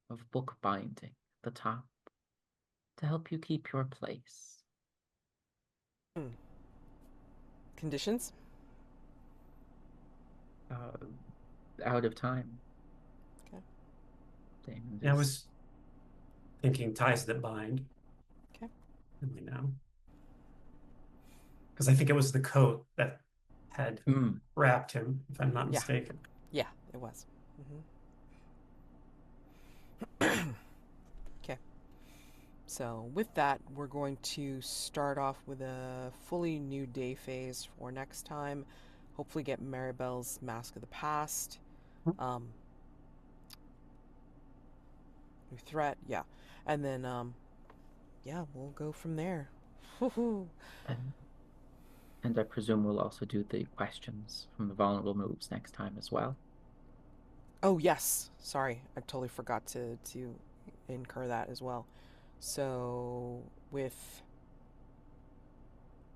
S3: of book binding at the top to help you keep your place.
S1: Conditions?
S3: Out of time.
S1: Okay.
S3: Daymond
S2: I
S3: is...
S2: was thinking ties that bind.
S1: Okay.
S2: Really now. Because I think it was the coat that had wrapped him, if I'm not mistaken.
S1: Yeah, it was. Mm-hmm. Okay. So with that, we're going to start off with a fully new day phase for next time. Hopefully get Marybelle's Mask of the Past. New threat, yeah. And then, yeah, we'll go from there.
S3: And I presume we'll also do the questions from the vulnerable moves next time as well.
S1: Oh, yes. Sorry, I totally forgot to incur that as well. So, with...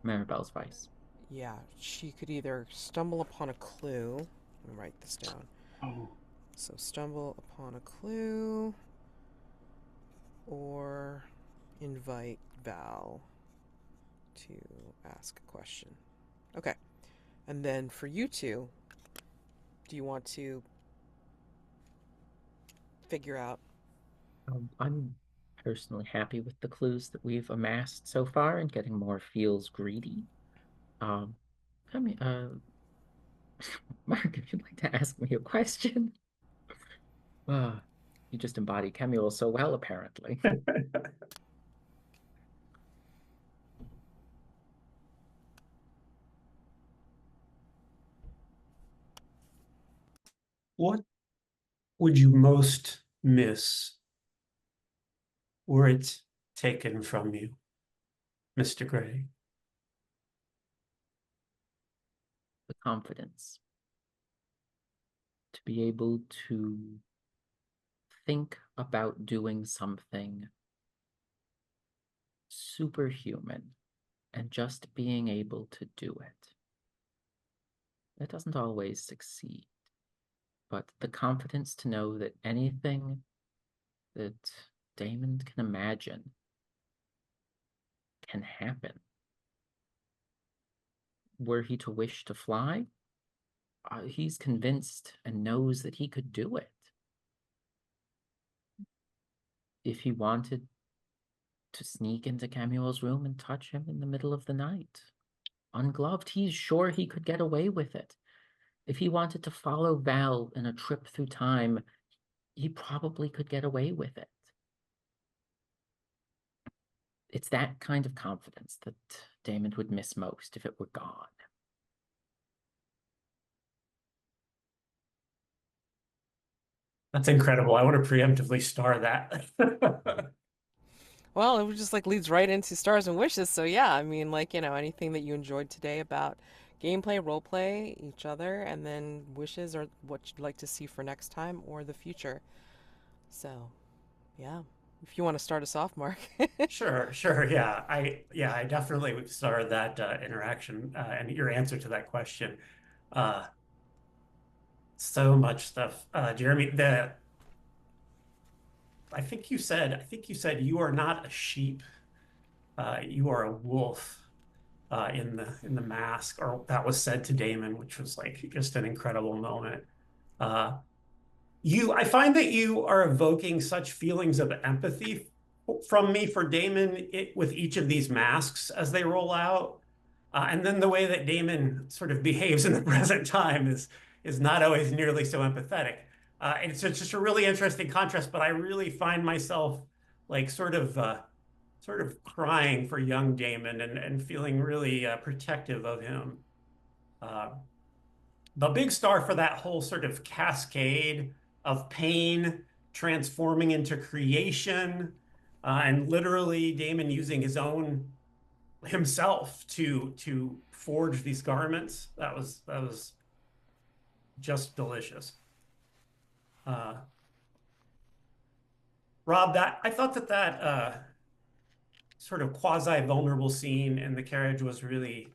S3: Marybelle's Vice.
S1: Yeah, she could either stumble upon a clue. Let me write this down.
S5: Oh.
S1: So, stumble upon a clue, or invite Val to ask a question. Okay. And then for you two, do you want to figure out?
S3: I'm personally happy with the clues that we've amassed so far, and getting more feels greedy. I mean, Mark, if you'd like to ask me a question. You just embody Kemuel so well, apparently.
S2: What would you most miss were it taken from you, Mr. Gray?
S3: The confidence to be able to think about doing something superhuman and just being able to do it. It doesn't always succeed, but the confidence to know that anything that Daymond can imagine can happen. Were he to wish to fly, he's convinced and knows that he could do it. If he wanted to sneak into Kemuel's room and touch him in the middle of the night, ungloved, he's sure he could get away with it. If he wanted to follow Val in a trip through time, he probably could get away with it. It's that kind of confidence that Daymond would miss most if it were gone.
S2: That's incredible. I want to preemptively star that.
S1: Well, it just like leads right into stars and wishes. So yeah, I mean, like, anything that you enjoyed today about gameplay, role play, each other, and then wishes or what you'd like to see for next time or the future. So, yeah. If you want to start us off, Mark.
S2: Sure. Yeah, I definitely would start that interaction and your answer to that question. So much stuff, Jeremy. I think you said you are not a sheep. You are a wolf in the mask, or that was said to Daymond, which was like just an incredible moment. Uh, I find that you are evoking such feelings of empathy from me for Daymond with each of these masks as they roll out. And then the way that Daymond sort of behaves in the present time is not always nearly so empathetic. And it's just a really interesting contrast, but I really find myself like sort of crying for young Daymond and feeling really protective of him. Uh, the big star for that whole sort of cascade of pain transforming into creation, and literally Daymond using himself to forge these garments. That was just delicious. Rob, that I thought that sort of quasi vulnerable scene in the carriage was really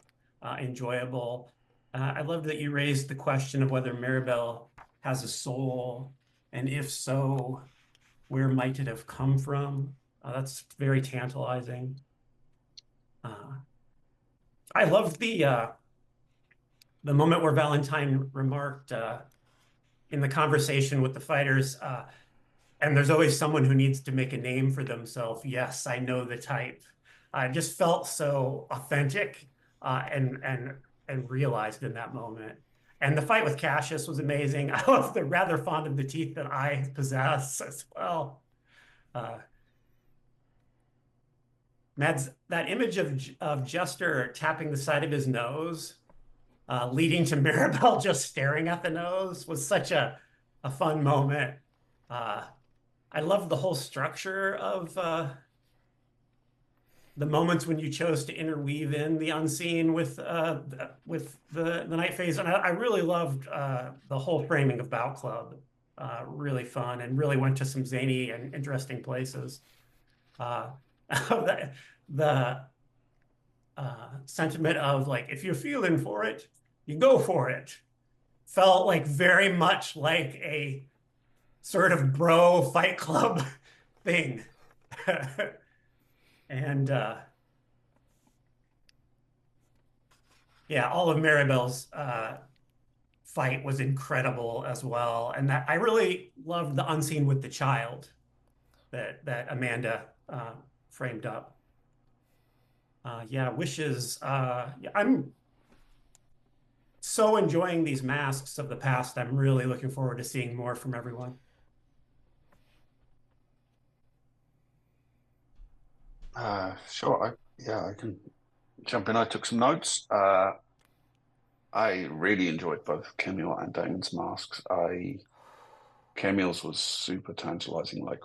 S2: enjoyable. I loved that you raised the question of whether Marybelle has a soul, and if so, where might it have come from? That's very tantalizing. I loved the moment where Valentine remarked in the conversation with the fighters, and there's always someone who needs to make a name for themselves. Yes, I know the type. I just felt so authentic and realized in that moment. And the fight with Cassius was amazing. I was rather fond of the teeth that I possess as well. Mads, that image of Jester tapping the side of his nose, leading to Marybelle just staring at the nose, was such a fun moment. I love the whole structure of the moments when you chose to interweave in the unseen with the night phase, and I really loved the whole framing of Bout Club. Really fun and really went to some zany and interesting places. The sentiment of like, if you're feeling for it, you go for it, felt like very much like a sort of bro Fight Club thing. And yeah, all of Marybelle's fight was incredible as well. And that I really loved the unseen with the child. that Amanda framed up. Yeah, wishes. I'm so enjoying these masks of the past. I'm really looking forward to seeing more from everyone.
S5: Sure. I can jump in. I took some notes. I really enjoyed both Kemuel and Damon's masks. Kemuel's was super tantalizing, like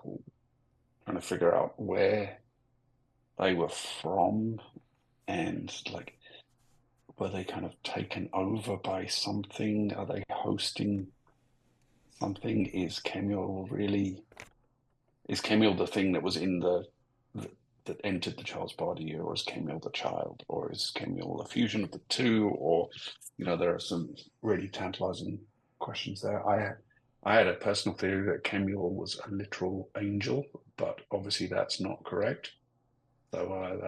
S5: trying to figure out where they were from and like were they kind of taken over by something? Are they hosting something? Is Kemuel the thing that was in that entered the child's body, or is Kemuel the child, or is Kemuel a fusion of the two? Or, there are some really tantalizing questions there. I had a personal theory that Kemuel was a literal angel, but obviously that's not correct. So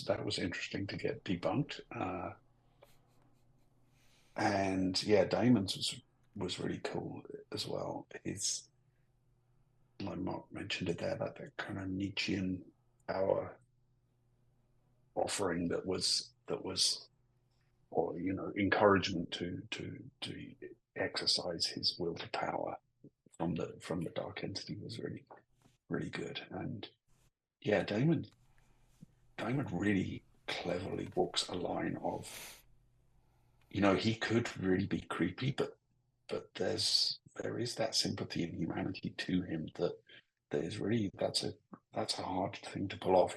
S5: that was interesting to get debunked. And yeah, Daymond's was really cool as well. It's like Mark mentioned it there, that kind of Nietzschean power offering that was or encouragement to exercise his will to power from the dark entity was really, really good. And yeah, Daymond really cleverly walks a line of, he could really be creepy, but there is that sympathy and humanity to him that is really, that's a hard thing to pull off.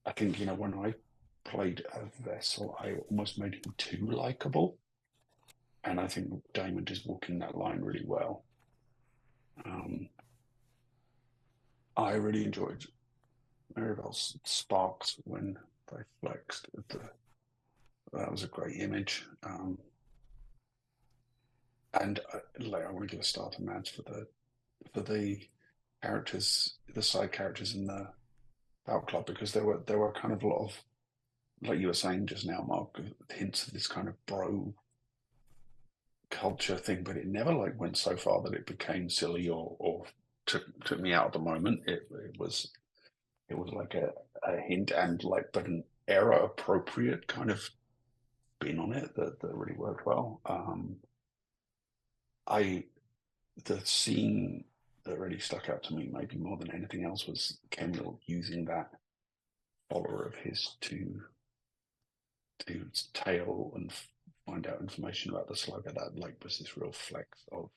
S5: I think, when I played a vessel, I almost made him too likable, and I think Daymond is walking that line really well. I really enjoyed Marybelle's sparks when they flexed. That was a great image. And I want to give a star to Mads for the characters, the side characters in the Bout Club, because there were kind of a lot of, like you were saying just now, Mark, hints of this kind of bro culture thing, but it never went so far that it became silly or took me out of the moment. It was like a hint and but an era appropriate kind of spin on it that really worked well. The scene that really stuck out to me, maybe more than anything else, was Kemuel using that follower of his to tail and find out information about the slugger. That was this real flex of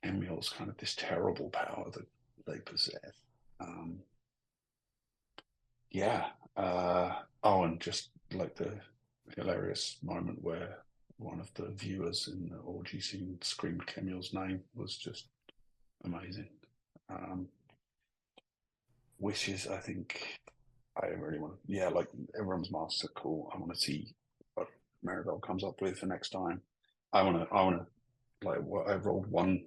S5: Kemuel's kind of this terrible power that they possess. And just the hilarious moment where one of the viewers in the orgy scene screamed Kemuel's name was just amazing. Wishes, I think I really want to, everyone's masks are cool. I want to see what Marybelle comes up with for next time. I want to I rolled one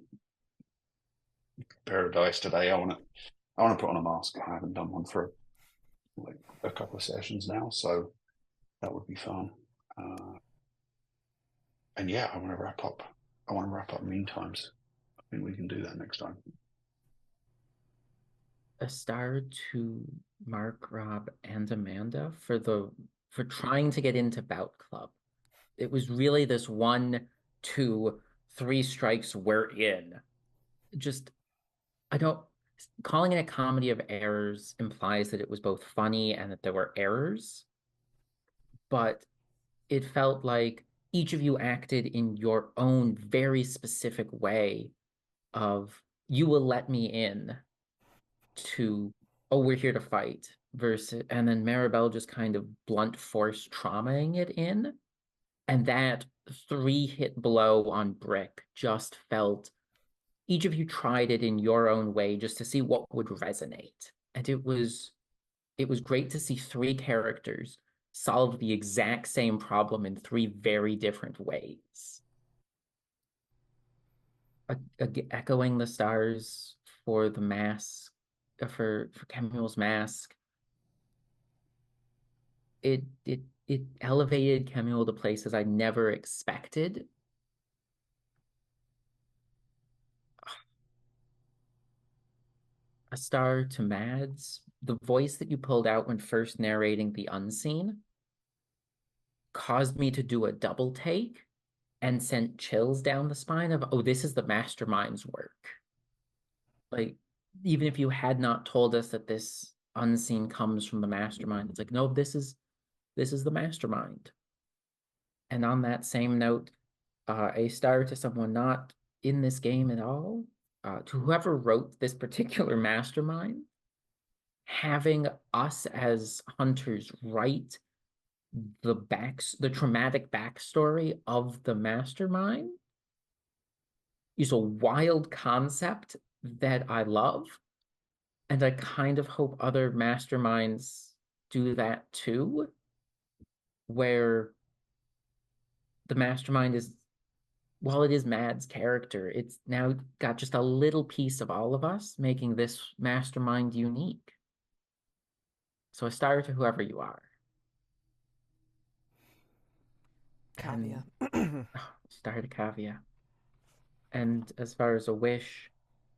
S5: pair of dice today. I want to put on a mask. I haven't done one for a couple of sessions now, so that would be fun. And yeah, I want to wrap up mean times. I think we can do that next time.
S3: A star to Mark, Rob, and Amanda for trying to get into Bout Club. It was really this 1, 2, 3 strikes, we're in. Calling it a comedy of errors implies that it was both funny and that there were errors, but it felt like each of you acted in your own very specific way of, you will let me in, to, oh, we're here to fight, versus, and then Marybelle just kind of blunt force traumaing it in. And that 3-hit blow on Brick just felt, each of you tried it in your own way just to see what would resonate. And it was great to see 3 characters solve the exact same problem in 3 very different ways. Echoing the stars for the mask, for Kemuel's mask. It elevated Kemuel to places I never expected. a star to Mads. The voice that you pulled out when first narrating the Unscene caused me to do a double take and sent chills down the spine of, oh, this is the Mastermind's work. Like, even if you had not told us that this Unscene comes from the Mastermind, it's like, no, this is the Mastermind. And on that same note, a star to someone not in this game at all, to whoever wrote this particular Mastermind, having us as hunters write the traumatic backstory of the Mastermind is a wild concept that I love, and I kind of hope other Masterminds do that too, where the Mastermind is, while it is Mad's character, it's now got just a little piece of all of us, making this Mastermind unique. So a star to whoever you are.
S1: Kavya.
S3: And star to Kavya. And as far as a wish,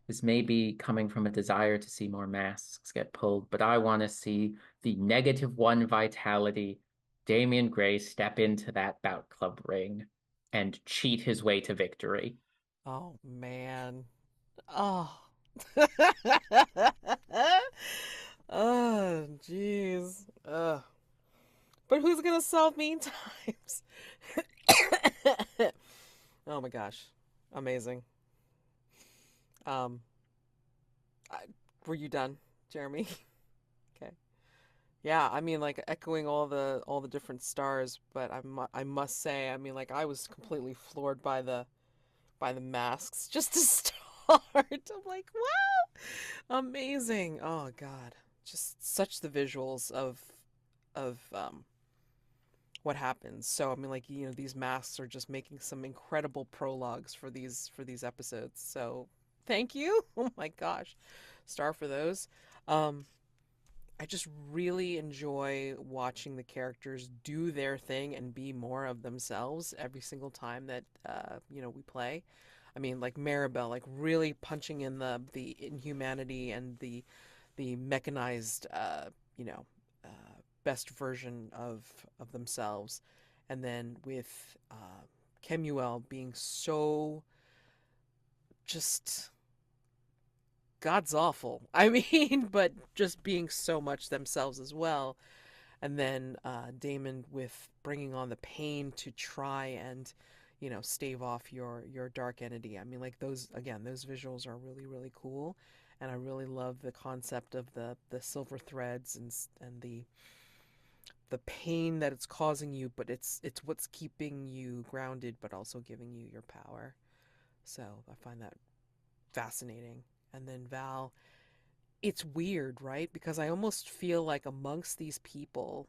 S3: this may be coming from a desire to see more masks get pulled, but I want to see the -1 vitality Damian Gray step into that Bout Club ring and cheat his way to victory.
S1: Oh man. Oh. Oh, jeez. But who's gonna solve mean times? Oh my gosh. Amazing. Um, I, were you done, Jeremy? Okay. Yeah, I mean, like echoing all the different stars, but I must say, I mean, like I was completely floored by the masks just to start. I'm like, wow, amazing. Oh God, just such the visuals of what happens. So I mean, like these masks are just making some incredible prologues for these episodes. So thank you. Oh my gosh, star for those. Um, I just really enjoy watching the characters do their thing and be more of themselves every single time that we play. I mean, like Marybelle, like really punching in the inhumanity and the mechanized, best version of themselves, and then with Kemuel being so just God's awful. I mean, but just being so much themselves as well. And then Daymond with bringing on the pain to try and stave off your dark entity. I mean, like those visuals are really really cool, and I really love the concept of the silver threads and the pain that it's causing you, but it's what's keeping you grounded but also giving you your power. So I find that fascinating. And then Val, it's weird, right? Because I almost feel like amongst these people,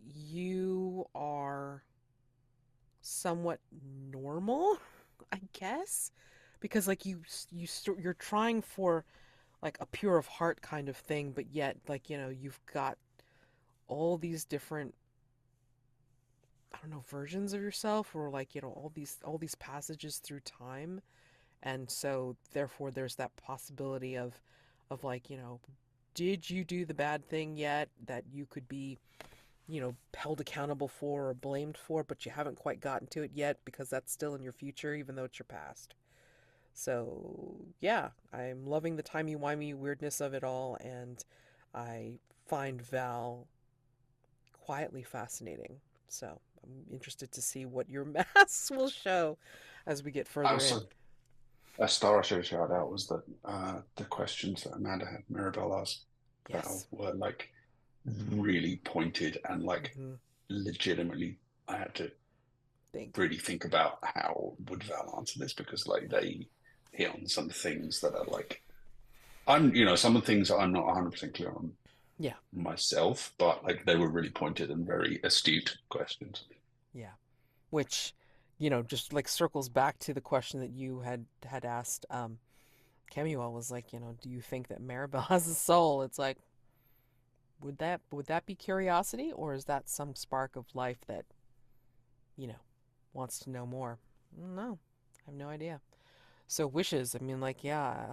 S1: you are somewhat normal, I guess, because like you're trying for like a pure of heart kind of thing, but yet like you've got all these different, I don't know, versions of yourself, or like all these passages through time, and so therefore there's that possibility of like did you do the bad thing yet that you could be held accountable for or blamed for, but you haven't quite gotten to it yet because that's still in your future, even though it's your past. So, yeah, I'm loving the timey-wimey weirdness of it all, and I find Val quietly fascinating. So, I'm interested to see what your masks will show as we get further
S5: Also,
S1: in.
S5: a star I should have shouted out was that the questions that Amanda had Marybelle asked Val
S1: Yes.
S5: were like really pointed and like
S1: Mm-hmm.
S5: legitimately I had to
S1: Think.
S5: really think about how would Val answer this, because like they hit on some things that are like some of the things I'm not 100% clear on
S1: Yeah.
S5: myself, but like they were really pointed and very astute questions.
S1: Yeah. Which, just like circles back to the question that you had asked Kemuel, was like, do you think that Marybelle has a soul? It's like, would that be curiosity, or is that some spark of life that, you know, wants to know more? No, I have no idea. So wishes, I mean, like, yeah,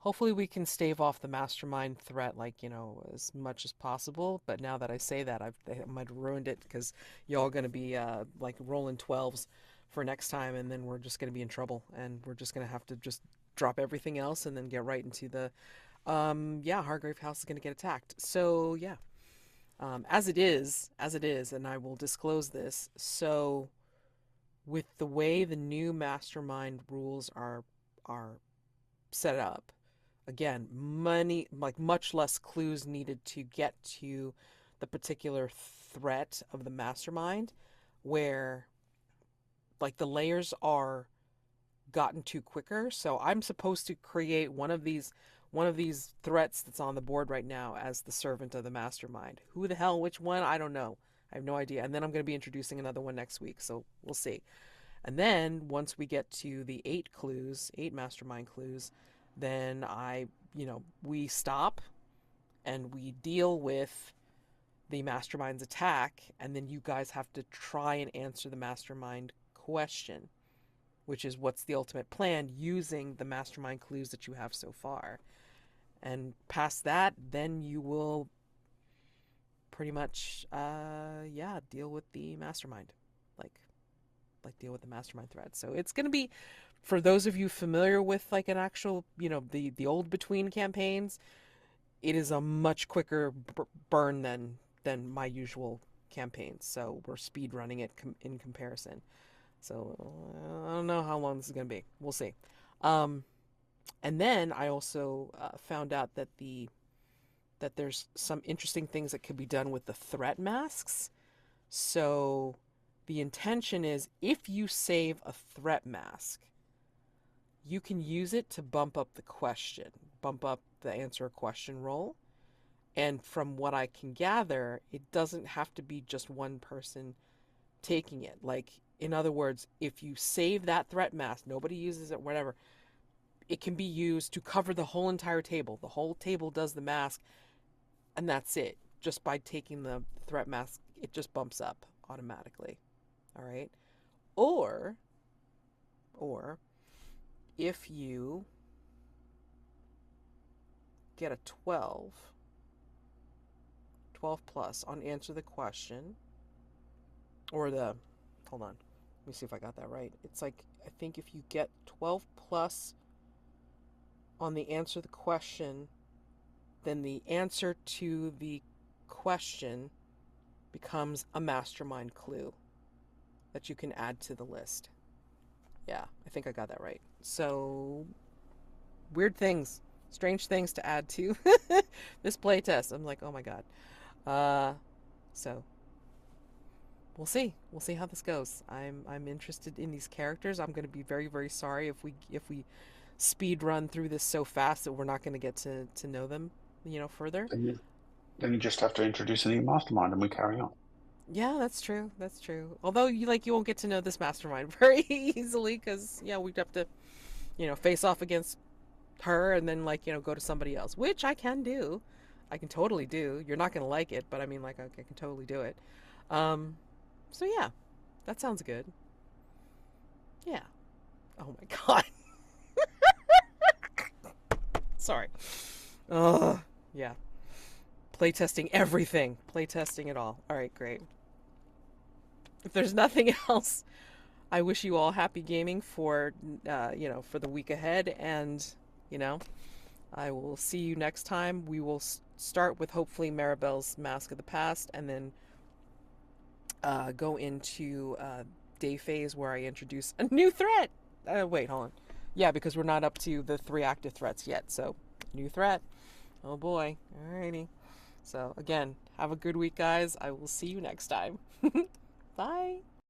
S1: hopefully we can stave off the mastermind threat, like, as much as possible. But now that I say that, I might have ruined it because y'all going to be like rolling 12s for next time, and then we're just going to be in trouble, and we're just going to have to just drop everything else and then get right into the yeah, Hargrave house is going to get attacked. So yeah, as it is, and I will disclose this. So with the way the new mastermind rules are set up, again, much less clues needed to get to the particular threat of the mastermind, where like the layers are gotten to quicker. So I'm supposed to create one of these threats that's on the board right now as the servant of the mastermind. Who the hell, which one? I don't know. I have no idea. And then I'm going to be introducing another one next week, so we'll see. And then once we get to the 8 mastermind clues, then we stop and we deal with the mastermind's attack, and then you guys have to try and answer the mastermind question, which is what's the ultimate plan using the mastermind clues that you have so far. And past that, then you will pretty much deal with the mastermind. Like deal with the mastermind thread. So it's going to be, for those of you familiar with like an actual, the old Between campaigns, it is a much quicker burn than my usual campaigns. So we're speed running it in comparison. So I don't know how long this is going to be. We'll see. And then I also found out that there's some interesting things that could be done with the threat masks. So the intention is, if you save a threat mask, you can use it to bump up the answer a question roll. And from what I can gather, it doesn't have to be just one person taking it. Like, in other words, if you save that threat mask, nobody uses it, whatever, it can be used to cover the whole entire table. The whole table does the mask, and that's it. Just by taking the threat mask, it just bumps up automatically. All right? Or if you get a 12 plus on answer the question, or hold on, let me see if I got that right. It's like, I think if you get 12 plus on the answer the question, then the answer to the question becomes a mastermind clue that you can add to the list. Yeah, I think I got that right. So, strange things to add to this playtest. I'm like, oh my god. So we'll see. We'll see how this goes. I'm interested in these characters. I'm going to be very, very sorry if we speed run through this so fast that we're not going to get to know them, further.
S5: Then you just have to introduce a new mastermind and we carry on.
S1: Yeah, that's true. That's true. Although you won't get to know this mastermind very easily, because we'd have to, face off against her and then go to somebody else, which I can do. I can totally do. You're not gonna like it, but I mean, I can totally do it. So yeah, that sounds good. Yeah. Oh my god. Sorry. Yeah. Playtesting everything. Playtesting it all. All right, great. If there's nothing else, I wish you all happy gaming for for the week ahead, and I will see you next time. We will start with hopefully Marybelle's Mask of the Past, and then go into day phase where I introduce a new threat. Wait, hold on. Yeah, because we're not up to the 3 active threats yet. So, new threat. Oh boy. Alrighty. So, again, have a good week, guys. I will see you next time. Bye.